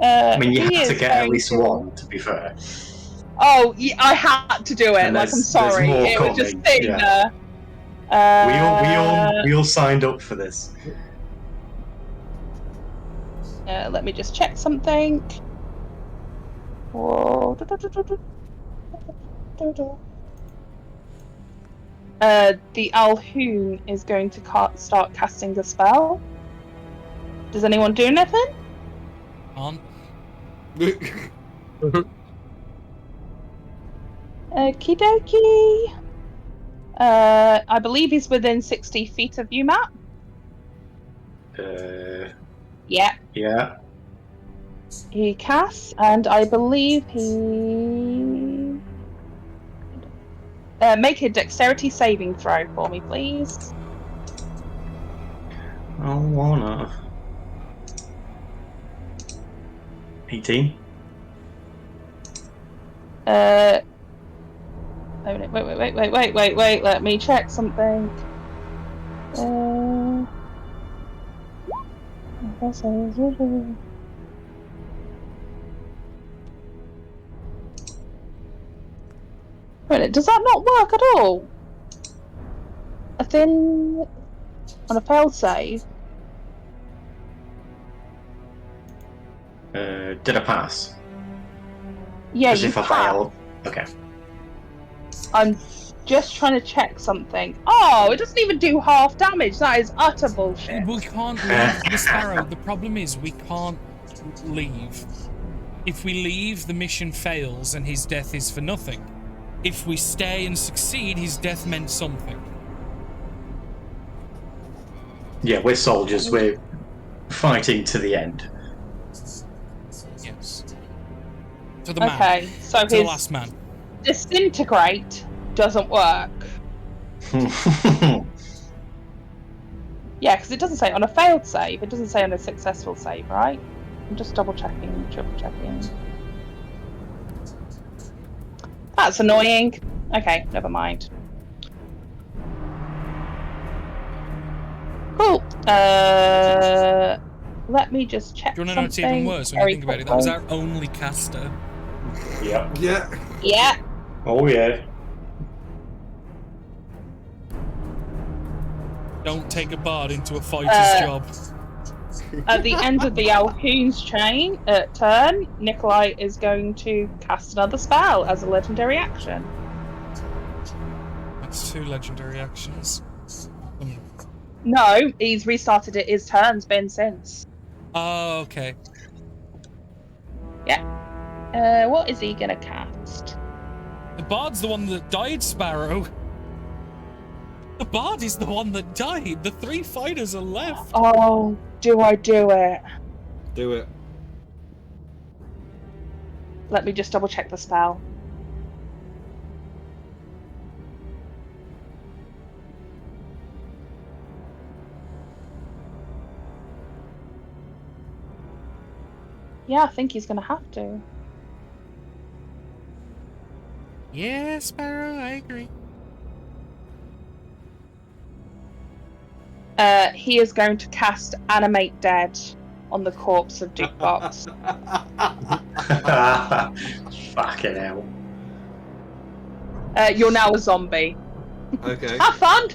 I mean, you He had to is get at going least to- one, to be fair. Oh, yeah, I had to do it. And Like, I'm there's sorry. more It was just coming, sitting yeah. there. We all signed up for this. Let me just check something. Whoa. The Alhoon is going to start casting a spell. Does anyone do anything? On. Okie dokie. I believe he's within 60 feet of you, Matt. Yeah. Yeah. He casts, and I believe he... make a dexterity saving throw for me, please. I wanna. 18. Wait. Let me check something. Wait, does that not work at all? A thin on a failed save. Did I pass? Yeah, As you if I have. failed. Okay. I'm just trying to check something. Oh, it doesn't even do half damage. That is utter bullshit. We can't leave the Sparrow. The problem is we can't leave. If we leave, the mission fails and his death is for nothing. If we stay and succeed, his death meant something. Yeah, we're soldiers. We're fighting to the end. Yes. To the man. Okay, so To the his last man. disintegrate doesn't work. Yeah, because it doesn't say on a failed save. It doesn't say on a successful save, right? I'm just double checking, triple checking. That's annoying. Okay, never mind. Cool. Let me just check. Do you want to know what's even worse when you think about it? That was our only caster. Yeah. Yeah. Yeah. Oh yeah. Don't take a bard into a fighter's job. At the end of the Alcune's turn, Nikolai is going to cast another spell as a legendary action. That's 2 legendary actions. No, he's restarted it. His turn's been since. Oh, okay. Yeah. What is he gonna cast? The Bard's the one that died, Sparrow. The Bard is the one that died. The 3 fighters are left. Oh, do I do it? Do it. Let me just double check the spell. Yeah, I think he's gonna have to. Yeah, Sparrow, I agree. He is going to cast Animate Dead on the corpse of Dukebox. Fucking hell. You're now a zombie. Okay. Have fun!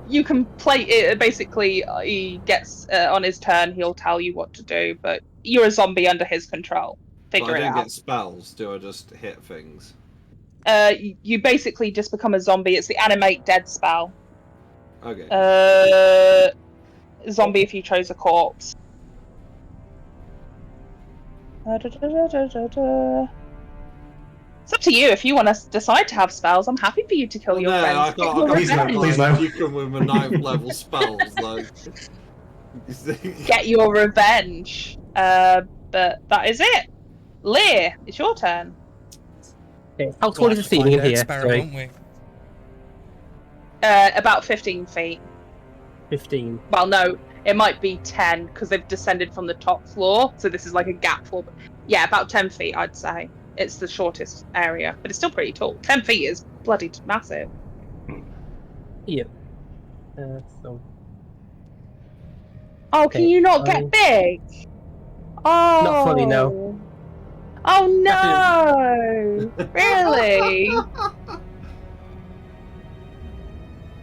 You can play it. Basically, he gets on his turn, he'll tell you what to do, but you're a zombie under his control. But Figure I it don't out. get spells, do I just hit things? You basically just become a zombie. It's the Animate Dead spell. Okay. Zombie if you chose a corpse. It's up to you. If you want to decide to have spells, I'm happy for you to kill Well, your no, friends. I Get your can't Please no, revenge. please no. You come with my 9th level spells, like. Get your revenge. But that is it. Lear, it's your turn. Okay. How tall is the ceiling in here? Sparrow, Sorry. won't we? About 15 feet. 15. Well, no, it might be 10 because they've descended from the top floor. So this is like a gap floor. Yeah, about 10 feet, I'd say. It's the shortest area, but it's still pretty tall. 10 feet is bloody massive. Yeah. So. Oh, Okay, can you not get big? Oh. Not fully, no. Oh no! Really?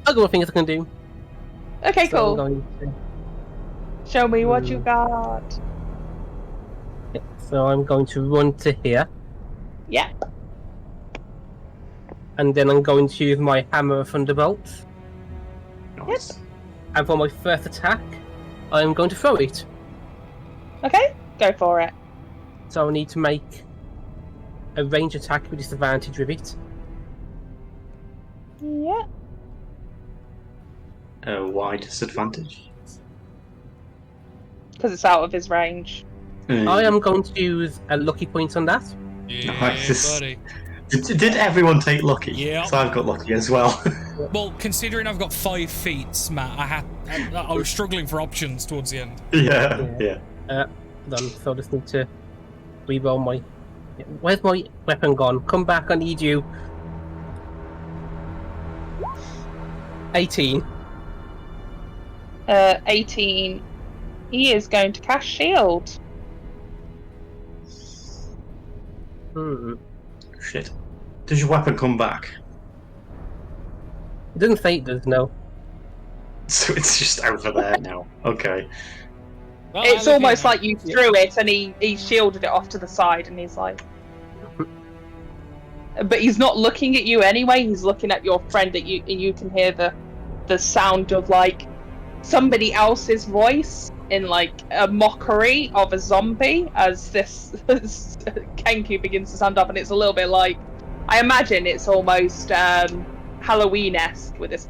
I'll go with things I can do. Okay, So I'm cool. going to- Show me what you got. yeah, so I'm going to run to here, Yeah. and then I'm going to use my Hammer of Thunderbolt. Nice. And for my first attack, I'm going to throw it. Okay, go for it. So I need to make a range attack with disadvantage with it. Yeah. Why disadvantage? Because it's out of his range. I am going to use a lucky point on that. Yeah, Nice. buddy. Did everyone take lucky? Yeah. So I've got lucky as well. Well, considering I've got 5 feet, Matt, I was struggling for options towards the end. yeah. Done. So I just need to re-roll my. Where's my weapon gone? Come back, I need you. 18. 18. He is going to cast shield. Shit. Does your weapon come back? It doesn't say it does, no. So it's just over there now. Okay. Well, It's I look almost at- like you threw it and he shielded it off to the side and he's like... But he's not looking at you anyway, he's looking at your friend and you can hear the sound of like somebody else's voice in like a mockery of a zombie as this Kenku begins to stand up, and it's a little bit like, I imagine it's almost Halloween-esque with this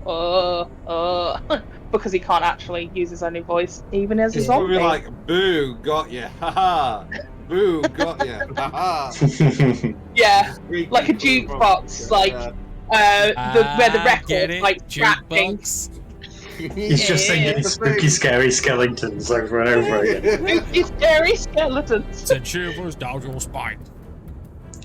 because he can't actually use his own voice even as a Yeah. zombie. We'll be like, boo, got ya, haha. Boo, got ya, haha. Yeah, Squeaky like a from jukebox, the- like where the get record it? like rapping. Jukebox. He's just singing spooky, scary skeletons over and over again. Spooky, scary skeletons. It shivers down your spine.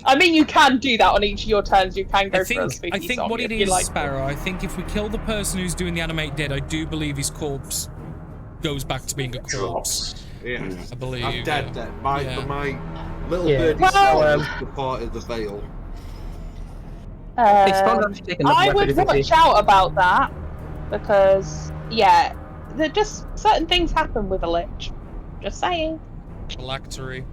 I mean, you can do that on each of your turns. You can go I for a spooky think zombie what it if you is, like. Sparrow, I think if we kill the person who's doing the animate dead, I do believe his corpse goes back to being a corpse. Drops. Yeah. I believe. I'm dead, dead. My little Yeah. birdie Well, cell is the part of the veil. It's not actually taking up I weapon, would isn't watch it? out about that because, yeah, there just certain things happen with a lich. Just saying. Phylactery.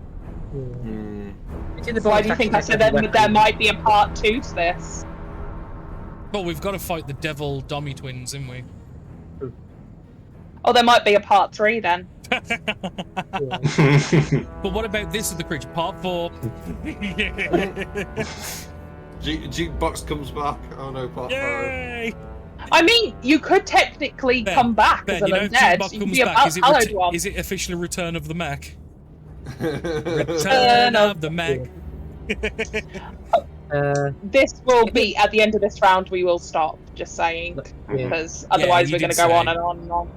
It's in the Why bonus do you think action I to said take a there weapon. might be a part 2 to this? Well, we've got to fight the devil dummy twins, haven't we? Oh, there might be a part 3 then. But what about this of the creature? Part 4. Jukebox comes back. Oh no, part 5. Yay! I mean, you could technically come back as Ben, an you know if undead. Jukebox You could comes be a back, is it, hallowed one. is it officially Return of the Mac? Return Return of the Mac. This will be, at the end of this round, we will stop, just saying. Yeah. Because otherwise you we're going to did go on say. and on and on.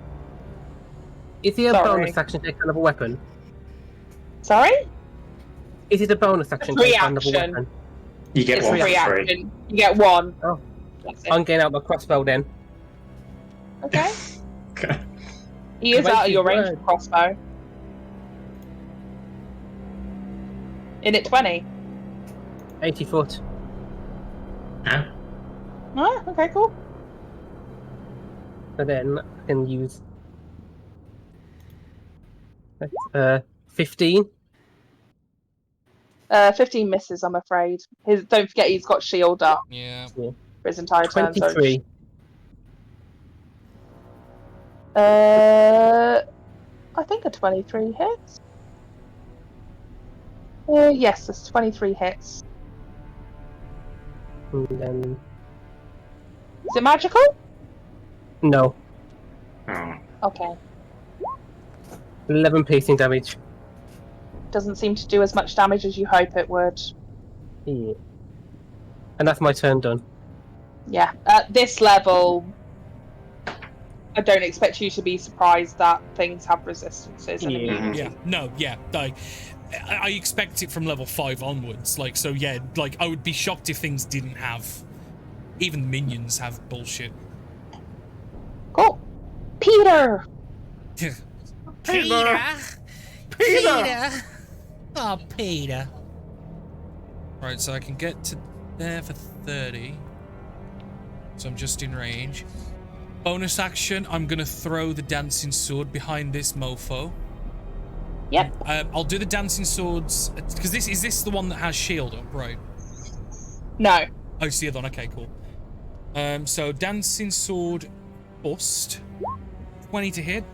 Is it a Sorry. bonus action to take another weapon? Sorry? Is it a bonus action to Free take another action. weapon? You get It's one a free for free. action. You get one. Oh. That's it. I'm getting out my crossbow then. Okay. Okay. He is out of your range Word. of crossbow. In at 20. 80 foot. Yeah. Oh, okay, cool. So then I can use 15. 15 misses, I'm afraid. Don't forget, he's got shield up Yeah. for his entire turn. 23. So I think a 23 hits. Yes, there's 23 hits. And then Is it magical? no. Oh. Okay. 11 piercing damage. Doesn't seem to do as much damage as you hope it would. Yeah. And that's my turn done. Yeah, at this level, I don't expect you to be surprised that things have resistances and Yeah. immunity. Yeah. No, yeah. Like, I expect it from level 5 onwards. Like, so yeah, like, I would be shocked if things didn't have. Even the minions have bullshit. Cool. Peter! Peter! Peter! Oh, Peter. Right, so I can get to there for 30. So I'm just in range. Bonus action, I'm going to throw the dancing sword behind this mofo. Yep. I'll do the dancing swords, because is this the one that has shield up, right? No. Oh, it's the other one, okay, cool. So dancing sword bust. 20 to hit.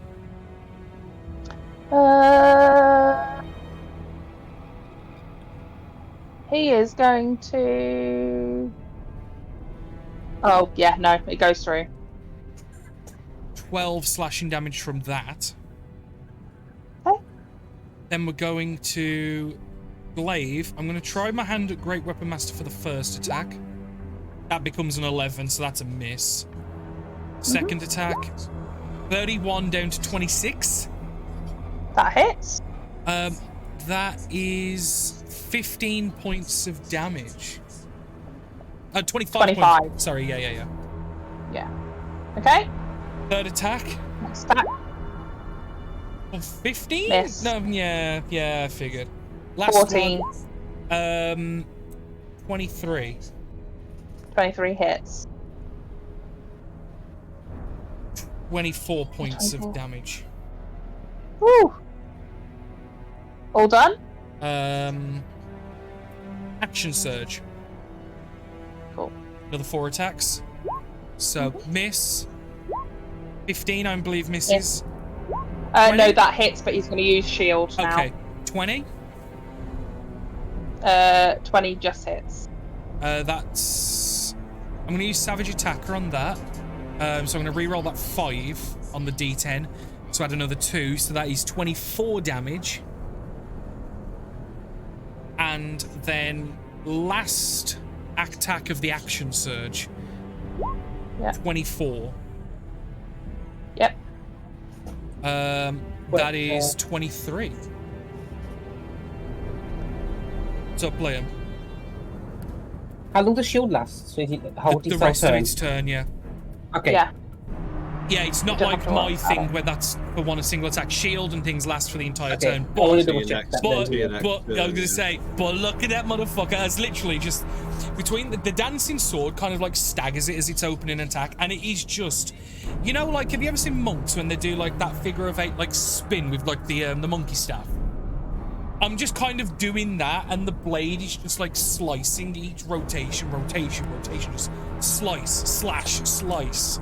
He is going to... Oh, yeah, no, it goes through. 12 slashing damage from that. Okay. Then we're going to glaive. I'm going to try my hand at Great Weapon Master for the first attack. That becomes an 11, so that's a miss. Second attack, 31 down to 26. That hits. That is 15 points of damage. 25 25. points. Sorry, yeah. Yeah. Okay. Third attack. Next attack. 15? Miss. No, yeah, I figured. Last 14. one. 23. 23 hits. 24 points 24. of damage. Woo! All done? Action surge. Cool. Another 4 attacks. So, miss. 15, I believe, misses. No, 20? that hits, but he's going to use shield now. Okay. 20. 20 just hits. That's... I'm going to use Savage Attacker on that. So I'm going to reroll that 5 on the D10. So add another 2. So that is 24 damage. And then last attack of the action surge. Yeah. 24. Yep. That is 23. So play him. How long does shield last? So is it hold The his rest turn? of its turn, yeah. Okay. Yeah. Yeah, it's not don't like have to my worry about thing it. where that's for one a single attack. Shield and things last for the entire Okay, turn. I want to But double check that but, then. Yeah. but I was gonna say, but look at that motherfucker as literally just between the dancing sword kind of like staggers it as its opening attack, and it is just, you know, like have you ever seen monks when they do like that figure of 8 like spin with like the monkey staff? I'm just kind of doing that, and the blade is just like slicing each rotation, just slice, slash, slice.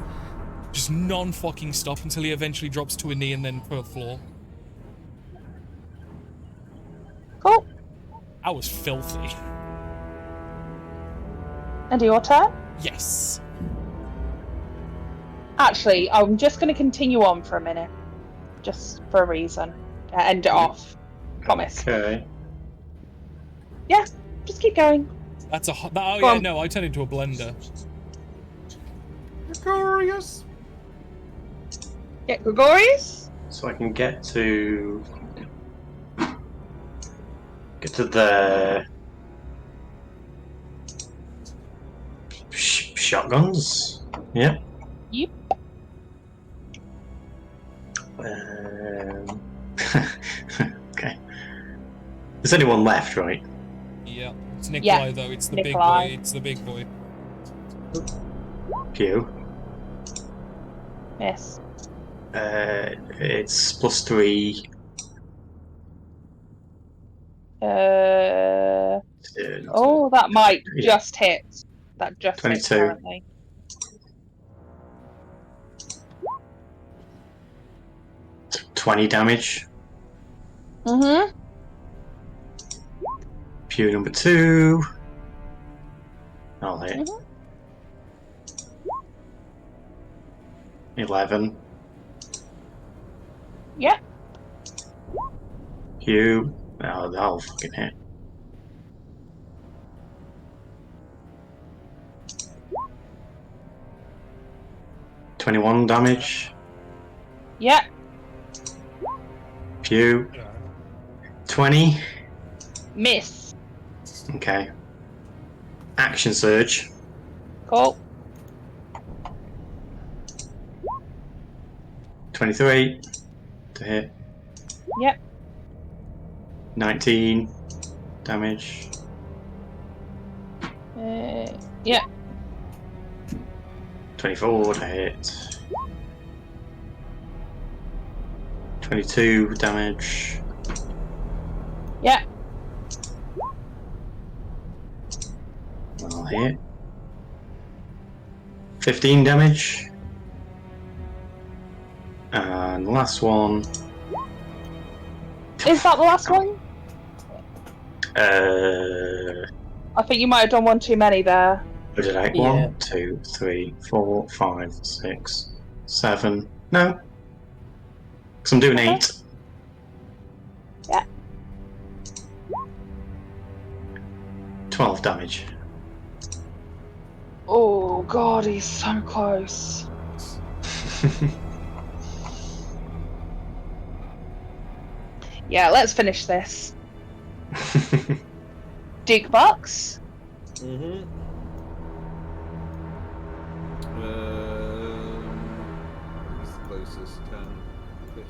Just non-fucking stop until he eventually drops to a knee and then to the floor. Cool. That was filthy. And your turn? Yes. Actually, I'm just going to continue on for a minute. Just for a reason. End it off. Promise. Okay. Yeah, just keep going. That's a... Oh, Go yeah, on. no, I turned into a blender. Glorious. Yeah, Gregorius? So I can get to the shotguns. Yep. Yep. Okay. There's only one left, right? Yeah. It's Nikolai, Yeah, though. It's the Nikolai. big boy. It's the big boy. Pew. Miss. It's +3. Oh, that might Yeah. just hit. That just hits 22. currently. T- 20 damage. Mm-hmm. Pew number 2. I'll hit. Mhm. 11. Yeah. Pew. Oh, that'll fucking hit. $21 damage. Yeah. Pew. 20. Miss. Okay. Action surge. Cool. 23 to hit. Yep. 19 damage. Yeah. 24 to hit. 22 damage. Yeah. I'll hit. 15 damage. And the last one. Is that the last one? What I think you might have done one too many there. did I? Yeah. 1, 2, 3, 4, 5, 6, 7. No. Because I'm doing Okay. 8. Yeah. 12 damage. Oh god, he's so close. Yeah, let's finish this. Duke Bucks. Mm-hmm. What's the closest? 10, 15.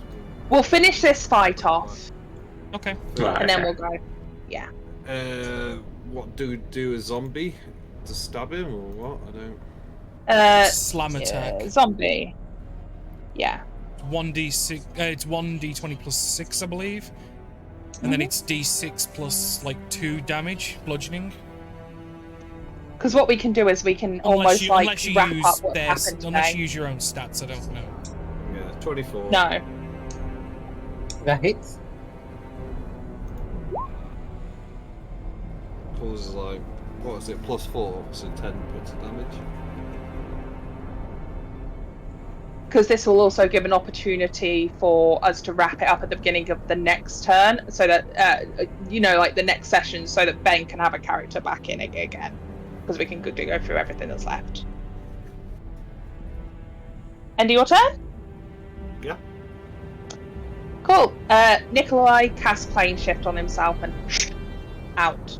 We'll finish this fight off, Okay. Right, and then okay. we'll go. Yeah. What do a zombie to stab him or what? I don't. Slam attack. Zombie. Yeah. 1d6. It's 1d20 plus 6, I believe. And then it's d6 plus like 2 damage, bludgeoning. Because what we can do is we can almost like unless you wrap use up what's theirs, happened unless today. you use your own stats. I don't know. Yeah, 24. No. That hits. Causes like, what is it? +4, so 10 points of damage. Because this will also give an opportunity for us to wrap it up at the beginning of the next turn, so that like the next session, so that Ben can have a character back in again, because we can go through everything that's left. End of your turn? Yeah. Cool. Nikolai casts plane shift on himself and out.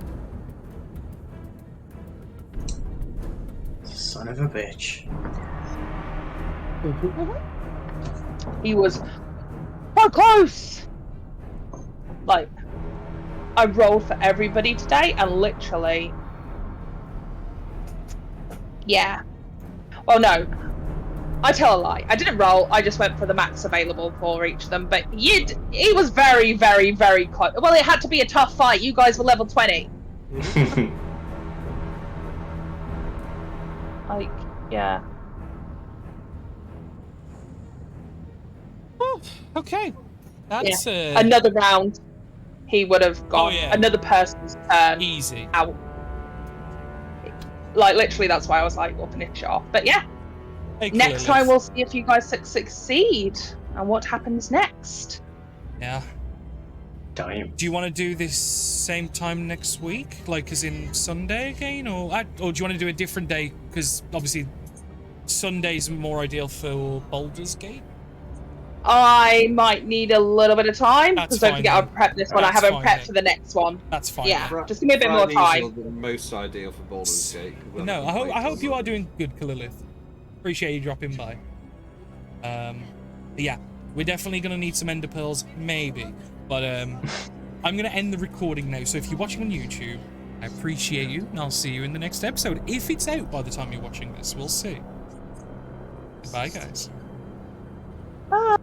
Son of a bitch. He was so close. Like, I rolled for everybody today, and literally, yeah. Well, no, I tell a lie. I didn't roll. I just went for the max available for each of them. But he was very, very, very close. Well, it had to be a tough fight. You guys were level 20. Like, yeah. Oh, okay. That's Another round, he would have gone. yeah. Another person's turn. Easy. Out. Like, literally, that's why I was like, we'll finish it off. But yeah, Hey, next Lilith. time we'll see if you guys succeed and what happens next. Yeah. Damn. Do you want to do this same time next week? Like, as in Sunday again? Or do you want to do a different day? Because, obviously, Sunday's more ideal for Baldur's Gate. I might need a little bit of time, That's because don't fine forget then. I've prepped this one. I That's haven't fine prepped then. for the next one. That's fine. Yeah. then. Just give me a bit more Fridays time. are the most ideal for Baldur's Gate. No, I hope you are doing good, Kalilith. Appreciate you dropping by. Yeah, we're definitely gonna need some ender pearls, maybe. But I'm gonna end the recording now. So if you're watching on YouTube, I appreciate you, and I'll see you in the next episode. If it's out by the time you're watching this, we'll see. Goodbye, guys. Bye.